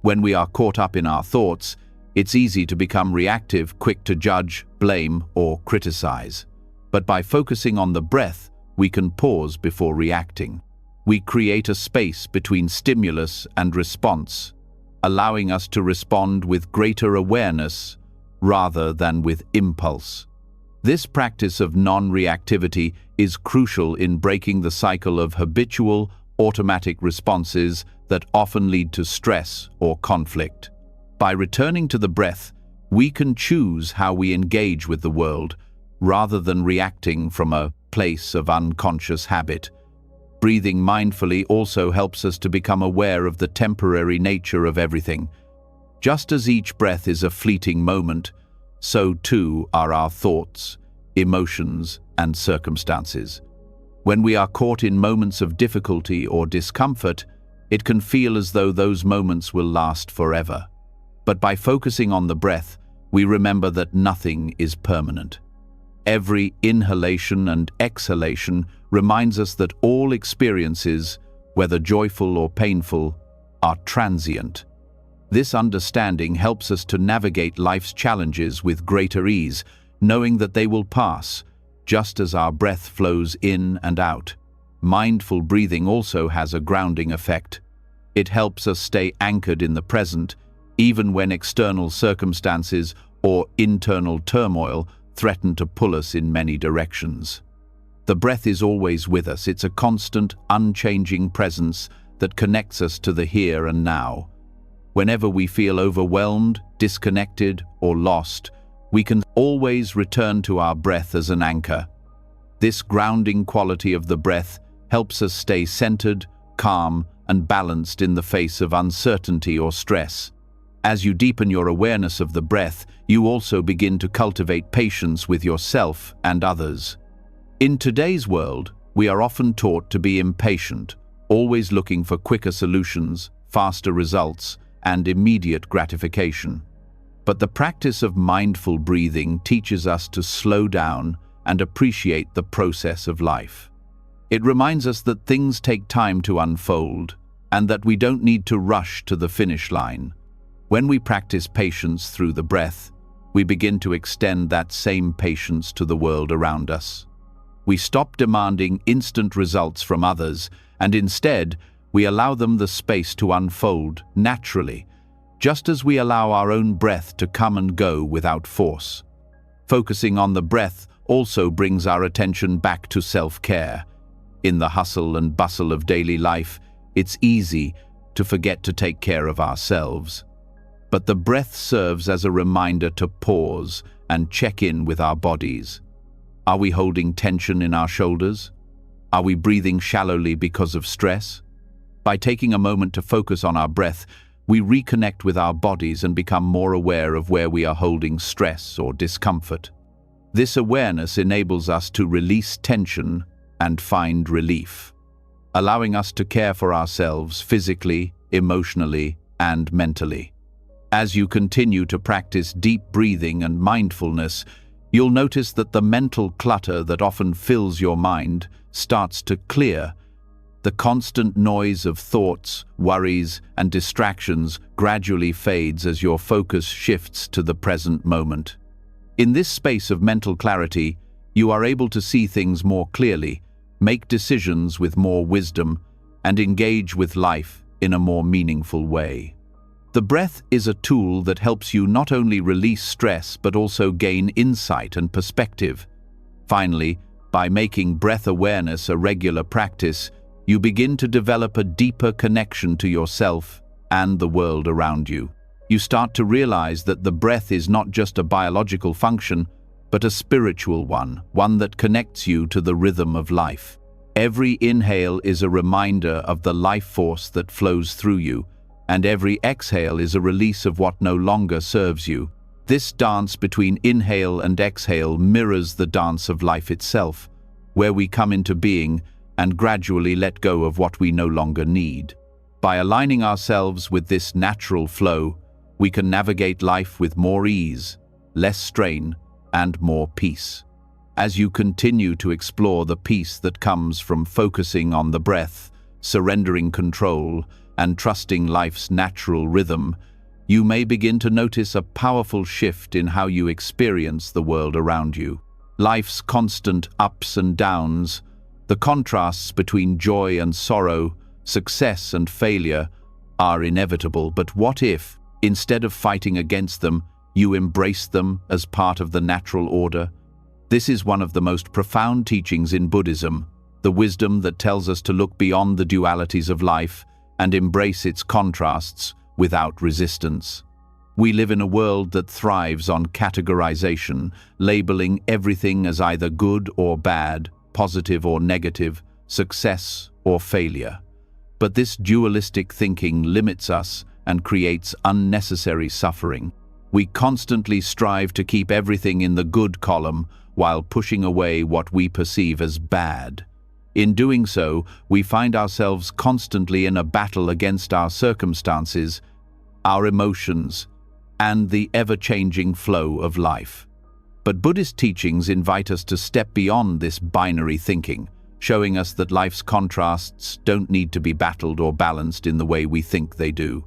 When we are caught up in our thoughts, It's easy to become reactive, quick to judge, blame, or criticize. But by focusing on the breath, we can pause before reacting. We create a space between stimulus and response, allowing us to respond with greater awareness rather than with impulse. This practice of non-reactivity is crucial in breaking the cycle of habitual, automatic responses that often lead to stress or conflict. By returning to the breath, we can choose how we engage with the world, rather than reacting from a place of unconscious habit. Breathing mindfully also helps us to become aware of the temporary nature of everything. Just as each breath is a fleeting moment, so too are our thoughts, emotions, and circumstances. When we are caught in moments of difficulty or discomfort, it can feel as though those moments will last forever. But by focusing on the breath, we remember that nothing is permanent. Every inhalation and exhalation reminds us that all experiences, whether joyful or painful, are transient. This understanding helps us to navigate life's challenges with greater ease, knowing that they will pass, just as our breath flows in and out. Mindful breathing also has a grounding effect. It helps us stay anchored in the present, even when external circumstances or internal turmoil threaten to pull us in many directions. The breath is always with us. It's a constant, unchanging presence that connects us to the here and now. Whenever we feel overwhelmed, disconnected, or lost, we can always return to our breath as an anchor. This grounding quality of the breath helps us stay centered, calm, and balanced in the face of uncertainty or stress. As you deepen your awareness of the breath, you also begin to cultivate patience with yourself and others. In today's world, we are often taught to be impatient, always looking for quicker solutions, faster results, and immediate gratification. But the practice of mindful breathing teaches us to slow down and appreciate the process of life. It reminds us that things take time to unfold, and that we don't need to rush to the finish line. When we practice patience through the breath, we begin to extend that same patience to the world around us. We stop demanding instant results from others, and instead, we allow them the space to unfold naturally, just as we allow our own breath to come and go without force. Focusing on the breath also brings our attention back to self-care. In the hustle and bustle of daily life, it's easy to forget to take care of ourselves. But the breath serves as a reminder to pause and check in with our bodies. Are we holding tension in our shoulders? Are we breathing shallowly because of stress? By taking a moment to focus on our breath, we reconnect with our bodies and become more aware of where we are holding stress or discomfort. This awareness enables us to release tension and find relief, allowing us to care for ourselves physically, emotionally, and mentally. As you continue to practice deep breathing and mindfulness, you'll notice that the mental clutter that often fills your mind starts to clear. The constant noise of thoughts, worries, and distractions gradually fades as your focus shifts to the present moment. In this space of mental clarity, you are able to see things more clearly, make decisions with more wisdom, and engage with life in a more meaningful way. The breath is a tool that helps you not only release stress but also gain insight and perspective. Finally, by making breath awareness a regular practice, you begin to develop a deeper connection to yourself and the world around you. You start to realize that the breath is not just a biological function, but a spiritual one that connects you to the rhythm of life. Every inhale is a reminder of the life force that flows through you, and every exhale is a release of what no longer serves you. This dance between inhale and exhale mirrors the dance of life itself, where we come into being and gradually let go of what we no longer need. By aligning ourselves with this natural flow, we can navigate life with more ease, less strain, and more peace. As you continue to explore the peace that comes from focusing on the breath, surrendering control, and trusting life's natural rhythm, you may begin to notice a powerful shift in how you experience the world around you. Life's constant ups and downs, the contrasts between joy and sorrow, success and failure, are inevitable. But what if, instead of fighting against them, you embrace them as part of the natural order? This is one of the most profound teachings in Buddhism, the wisdom that tells us to look beyond the dualities of life and embrace its contrasts without resistance. We live in a world that thrives on categorization, labeling everything as either good or bad, positive or negative, success or failure. But this dualistic thinking limits us and creates unnecessary suffering. We constantly strive to keep everything in the good column while pushing away what we perceive as bad. In doing so, we find ourselves constantly in a battle against our circumstances, our emotions, and the ever-changing flow of life. But Buddhist teachings invite us to step beyond this binary thinking, showing us that life's contrasts don't need to be battled or balanced in the way we think they do.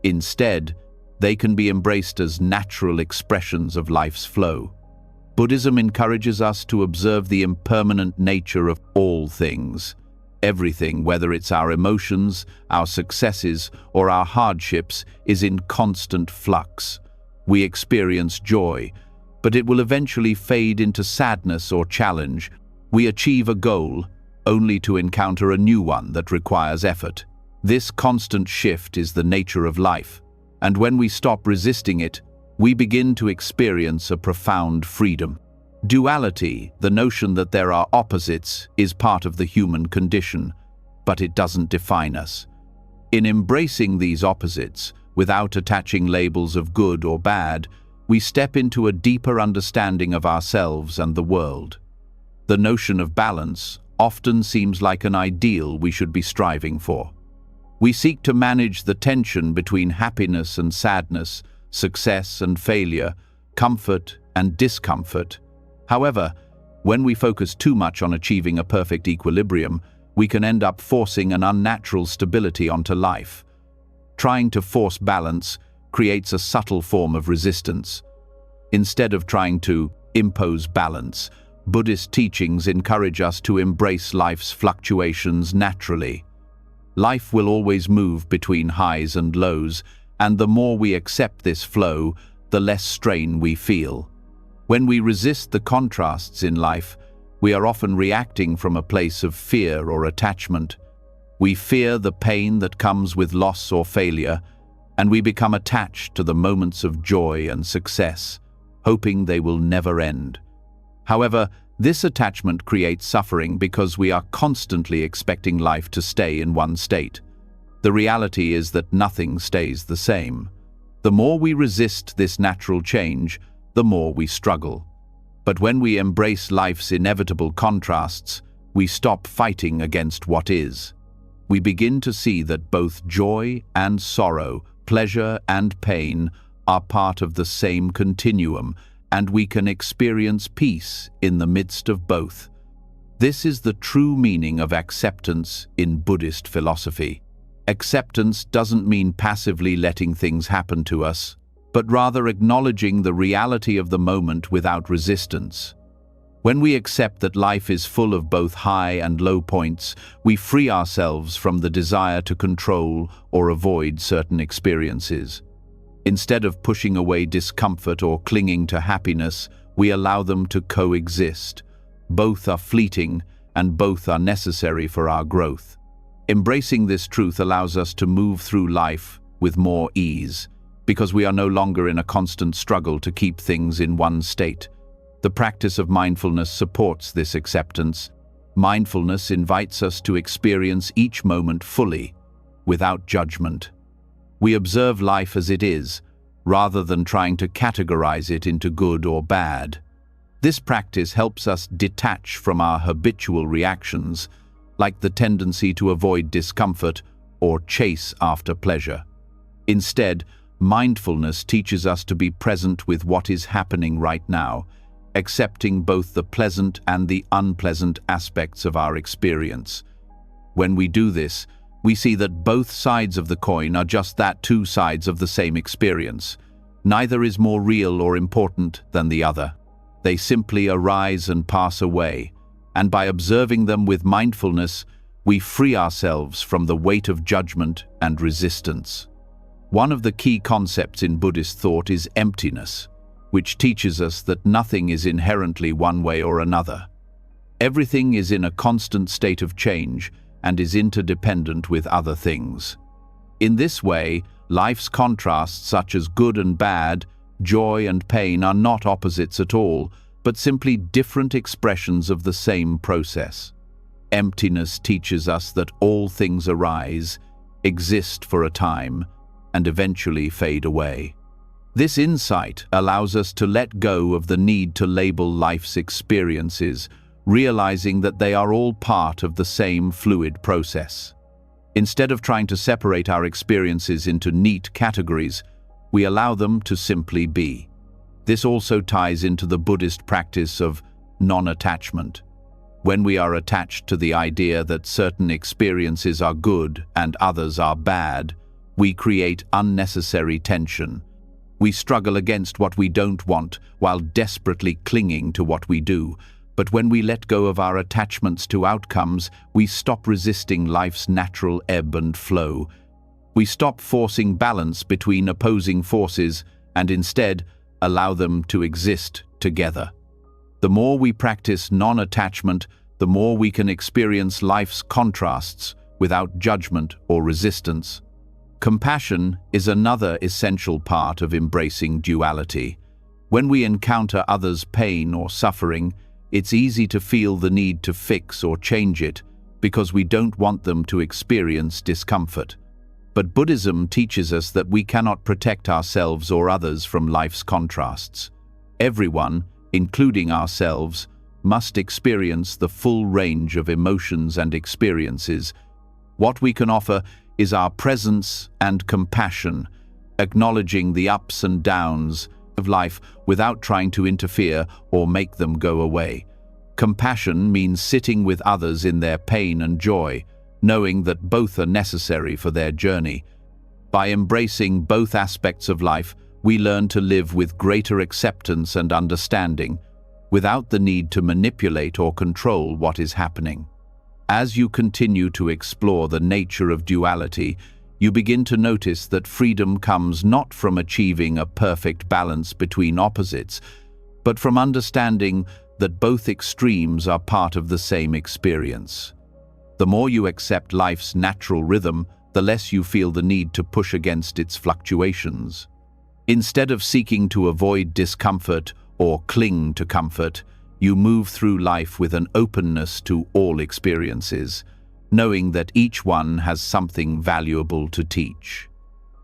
Instead, they can be embraced as natural expressions of life's flow. Buddhism encourages us to observe the impermanent nature of all things. Everything, whether it's our emotions, our successes, or our hardships, is in constant flux. We experience joy, but it will eventually fade into sadness or challenge. We achieve a goal, only to encounter a new one that requires effort. This constant shift is the nature of life, and when we stop resisting it, we begin to experience a profound freedom. Duality, the notion that there are opposites, is part of the human condition, but it doesn't define us. In embracing these opposites, without attaching labels of good or bad, we step into a deeper understanding of ourselves and the world. The notion of balance often seems like an ideal we should be striving for. We seek to manage the tension between happiness and sadness, success and failure, comfort and discomfort. However, when we focus too much on achieving a perfect equilibrium, we can end up forcing an unnatural stability onto life. Trying to force balance creates a subtle form of resistance. Instead of trying to impose balance, Buddhist teachings encourage us to embrace life's fluctuations naturally. Life will always move between highs and lows, and the more we accept this flow, the less strain we feel. When we resist the contrasts in life, we are often reacting from a place of fear or attachment. We fear the pain that comes with loss or failure, and we become attached to the moments of joy and success, hoping they will never end. However, this attachment creates suffering because we are constantly expecting life to stay in one state. The reality is that nothing stays the same. The more we resist this natural change, the more we struggle. But when we embrace life's inevitable contrasts, we stop fighting against what is. We begin to see that both joy and sorrow, pleasure and pain, are part of the same continuum, and we can experience peace in the midst of both. This is the true meaning of acceptance in Buddhist philosophy. Acceptance doesn't mean passively letting things happen to us, but rather acknowledging the reality of the moment without resistance. When we accept that life is full of both high and low points, we free ourselves from the desire to control or avoid certain experiences. Instead of pushing away discomfort or clinging to happiness, we allow them to coexist. Both are fleeting, and both are necessary for our growth. Embracing this truth allows us to move through life with more ease, because we are no longer in a constant struggle to keep things in one state. The practice of mindfulness supports this acceptance. Mindfulness invites us to experience each moment fully, without judgment. We observe life as it is, rather than trying to categorize it into good or bad. This practice helps us detach from our habitual reactions, like the tendency to avoid discomfort or chase after pleasure. Instead, mindfulness teaches us to be present with what is happening right now, accepting both the pleasant and the unpleasant aspects of our experience. When we do this, we see that both sides of the coin are just that, two sides of the same experience. Neither is more real or important than the other. They simply arise and pass away, and by observing them with mindfulness, we free ourselves from the weight of judgment and resistance. One of the key concepts in Buddhist thought is emptiness, which teaches us that nothing is inherently one way or another. Everything is in a constant state of change and is interdependent with other things. In this way, life's contrasts such as good and bad, joy and pain are not opposites at all, but simply different expressions of the same process. Emptiness teaches us that all things arise, exist for a time, and eventually fade away. This insight allows us to let go of the need to label life's experiences, realizing that they are all part of the same fluid process. Instead of trying to separate our experiences into neat categories, we allow them to simply be. This also ties into the Buddhist practice of non-attachment. When we are attached to the idea that certain experiences are good and others are bad, we create unnecessary tension. We struggle against what we don't want while desperately clinging to what we do. But when we let go of our attachments to outcomes, we stop resisting life's natural ebb and flow. We stop forcing balance between opposing forces and instead allow them to exist together. The more we practice non-attachment, the more we can experience life's contrasts without judgment or resistance. Compassion is another essential part of embracing duality. When we encounter others' pain or suffering, it's easy to feel the need to fix or change it because we don't want them to experience discomfort. But Buddhism teaches us that we cannot protect ourselves or others from life's contrasts. Everyone, including ourselves, must experience the full range of emotions and experiences. What we can offer is our presence and compassion, acknowledging the ups and downs of life without trying to interfere or make them go away. Compassion means sitting with others in their pain and joy, knowing that both are necessary for their journey. By embracing both aspects of life, we learn to live with greater acceptance and understanding, without the need to manipulate or control what is happening. As you continue to explore the nature of duality, you begin to notice that freedom comes not from achieving a perfect balance between opposites, but from understanding that both extremes are part of the same experience. The more you accept life's natural rhythm, the less you feel the need to push against its fluctuations. Instead of seeking to avoid discomfort or cling to comfort, you move through life with an openness to all experiences, knowing that each one has something valuable to teach.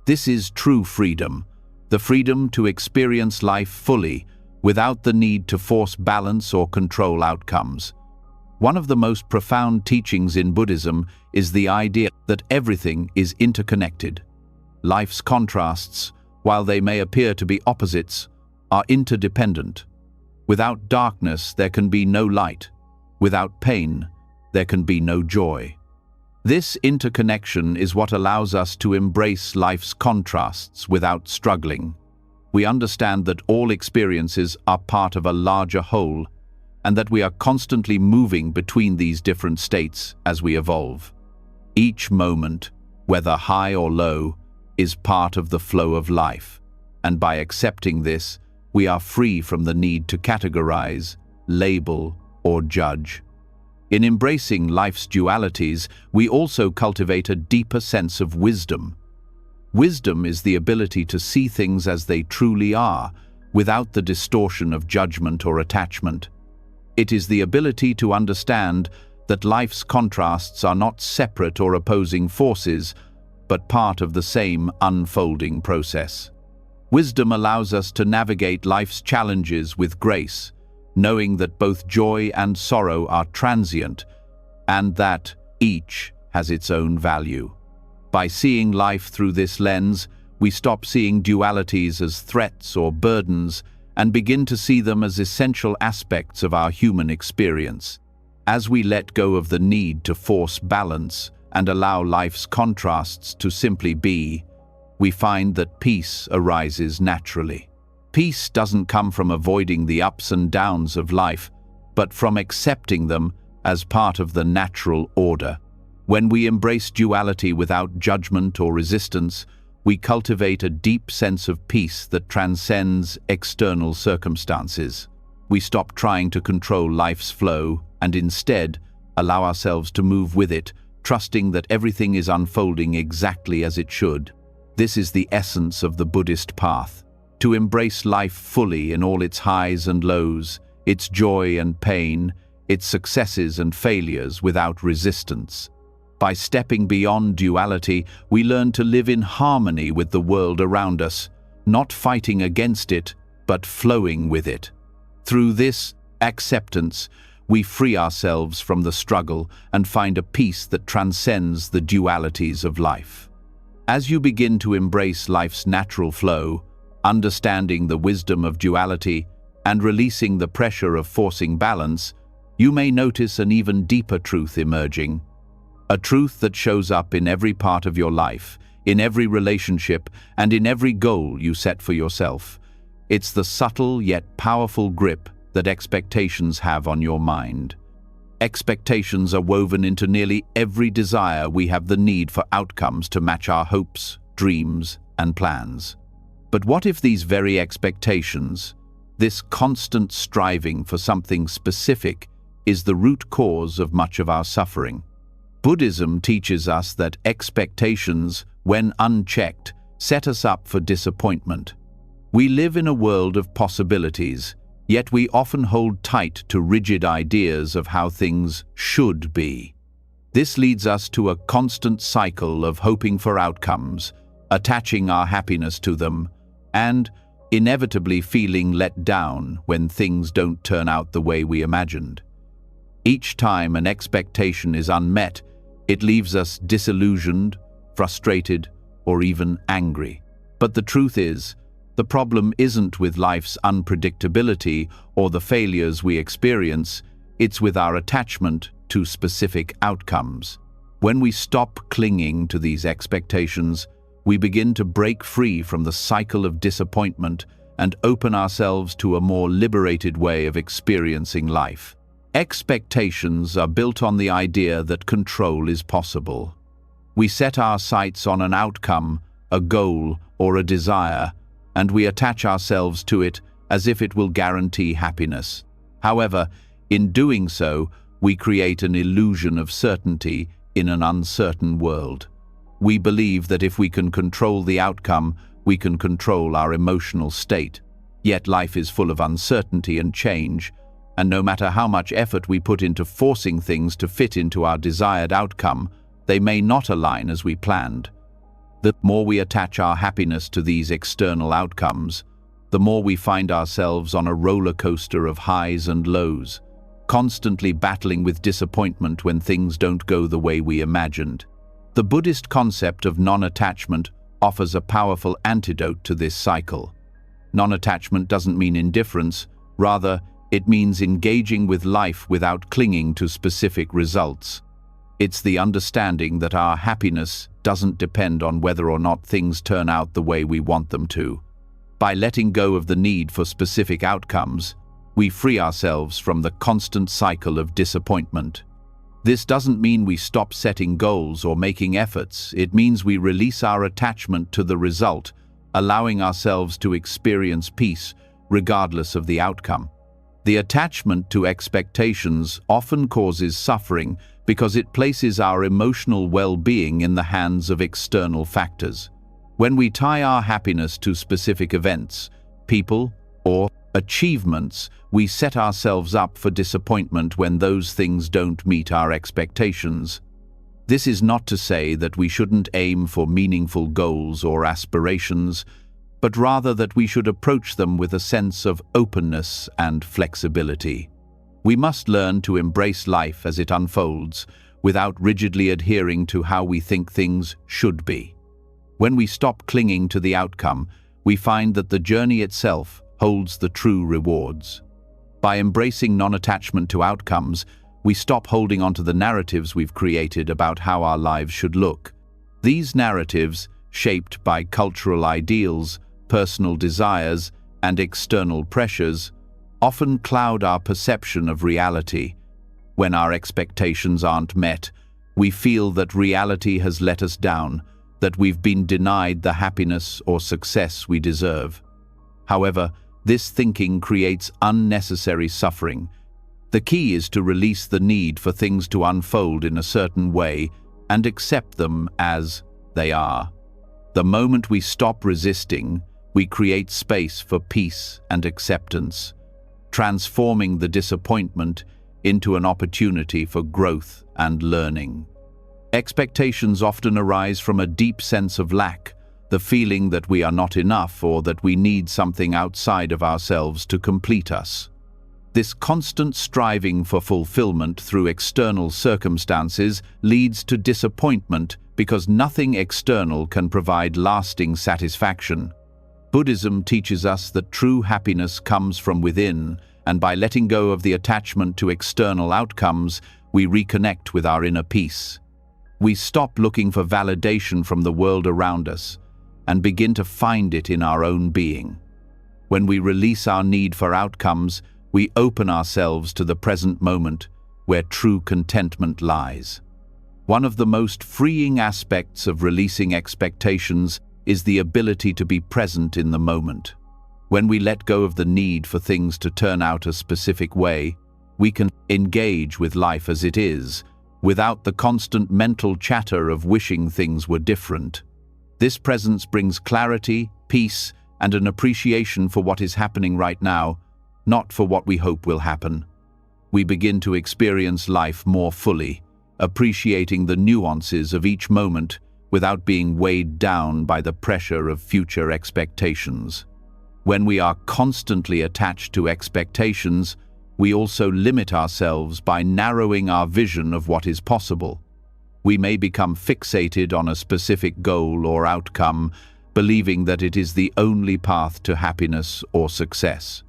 This is true freedom, the freedom to experience life fully, without the need to force balance or control outcomes. One of the most profound teachings in Buddhism is the idea that everything is interconnected. Life's contrasts, while they may appear to be opposites, are interdependent. Without darkness, there can be no light. Without pain, there can be no joy. This interconnection is what allows us to embrace life's contrasts without struggling. We understand that all experiences are part of a larger whole, and that we are constantly moving between these different states as we evolve. Each moment, whether high or low, is part of the flow of life, and by accepting this, we are free from the need to categorize, label, or judge. In embracing life's dualities, we also cultivate a deeper sense of wisdom. Wisdom is the ability to see things as they truly are, without the distortion of judgment or attachment. It is the ability to understand that life's contrasts are not separate or opposing forces, but part of the same unfolding process. Wisdom allows us to navigate life's challenges with grace, knowing that both joy and sorrow are transient, and that each has its own value. By seeing life through this lens, we stop seeing dualities as threats or burdens and begin to see them as essential aspects of our human experience. As we let go of the need to force balance and allow life's contrasts to simply be, we find that peace arises naturally. Peace doesn't come from avoiding the ups and downs of life, but from accepting them as part of the natural order. When we embrace duality without judgment or resistance, we cultivate a deep sense of peace that transcends external circumstances. We stop trying to control life's flow and instead allow ourselves to move with it, trusting that everything is unfolding exactly as it should. This is the essence of the Buddhist path: to embrace life fully in all its highs and lows, its joy and pain, its successes and failures without resistance. By stepping beyond duality, we learn to live in harmony with the world around us, not fighting against it, but flowing with it. Through this acceptance, we free ourselves from the struggle and find a peace that transcends the dualities of life. As you begin to embrace life's natural flow, understanding the wisdom of duality and releasing the pressure of forcing balance, you may notice an even deeper truth emerging. A truth that shows up in every part of your life, in every relationship, and in every goal you set for yourself. It's the subtle yet powerful grip that expectations have on your mind. Expectations are woven into nearly every desire. We have the need for outcomes to match our hopes, dreams, and plans. But what if these very expectations, this constant striving for something specific, is the root cause of much of our suffering? Buddhism teaches us that expectations, when unchecked, set us up for disappointment. We live in a world of possibilities, yet we often hold tight to rigid ideas of how things should be. This leads us to a constant cycle of hoping for outcomes, attaching our happiness to them, and inevitably feeling let down when things don't turn out the way we imagined. Each time an expectation is unmet, it leaves us disillusioned, frustrated, or even angry. But the truth is, the problem isn't with life's unpredictability or the failures we experience, it's with our attachment to specific outcomes. When we stop clinging to these expectations, we begin to break free from the cycle of disappointment and open ourselves to a more liberated way of experiencing life. Expectations are built on the idea that control is possible. We set our sights on an outcome, a goal, or a desire, and we attach ourselves to it as if it will guarantee happiness. However, in doing so, we create an illusion of certainty in an uncertain world. We believe that if we can control the outcome, we can control our emotional state. Yet life is full of uncertainty and change, and no matter how much effort we put into forcing things to fit into our desired outcome, they may not align as we planned. The more we attach our happiness to these external outcomes, the more we find ourselves on a roller coaster of highs and lows, constantly battling with disappointment when things don't go the way we imagined. The Buddhist concept of non-attachment offers a powerful antidote to this cycle. Non-attachment doesn't mean indifference, rather, it means engaging with life without clinging to specific results. It's the understanding that our happiness doesn't depend on whether or not things turn out the way we want them to. By letting go of the need for specific outcomes, we free ourselves from the constant cycle of disappointment. This doesn't mean we stop setting goals or making efforts. It means we release our attachment to the result, allowing ourselves to experience peace regardless of the outcome. The attachment to expectations often causes suffering because it places our emotional well-being in the hands of external factors. When we tie our happiness to specific events, people, or achievements, we set ourselves up for disappointment when those things don't meet our expectations. This is not to say that we shouldn't aim for meaningful goals or aspirations, but rather that we should approach them with a sense of openness and flexibility. We must learn to embrace life as it unfolds, without rigidly adhering to how we think things should be. When we stop clinging to the outcome, we find that the journey itself holds the true rewards. By embracing non-attachment to outcomes, We stop holding on to the narratives we've created about how our lives should look. These narratives, shaped by cultural ideals, personal desires, and external pressures, often cloud our perception of reality. When our expectations aren't met, we feel that reality has let us down, that we've been denied the happiness or success we deserve. However, this thinking creates unnecessary suffering. The key is to release the need for things to unfold in a certain way and accept them as they are. The moment we stop resisting, we create space for peace and acceptance, transforming the disappointment into an opportunity for growth and learning. Expectations often arise from a deep sense of lack, the feeling that we are not enough or that we need something outside of ourselves to complete us. This constant striving for fulfillment through external circumstances leads to disappointment because nothing external can provide lasting satisfaction. Buddhism teaches us that true happiness comes from within, and by letting go of the attachment to external outcomes, we reconnect with our inner peace. We stop looking for validation from the world around us and begin to find it in our own being. When we release our need for outcomes, we open ourselves to the present moment where true contentment lies. One of the most freeing aspects of releasing expectations is the ability to be present in the moment. When we let go of the need for things to turn out a specific way, we can engage with life as it is, without the constant mental chatter of wishing things were different. This presence brings clarity, peace, and an appreciation for what is happening right now, not for what we hope will happen. We begin to experience life more fully, appreciating the nuances of each moment without being weighed down by the pressure of future expectations. When we are constantly attached to expectations, we also limit ourselves by narrowing our vision of what is possible. We may become fixated on a specific goal or outcome, believing that it is the only path to happiness or success.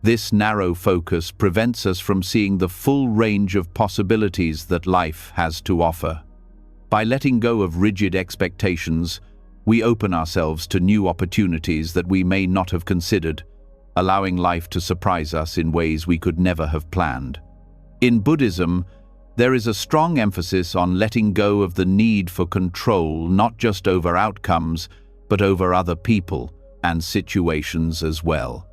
This narrow focus prevents us from seeing the full range of possibilities that life has to offer. By letting go of rigid expectations, we open ourselves to new opportunities that we may not have considered, allowing life to surprise us in ways we could never have planned. In Buddhism, there is a strong emphasis on letting go of the need for control, not just over outcomes, but over other people and situations as well.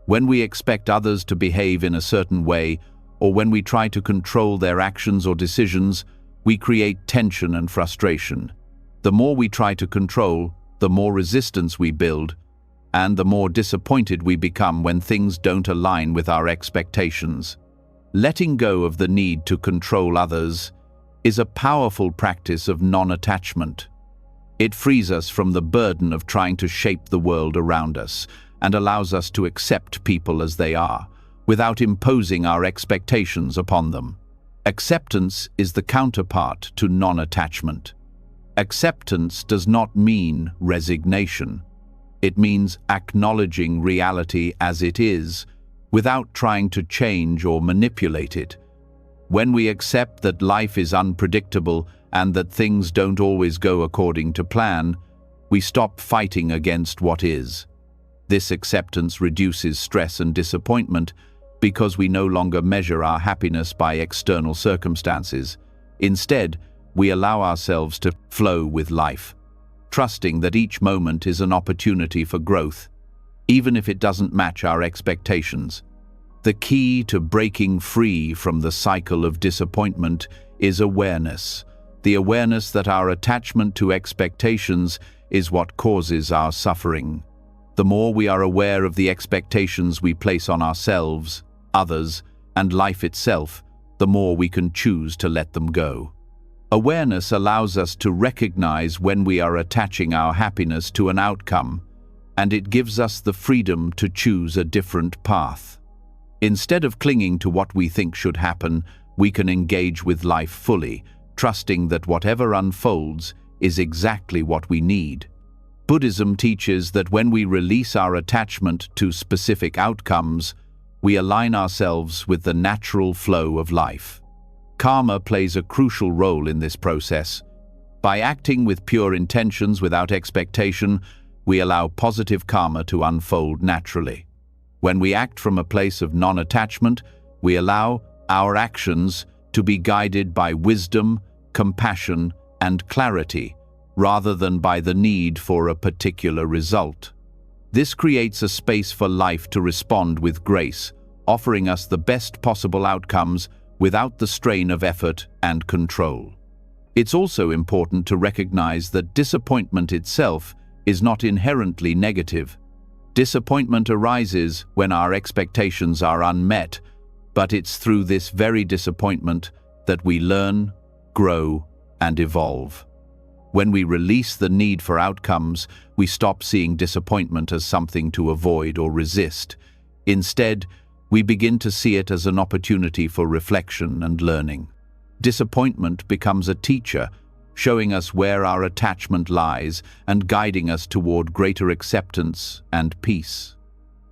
When we expect others to behave in a certain way, or when we try to control their actions or decisions, we create tension and frustration. The more we try to control, the more resistance we build, and the more disappointed we become when things don't align with our expectations. Letting go of the need to control others is a powerful practice of non-attachment. It frees us from the burden of trying to shape the world around us and allows us to accept people as they are, without imposing our expectations upon them. Acceptance is the counterpart to non-attachment. Acceptance does not mean resignation. It means acknowledging reality as it is, without trying to change or manipulate it. When we accept that life is unpredictable and that things don't always go according to plan, we stop fighting against what is. This acceptance reduces stress and disappointment because we no longer measure our happiness by external circumstances. Instead, we allow ourselves to flow with life, trusting that each moment is an opportunity for growth, even if it doesn't match our expectations. The key to breaking free from the cycle of disappointment is awareness. The awareness that our attachment to expectations is what causes our suffering. The more we are aware of the expectations we place on ourselves, others, and life itself, the more we can choose to let them go. Awareness allows us to recognize when we are attaching our happiness to an outcome, and it gives us the freedom to choose a different path. Instead of clinging to what we think should happen, we can engage with life fully, trusting that whatever unfolds is exactly what we need. Buddhism teaches that when we release our attachment to specific outcomes, we align ourselves with the natural flow of life. Karma plays a crucial role in this process. By acting with pure intentions without expectation, we allow positive karma to unfold naturally. When we act from a place of non-attachment, we allow our actions to be guided by wisdom, compassion, and clarity, rather than by the need for a particular result. This creates a space for life to respond with grace, offering us the best possible outcomes without the strain of effort and control. It's also important to recognize that disappointment itself is not inherently negative. Disappointment arises when our expectations are unmet, but it's through this very disappointment that we learn, grow, and evolve. When we release the need for outcomes, we stop seeing disappointment as something to avoid or resist. Instead, we begin to see it as an opportunity for reflection and learning. Disappointment becomes a teacher, showing us where our attachment lies and guiding us toward greater acceptance and peace.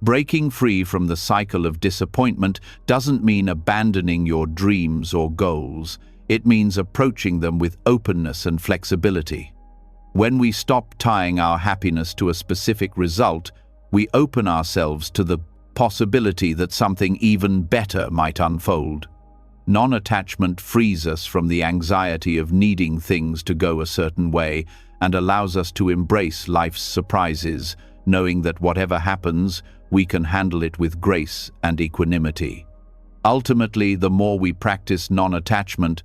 Breaking free from the cycle of disappointment doesn't mean abandoning your dreams or goals. It means approaching them with openness and flexibility. When we stop tying our happiness to a specific result, we open ourselves to the possibility that something even better might unfold. Non-attachment frees us from the anxiety of needing things to go a certain way and allows us to embrace life's surprises, knowing that whatever happens, we can handle it with grace and equanimity. Ultimately, the more we practice non-attachment,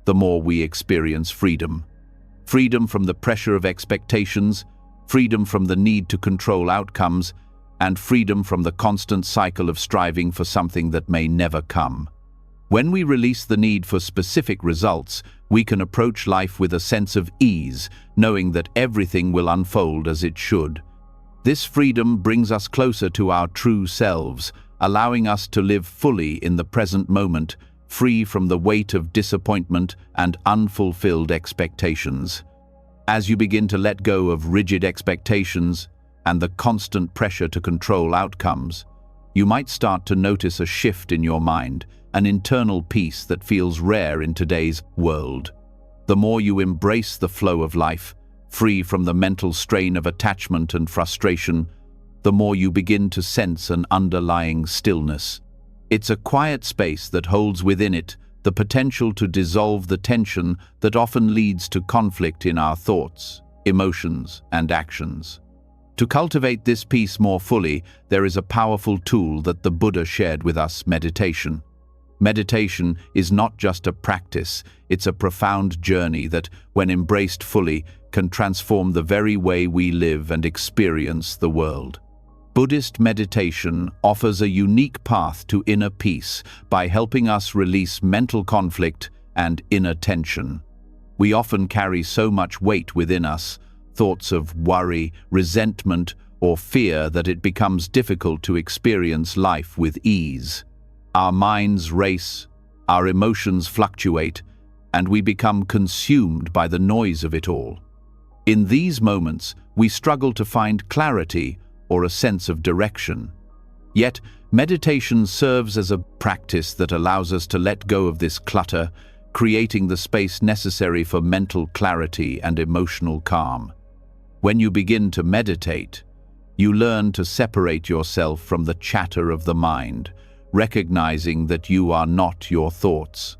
the more we experience freedom. Freedom from the pressure of expectations, freedom from the need to control outcomes, and freedom from the constant cycle of striving for something that may never come. When we release the need for specific results, we can approach life with a sense of ease, knowing that everything will unfold as it should. This freedom brings us closer to our true selves, allowing us to live fully in the present moment, free from the weight of disappointment and unfulfilled expectations. As you begin to let go of rigid expectations and the constant pressure to control outcomes, you might start to notice a shift in your mind, an internal peace that feels rare in today's world. The more you embrace the flow of life, free from the mental strain of attachment and frustration, the more you begin to sense an underlying stillness. It's a quiet space that holds within it the potential to dissolve the tension that often leads to conflict in our thoughts, emotions, and actions. To cultivate this peace more fully, there is a powerful tool that the Buddha shared with us: meditation. Meditation is not just a practice, it's a profound journey that, when embraced fully, can transform the very way we live and experience the world. Buddhist meditation offers a unique path to inner peace by helping us release mental conflict and inner tension. We often carry so much weight within us, thoughts of worry, resentment, or fear, that it becomes difficult to experience life with ease. Our minds race, our emotions fluctuate, and we become consumed by the noise of it all. In these moments, we struggle to find clarity or a sense of direction. Yet, meditation serves as a practice that allows us to let go of this clutter, creating the space necessary for mental clarity and emotional calm. When you begin to meditate, you learn to separate yourself from the chatter of the mind, recognizing that you are not your thoughts.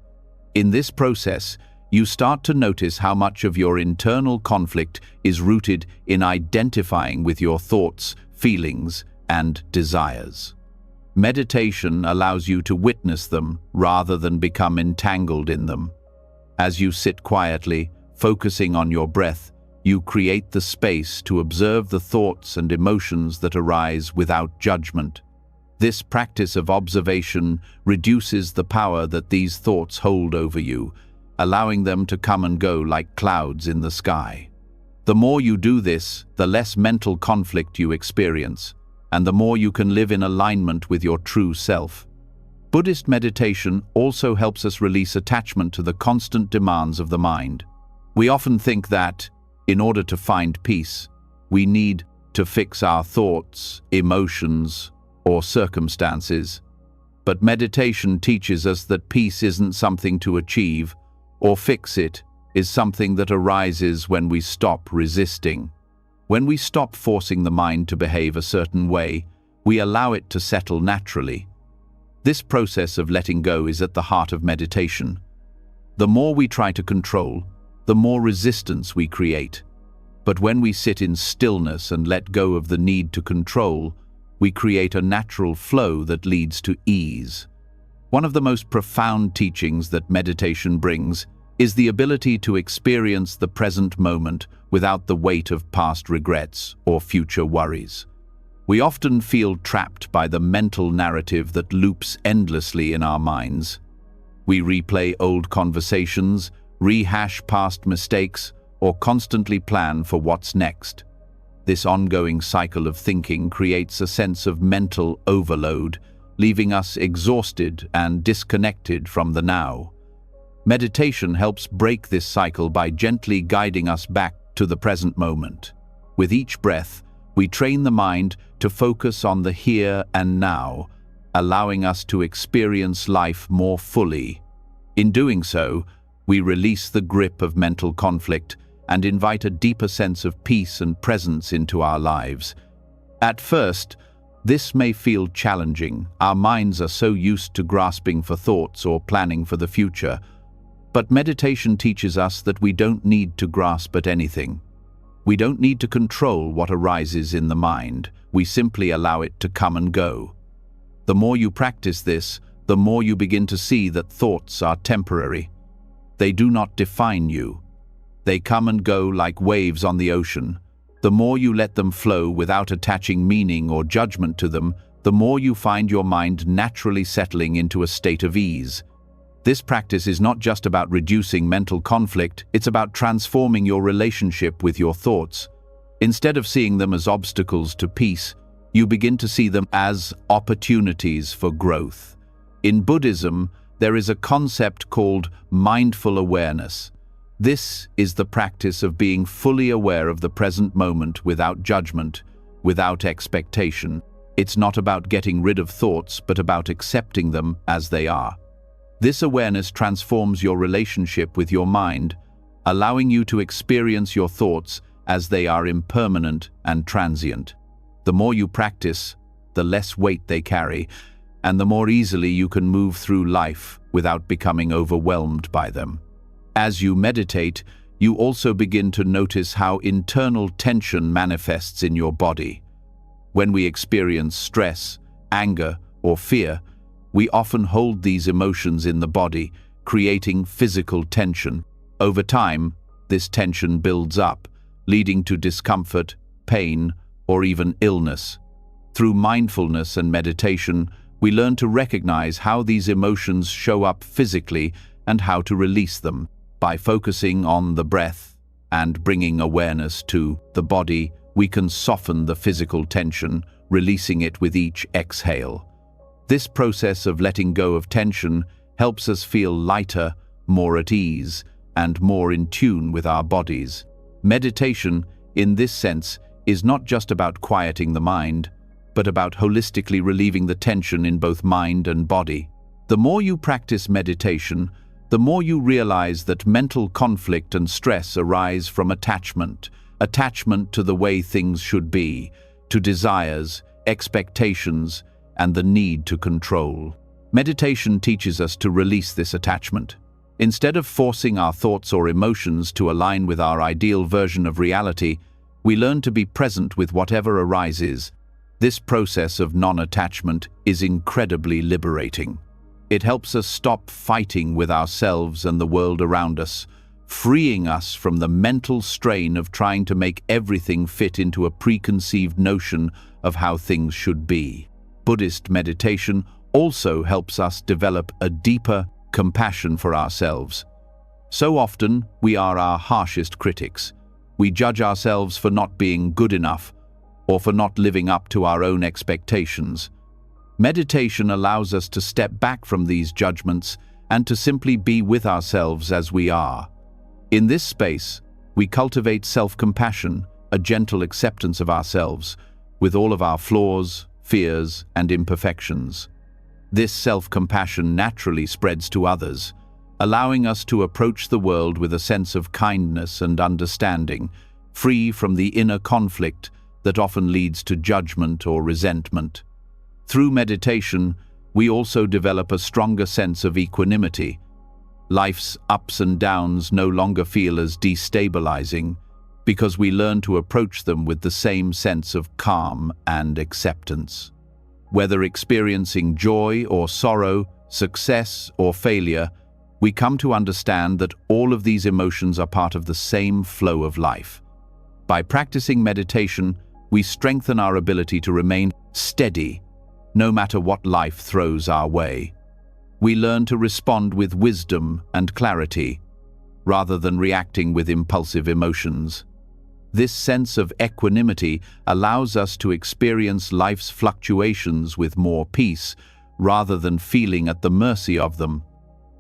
In this process, you start to notice how much of your internal conflict is rooted in identifying with your thoughts, feelings, and desires. Meditation allows you to witness them rather than become entangled in them. As you sit quietly, focusing on your breath, you create the space to observe the thoughts and emotions that arise without judgment. This practice of observation reduces the power that these thoughts hold over you, allowing them to come and go like clouds in the sky. The more you do this, the less mental conflict you experience, and the more you can live in alignment with your true self. Buddhist meditation also helps us release attachment to the constant demands of the mind. We often think that, in order to find peace, we need to fix our thoughts, emotions, or circumstances. But meditation teaches us that peace isn't something to achieve or fix. It is something that arises when we stop resisting. When we stop forcing the mind to behave a certain way, we allow it to settle naturally. This process of letting go is at the heart of meditation. The more we try to control, the more resistance we create. But when we sit in stillness and let go of the need to control, we create a natural flow that leads to ease. One of the most profound teachings that meditation brings is the ability to experience the present moment without the weight of past regrets or future worries. We often feel trapped by the mental narrative that loops endlessly in our minds. We replay old conversations, rehash past mistakes, or constantly plan for what's next. This ongoing cycle of thinking creates a sense of mental overload, leaving us exhausted and disconnected from the now. Meditation helps break this cycle by gently guiding us back to the present moment. With each breath, we train the mind to focus on the here and now, allowing us to experience life more fully. In doing so, we release the grip of mental conflict and invite a deeper sense of peace and presence into our lives. At first, this may feel challenging. Our minds are so used to grasping for thoughts or planning for the future. But meditation teaches us that we don't need to grasp at anything. We don't need to control what arises in the mind. We simply allow it to come and go. The more you practice this, the more you begin to see that thoughts are temporary. They do not define you. They come and go like waves on the ocean. The more you let them flow without attaching meaning or judgment to them, the more you find your mind naturally settling into a state of ease. This practice is not just about reducing mental conflict, it's about transforming your relationship with your thoughts. Instead of seeing them as obstacles to peace, you begin to see them as opportunities for growth. In Buddhism, there is a concept called mindful awareness. This is the practice of being fully aware of the present moment without judgment, without expectation. It's not about getting rid of thoughts, but about accepting them as they are. This awareness transforms your relationship with your mind, allowing you to experience your thoughts as they are impermanent and transient. The more you practice, the less weight they carry, and the more easily you can move through life without becoming overwhelmed by them. As you meditate, you also begin to notice how internal tension manifests in your body. When we experience stress, anger, or fear, we often hold these emotions in the body, creating physical tension. Over time, this tension builds up, leading to discomfort, pain, or even illness. Through mindfulness and meditation, we learn to recognize how these emotions show up physically and how to release them. By focusing on the breath and bringing awareness to the body, we can soften the physical tension, releasing it with each exhale. This process of letting go of tension helps us feel lighter, more at ease, and more in tune with our bodies. Meditation, in this sense, is not just about quieting the mind, but about holistically relieving the tension in both mind and body. The more you practice meditation, the more you realize that mental conflict and stress arise from attachment to the way things should be, to desires, expectations, and the need to control. Meditation teaches us to release this attachment. Instead of forcing our thoughts or emotions to align with our ideal version of reality, we learn to be present with whatever arises. This process of non-attachment is incredibly liberating. It helps us stop fighting with ourselves and the world around us, freeing us from the mental strain of trying to make everything fit into a preconceived notion of how things should be. Buddhist meditation also helps us develop a deeper compassion for ourselves. So often, we are our harshest critics. We judge ourselves for not being good enough or for not living up to our own expectations. Meditation allows us to step back from these judgments and to simply be with ourselves as we are. In this space, we cultivate self-compassion, a gentle acceptance of ourselves, with all of our flaws, fears, and imperfections. This self-compassion naturally spreads to others, allowing us to approach the world with a sense of kindness and understanding, free from the inner conflict that often leads to judgment or resentment. Through meditation, we also develop a stronger sense of equanimity. Life's ups and downs no longer feel as destabilizing because we learn to approach them with the same sense of calm and acceptance. Whether experiencing joy or sorrow, success or failure, we come to understand that all of these emotions are part of the same flow of life. By practicing meditation, we strengthen our ability to remain steady, no matter what life throws our way. We learn to respond with wisdom and clarity, rather than reacting with impulsive emotions. This sense of equanimity allows us to experience life's fluctuations with more peace, rather than feeling at the mercy of them.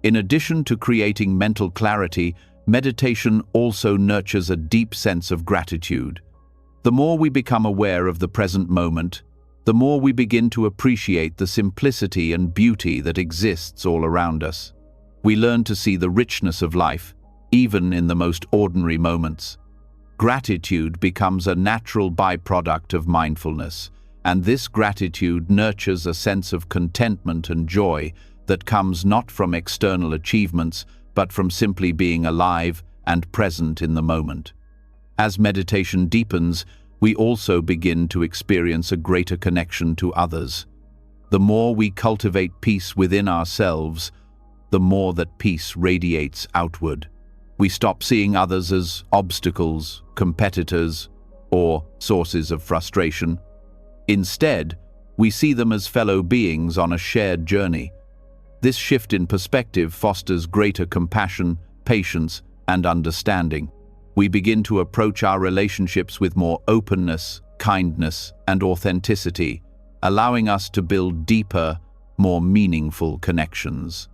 In addition to creating mental clarity, meditation also nurtures a deep sense of gratitude. The more we become aware of the present moment, the more we begin to appreciate the simplicity and beauty that exists all around us. We learn to see the richness of life, even in the most ordinary moments. Gratitude becomes a natural byproduct of mindfulness, and this gratitude nurtures a sense of contentment and joy that comes not from external achievements, but from simply being alive and present in the moment. As meditation deepens, we also begin to experience a greater connection to others. The more we cultivate peace within ourselves, the more that peace radiates outward. We stop seeing others as obstacles, competitors, or sources of frustration. Instead, we see them as fellow beings on a shared journey. This shift in perspective fosters greater compassion, patience, and understanding. We begin to approach our relationships with more openness, kindness, and authenticity, allowing us to build deeper, more meaningful connections.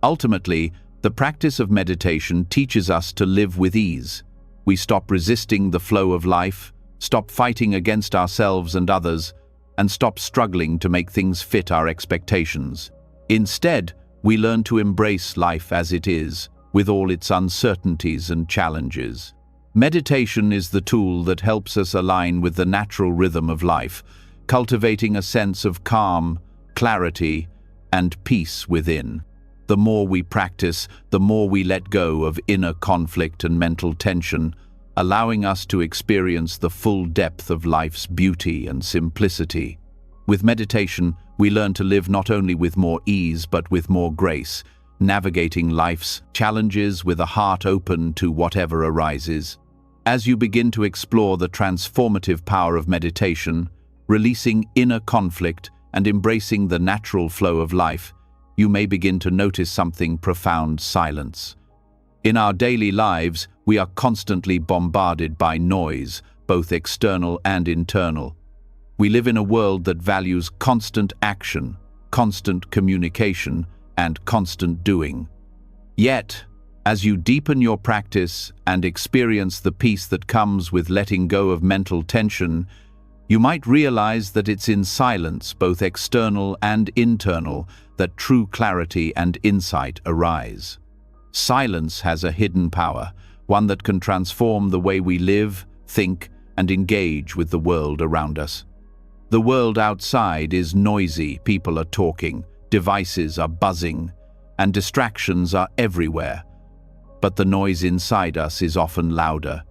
Ultimately, the practice of meditation teaches us to live with ease. We stop resisting the flow of life, stop fighting against ourselves and others, and stop struggling to make things fit our expectations. Instead, we learn to embrace life as it is, with all its uncertainties and challenges. Meditation is the tool that helps us align with the natural rhythm of life, cultivating a sense of calm, clarity, and peace within. The more we practice, the more we let go of inner conflict and mental tension, allowing us to experience the full depth of life's beauty and simplicity. With meditation, we learn to live not only with more ease but with more grace, navigating life's challenges with a heart open to whatever arises. As you begin to explore the transformative power of meditation, releasing inner conflict and embracing the natural flow of life, you may begin to notice something profound: silence. In our daily lives, we are constantly bombarded by noise, both external and internal. We live in a world that values constant action, constant communication, and constant doing. Yet, as you deepen your practice and experience the peace that comes with letting go of mental tension, you might realize that it's in silence, both external and internal, that true clarity and insight arise. Silence has a hidden power, one that can transform the way we live, think, and engage with the world around us. The world outside is noisy, people are talking, devices are buzzing, and distractions are everywhere. But the noise inside us is often louder.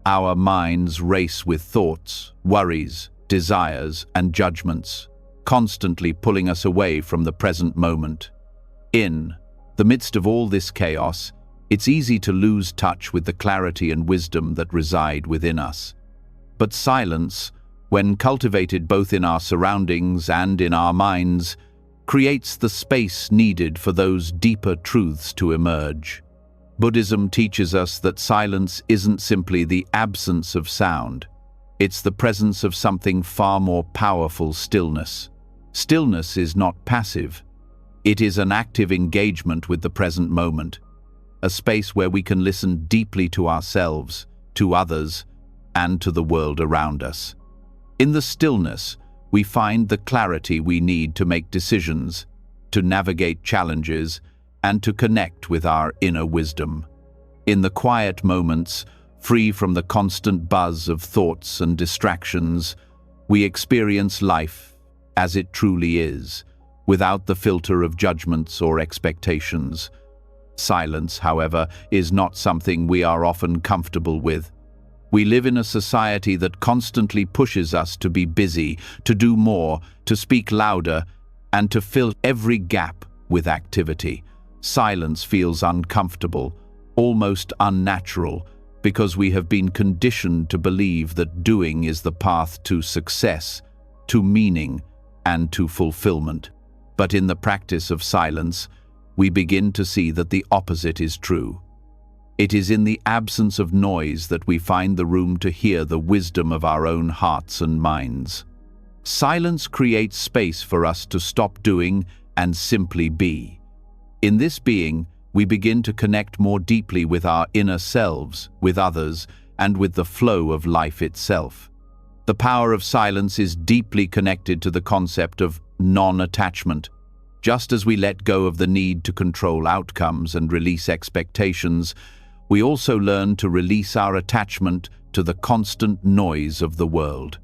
Our minds race with thoughts, worries, desires, and judgments, constantly pulling us away from the present moment. In the midst of all this chaos, it's easy to lose touch with the clarity and wisdom that reside within us. But silence, when cultivated both in our surroundings and in our minds, creates the space needed for those deeper truths to emerge. Buddhism teaches us that silence isn't simply the absence of sound. It's the presence of something far more powerful: stillness. Stillness is not passive. It is an active engagement with the present moment, a space where we can listen deeply to ourselves, to others, and to the world around us. In the stillness, we find the clarity we need to make decisions, to navigate challenges, and to connect with our inner wisdom. In the quiet moments, free from the constant buzz of thoughts and distractions, we experience life as it truly is, without the filter of judgments or expectations. Silence, however, is not something we are often comfortable with. We live in a society that constantly pushes us to be busy, to do more, to speak louder, and to fill every gap with activity. Silence feels uncomfortable, almost unnatural, because we have been conditioned to believe that doing is the path to success, to meaning, and to fulfillment. But in the practice of silence, we begin to see that the opposite is true. It is in the absence of noise that we find the room to hear the wisdom of our own hearts and minds. Silence creates space for us to stop doing and simply be. In this being, we begin to connect more deeply with our inner selves, with others, and with the flow of life itself. The power of silence is deeply connected to the concept of non-attachment. Just as we let go of the need to control outcomes and release expectations, we also learn to release our attachment to the constant noise of the world.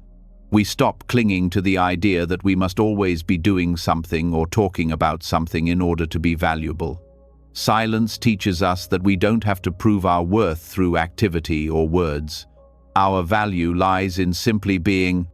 We stop clinging to the idea that we must always be doing something or talking about something in order to be valuable. Silence teaches us that we don't have to prove our worth through activity or words. Our value lies in simply being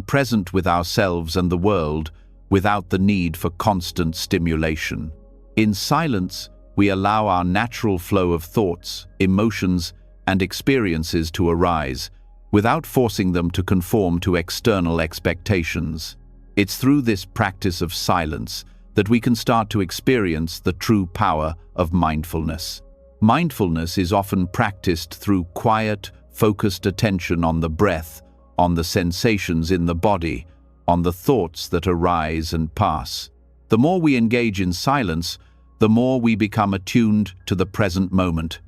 present with ourselves and the world, without the need for constant stimulation. In silence, we allow our natural flow of thoughts, emotions, and experiences to arise, without forcing them to conform to external expectations. It's through this practice of silence that we can start to experience the true power of mindfulness. Mindfulness is often practiced through quiet, focused attention on the breath, on the sensations in the body, on the thoughts that arise and pass. The more we engage in silence, the more we become attuned to the present moment.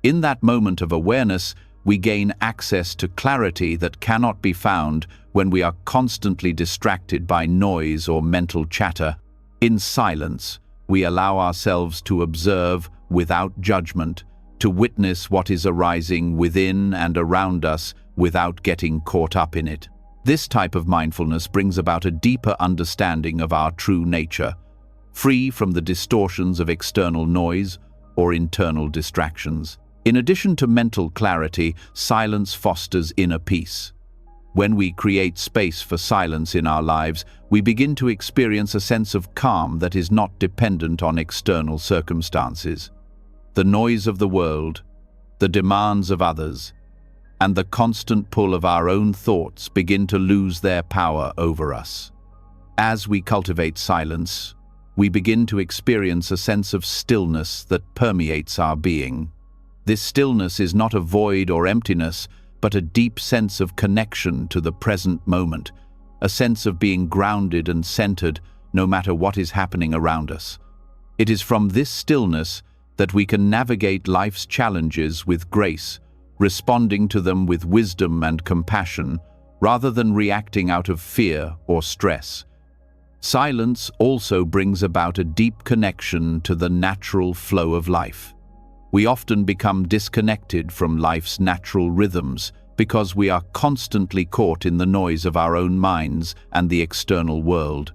In that moment of awareness, we gain access to clarity that cannot be found when we are constantly distracted by noise or mental chatter. In silence, we allow ourselves to observe without judgment, to witness what is arising within and around us without getting caught up in it. This type of mindfulness brings about a deeper understanding of our true nature, free from the distortions of external noise or internal distractions. In addition to mental clarity, silence fosters inner peace. When we create space for silence in our lives, we begin to experience a sense of calm that is not dependent on external circumstances. The noise of the world, the demands of others, and the constant pull of our own thoughts begin to lose their power over us. As we cultivate silence, we begin to experience a sense of stillness that permeates our being. This stillness is not a void or emptiness, but a deep sense of connection to the present moment, a sense of being grounded and centered no matter what is happening around us. It is from this stillness that we can navigate life's challenges with grace, responding to them with wisdom and compassion, rather than reacting out of fear or stress. Silence also brings about a deep connection to the natural flow of life. We often become disconnected from life's natural rhythms because we are constantly caught in the noise of our own minds and the external world.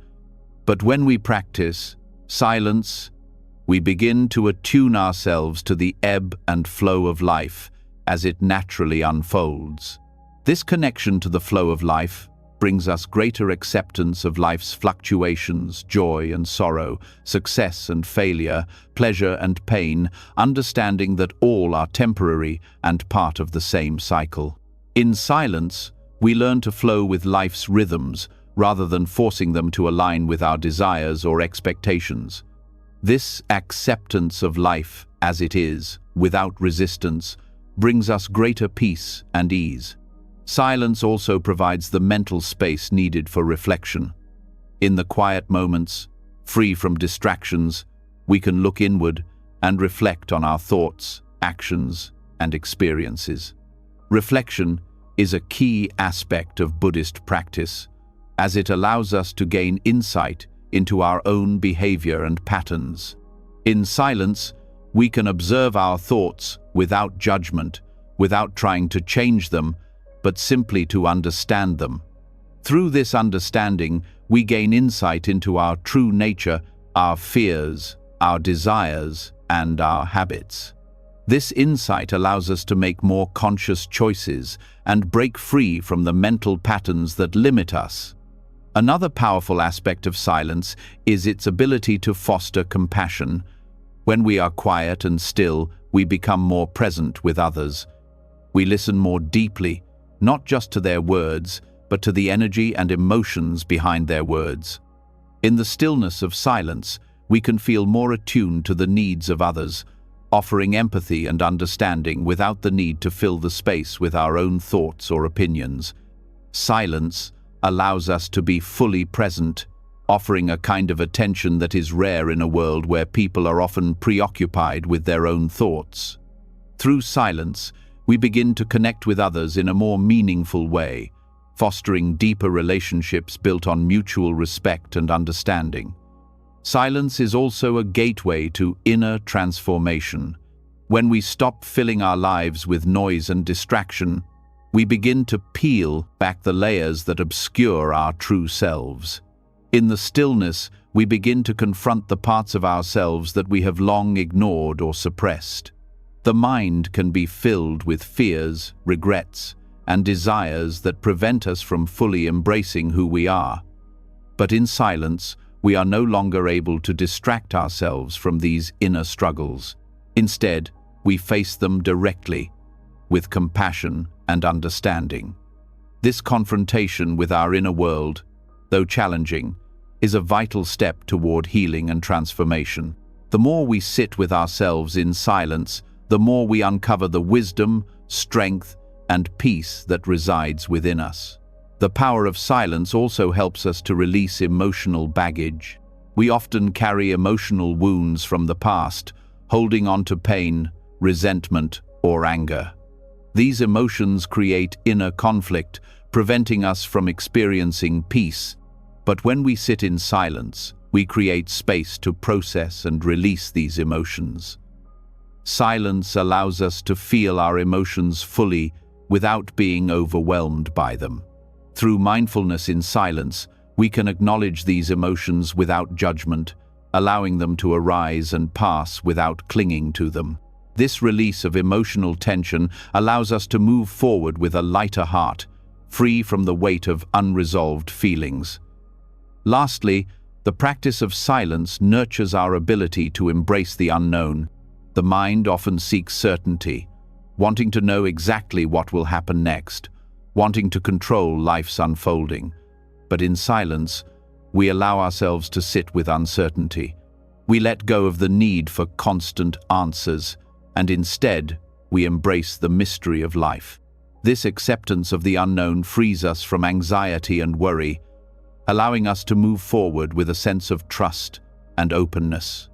But when we practice silence, we begin to attune ourselves to the ebb and flow of life as it naturally unfolds. This connection to the flow of life brings us greater acceptance of life's fluctuations, joy and sorrow, success and failure, pleasure and pain, understanding that all are temporary and part of the same cycle. In silence, we learn to flow with life's rhythms rather than forcing them to align with our desires or expectations. This acceptance of life as it is, without resistance, brings us greater peace and ease. Silence also provides the mental space needed for reflection. In the quiet moments, free from distractions, we can look inward and reflect on our thoughts, actions, and experiences. Reflection is a key aspect of Buddhist practice, as it allows us to gain insight into our own behavior and patterns. In silence, we can observe our thoughts without judgment, without trying to change them, but simply to understand them. Through this understanding, we gain insight into our true nature, our fears, our desires, and our habits. This insight allows us to make more conscious choices and break free from the mental patterns that limit us. Another powerful aspect of silence is its ability to foster compassion. When we are quiet and still, we become more present with others. We listen more deeply, not just to their words, but to the energy and emotions behind their words. In the stillness of silence, we can feel more attuned to the needs of others, offering empathy and understanding without the need to fill the space with our own thoughts or opinions. Silence allows us to be fully present, offering a kind of attention that is rare in a world where people are often preoccupied with their own thoughts. Through silence, we begin to connect with others in a more meaningful way, fostering deeper relationships built on mutual respect and understanding. Silence is also a gateway to inner transformation. When we stop filling our lives with noise and distraction, we begin to peel back the layers that obscure our true selves. In the stillness, we begin to confront the parts of ourselves that we have long ignored or suppressed. The mind can be filled with fears, regrets, and desires that prevent us from fully embracing who we are. But in silence, we are no longer able to distract ourselves from these inner struggles. Instead, we face them directly, with compassion and understanding. This confrontation with our inner world, though challenging, is a vital step toward healing and transformation. The more we sit with ourselves in silence, the more we uncover the wisdom, strength, and peace that resides within us. The power of silence also helps us to release emotional baggage. We often carry emotional wounds from the past, holding on to pain, resentment, or anger. These emotions create inner conflict, preventing us from experiencing peace. But when we sit in silence, we create space to process and release these emotions. Silence allows us to feel our emotions fully without being overwhelmed by them. Through mindfulness in silence, we can acknowledge these emotions without judgment, allowing them to arise and pass without clinging to them. This release of emotional tension allows us to move forward with a lighter heart, free from the weight of unresolved feelings. Lastly, the practice of silence nurtures our ability to embrace the unknown. The mind often seeks certainty, wanting to know exactly what will happen next, wanting to control life's unfolding. But in silence, we allow ourselves to sit with uncertainty. We let go of the need for constant answers, and instead, we embrace the mystery of life. This acceptance of the unknown frees us from anxiety and worry, allowing us to move forward with a sense of trust and openness.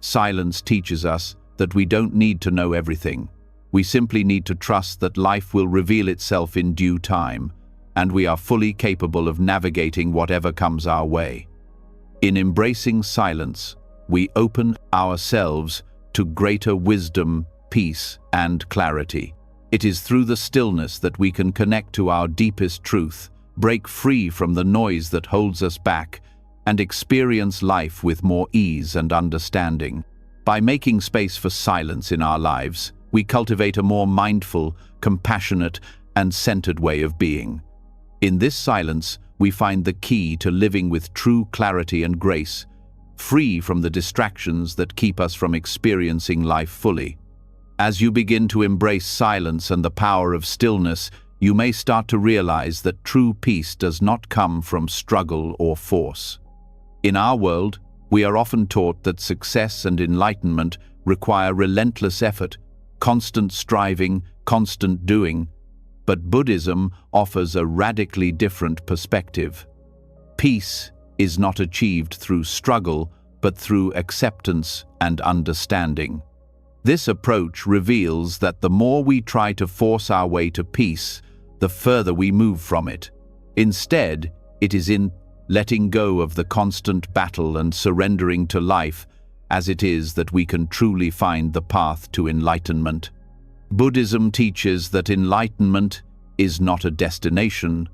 Silence teaches us that we don't need to know everything. We simply need to trust that life will reveal itself in due time, and we are fully capable of navigating whatever comes our way. In embracing silence, we open ourselves to greater wisdom, peace, and clarity. It is through the stillness that we can connect to our deepest truth, break free from the noise that holds us back, and experience life with more ease and understanding. By making space for silence in our lives, we cultivate a more mindful, compassionate, and centered way of being. In this silence, we find the key to living with true clarity and grace, free from the distractions that keep us from experiencing life fully. As you begin to embrace silence and the power of stillness, you may start to realize that true peace does not come from struggle or force. In our world, we are often taught that success and enlightenment require relentless effort, constant striving, constant doing. But Buddhism offers a radically different perspective. Peace is not achieved through struggle, but through acceptance and understanding. This approach reveals that the more we try to force our way to peace, the further we move from it. Instead, it is in letting go of the constant battle and surrendering to life as it is that we can truly find the path to enlightenment. Buddhism teaches that enlightenment is not a destination,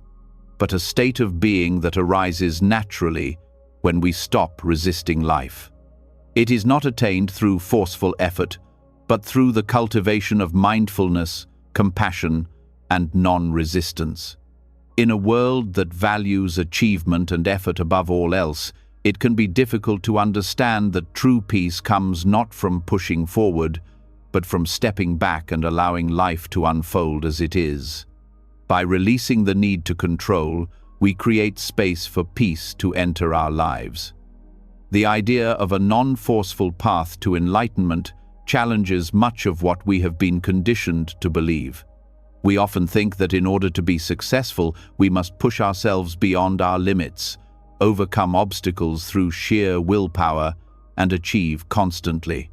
but a state of being that arises naturally when we stop resisting life. It is not attained through forceful effort, but through the cultivation of mindfulness, compassion, and non-resistance. In a world that values achievement and effort above all else, it can be difficult to understand that true peace comes not from pushing forward, but from stepping back and allowing life to unfold as it is. By releasing the need to control, we create space for peace to enter our lives. The idea of a non-forceful path to enlightenment challenges much of what we have been conditioned to believe. We often think that in order to be successful, we must push ourselves beyond our limits, overcome obstacles through sheer willpower, and achieve constantly.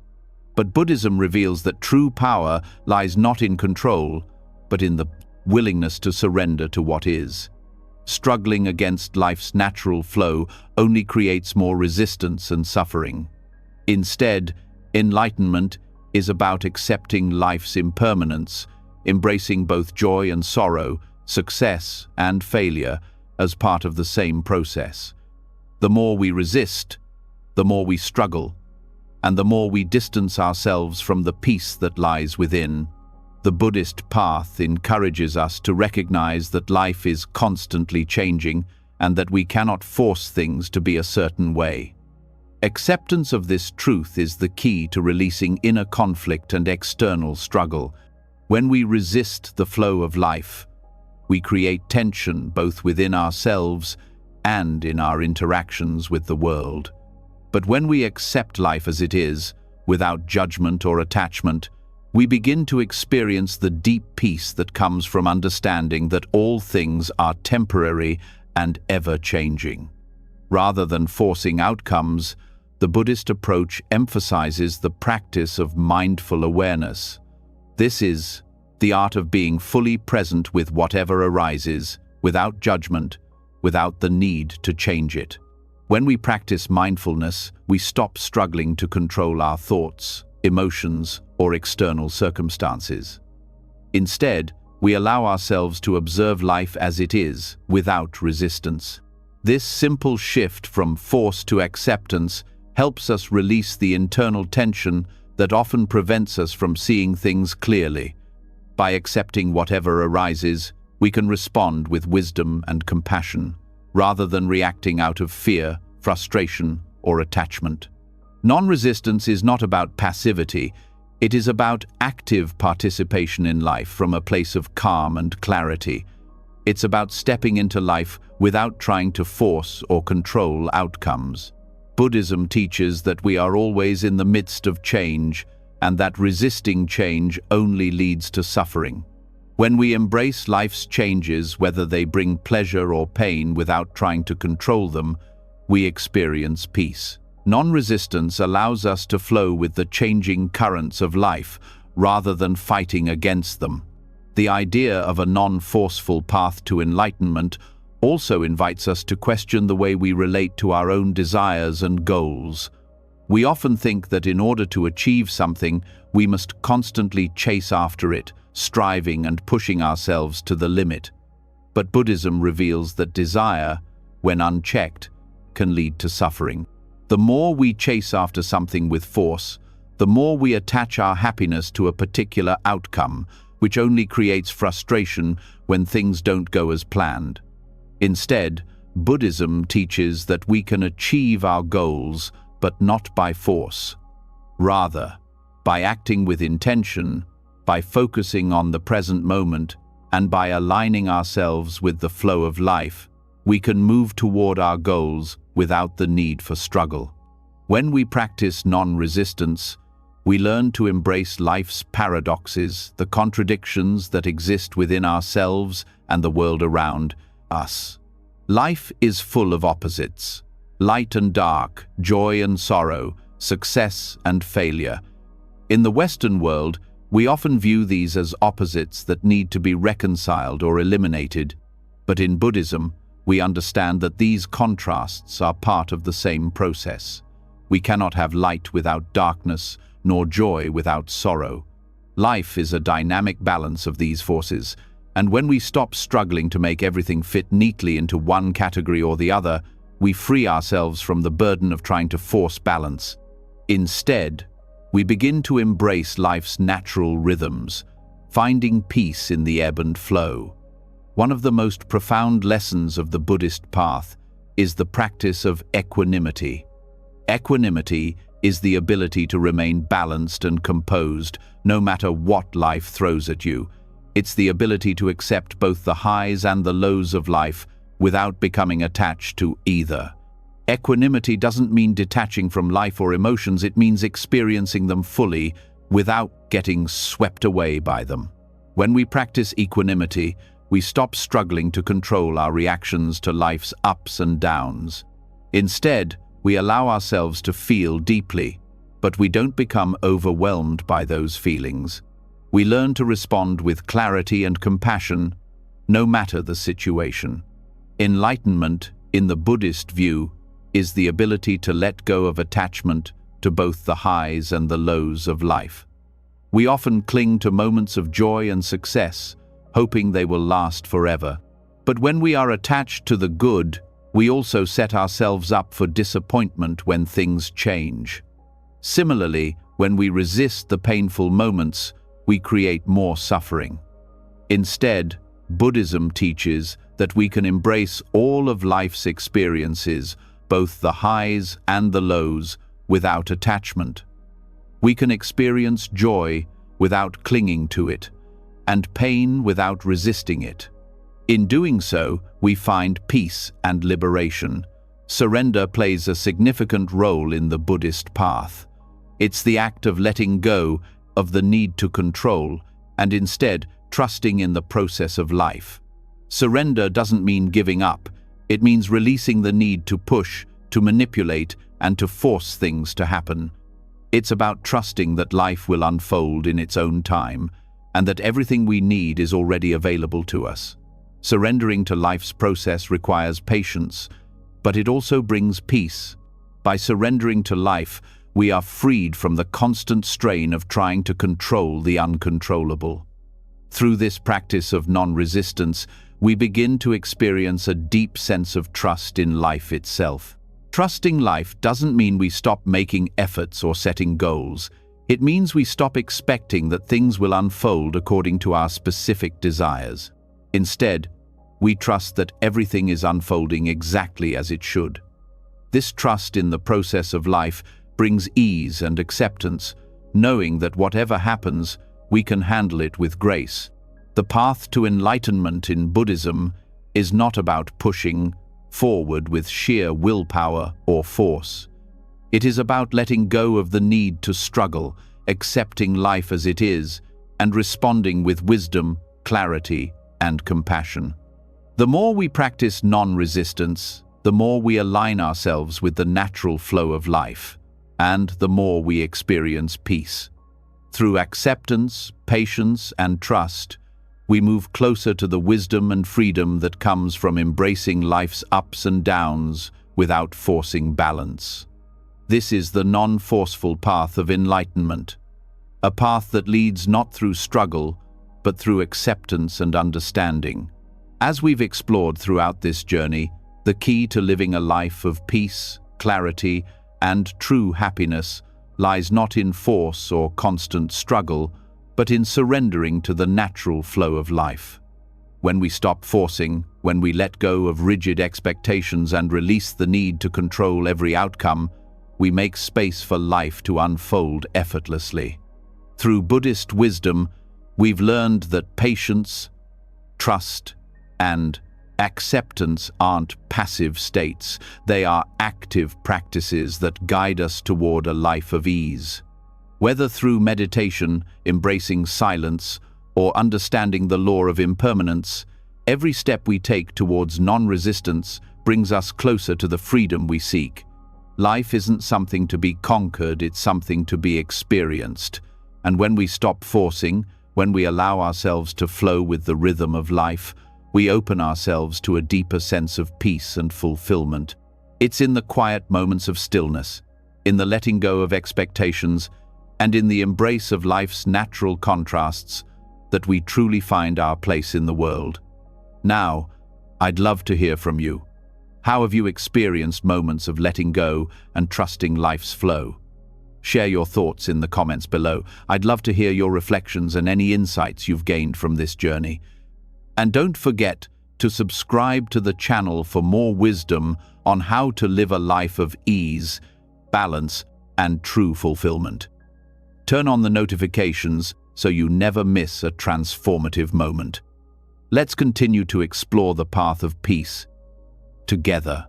But Buddhism reveals that true power lies not in control, but in the willingness to surrender to what is. Struggling against life's natural flow only creates more resistance and suffering. Instead, enlightenment is about accepting life's impermanence, embracing both joy and sorrow, success and failure as part of the same process. The more we resist, the more we struggle, and the more we distance ourselves from the peace that lies within. The Buddhist path encourages us to recognize that life is constantly changing and that we cannot force things to be a certain way. Acceptance of this truth is the key to releasing inner conflict and external struggle. When we resist the flow of life, we create tension both within ourselves and in our interactions with the world. But when we accept life as it is, without judgment or attachment, we begin to experience the deep peace that comes from understanding that all things are temporary and ever-changing. Rather than forcing outcomes, the Buddhist approach emphasizes the practice of mindful awareness. This is the art of being fully present with whatever arises, without judgment, without the need to change it. When we practice mindfulness, we stop struggling to control our thoughts, emotions, or external circumstances. Instead, we allow ourselves to observe life as it is, without resistance. This simple shift from force to acceptance helps us release the internal tension that often prevents us from seeing things clearly. By accepting whatever arises, we can respond with wisdom and compassion, rather than reacting out of fear, frustration, or attachment. Non-resistance is not about passivity. It is about active participation in life from a place of calm and clarity. It's about stepping into life without trying to force or control outcomes. Buddhism teaches that we are always in the midst of change, and that resisting change only leads to suffering. When we embrace life's changes, whether they bring pleasure or pain without trying to control them, we experience peace. Non-resistance allows us to flow with the changing currents of life, rather than fighting against them. The idea of a non-forceful path to enlightenment also invites us to question the way we relate to our own desires and goals. We often think that in order to achieve something, we must constantly chase after it, striving and pushing ourselves to the limit. But Buddhism reveals that desire, when unchecked, can lead to suffering. The more we chase after something with force, the more we attach our happiness to a particular outcome, which only creates frustration when things don't go as planned. Instead, Buddhism teaches that we can achieve our goals, but not by force. Rather, by acting with intention, by focusing on the present moment, and by aligning ourselves with the flow of life, we can move toward our goals without the need for struggle. When we practice non-resistance, we learn to embrace life's paradoxes, the contradictions that exist within ourselves and the world around us. Life is full of opposites: light and dark, joy and sorrow, success and failure. In the Western world, we often view these as opposites that need to be reconciled or eliminated. But in Buddhism, we understand that these contrasts are part of the same process. We cannot have light without darkness, nor joy without sorrow. Life is a dynamic balance of these forces, and when we stop struggling to make everything fit neatly into one category or the other, we free ourselves from the burden of trying to force balance. Instead, we begin to embrace life's natural rhythms, finding peace in the ebb and flow. One of the most profound lessons of the Buddhist path is the practice of equanimity. Equanimity is the ability to remain balanced and composed no matter what life throws at you. It's the ability to accept both the highs and the lows of life without becoming attached to either. Equanimity doesn't mean detaching from life or emotions, it means experiencing them fully without getting swept away by them. When we practice equanimity, we stop struggling to control our reactions to life's ups and downs. Instead, we allow ourselves to feel deeply, but we don't become overwhelmed by those feelings. We learn to respond with clarity and compassion, no matter the situation. Enlightenment, in the Buddhist view, is the ability to let go of attachment to both the highs and the lows of life. We often cling to moments of joy and success, hoping they will last forever. But when we are attached to the good, we also set ourselves up for disappointment when things change. Similarly, when we resist the painful moments, we create more suffering. Instead, Buddhism teaches that we can embrace all of life's experiences, both the highs and the lows, without attachment. We can experience joy without clinging to it, and pain without resisting it. In doing so, we find peace and liberation. Surrender plays a significant role in the Buddhist path. It's the act of letting go of the need to control and instead trusting in the process of life. Surrender doesn't mean giving up. It means releasing the need to push, to manipulate, and to force things to happen. It's about trusting that life will unfold in its own time and that everything we need is already available to us. Surrendering to life's process requires patience, but it also brings peace. By surrendering to life, we are freed from the constant strain of trying to control the uncontrollable. Through this practice of non-resistance, we begin to experience a deep sense of trust in life itself. Trusting life doesn't mean we stop making efforts or setting goals. It means we stop expecting that things will unfold according to our specific desires. Instead, we trust that everything is unfolding exactly as it should. This trust in the process of life brings ease and acceptance, knowing that whatever happens, we can handle it with grace. The path to enlightenment in Buddhism is not about pushing forward with sheer willpower or force. It is about letting go of the need to struggle, accepting life as it is, and responding with wisdom, clarity, and compassion. The more we practice non-resistance, the more we align ourselves with the natural flow of life, and the more we experience peace. Through acceptance, patience, and trust, we move closer to the wisdom and freedom that comes from embracing life's ups and downs without forcing balance. This is the non-forceful path of enlightenment, a path that leads not through struggle, but through acceptance and understanding. As we've explored throughout this journey, the key to living a life of peace, clarity, and true happiness lies not in force or constant struggle, but in surrendering to the natural flow of life. When we stop forcing, when we let go of rigid expectations and release the need to control every outcome, we make space for life to unfold effortlessly. Through Buddhist wisdom, we've learned that patience, trust, and acceptance aren't passive states. They are active practices that guide us toward a life of ease. Whether through meditation, embracing silence, or understanding the law of impermanence, every step we take towards non-resistance brings us closer to the freedom we seek. Life isn't something to be conquered, it's something to be experienced. And when we stop forcing, when we allow ourselves to flow with the rhythm of life, we open ourselves to a deeper sense of peace and fulfillment. It's in the quiet moments of stillness, in the letting go of expectations, and in the embrace of life's natural contrasts that we truly find our place in the world. Now, I'd love to hear from you. How have you experienced moments of letting go and trusting life's flow? Share your thoughts in the comments below. I'd love to hear your reflections and any insights you've gained from this journey. And don't forget to subscribe to the channel for more wisdom on how to live a life of ease, balance, and true fulfillment. Turn on the notifications so you never miss a transformative moment. Let's continue to explore the path of peace together.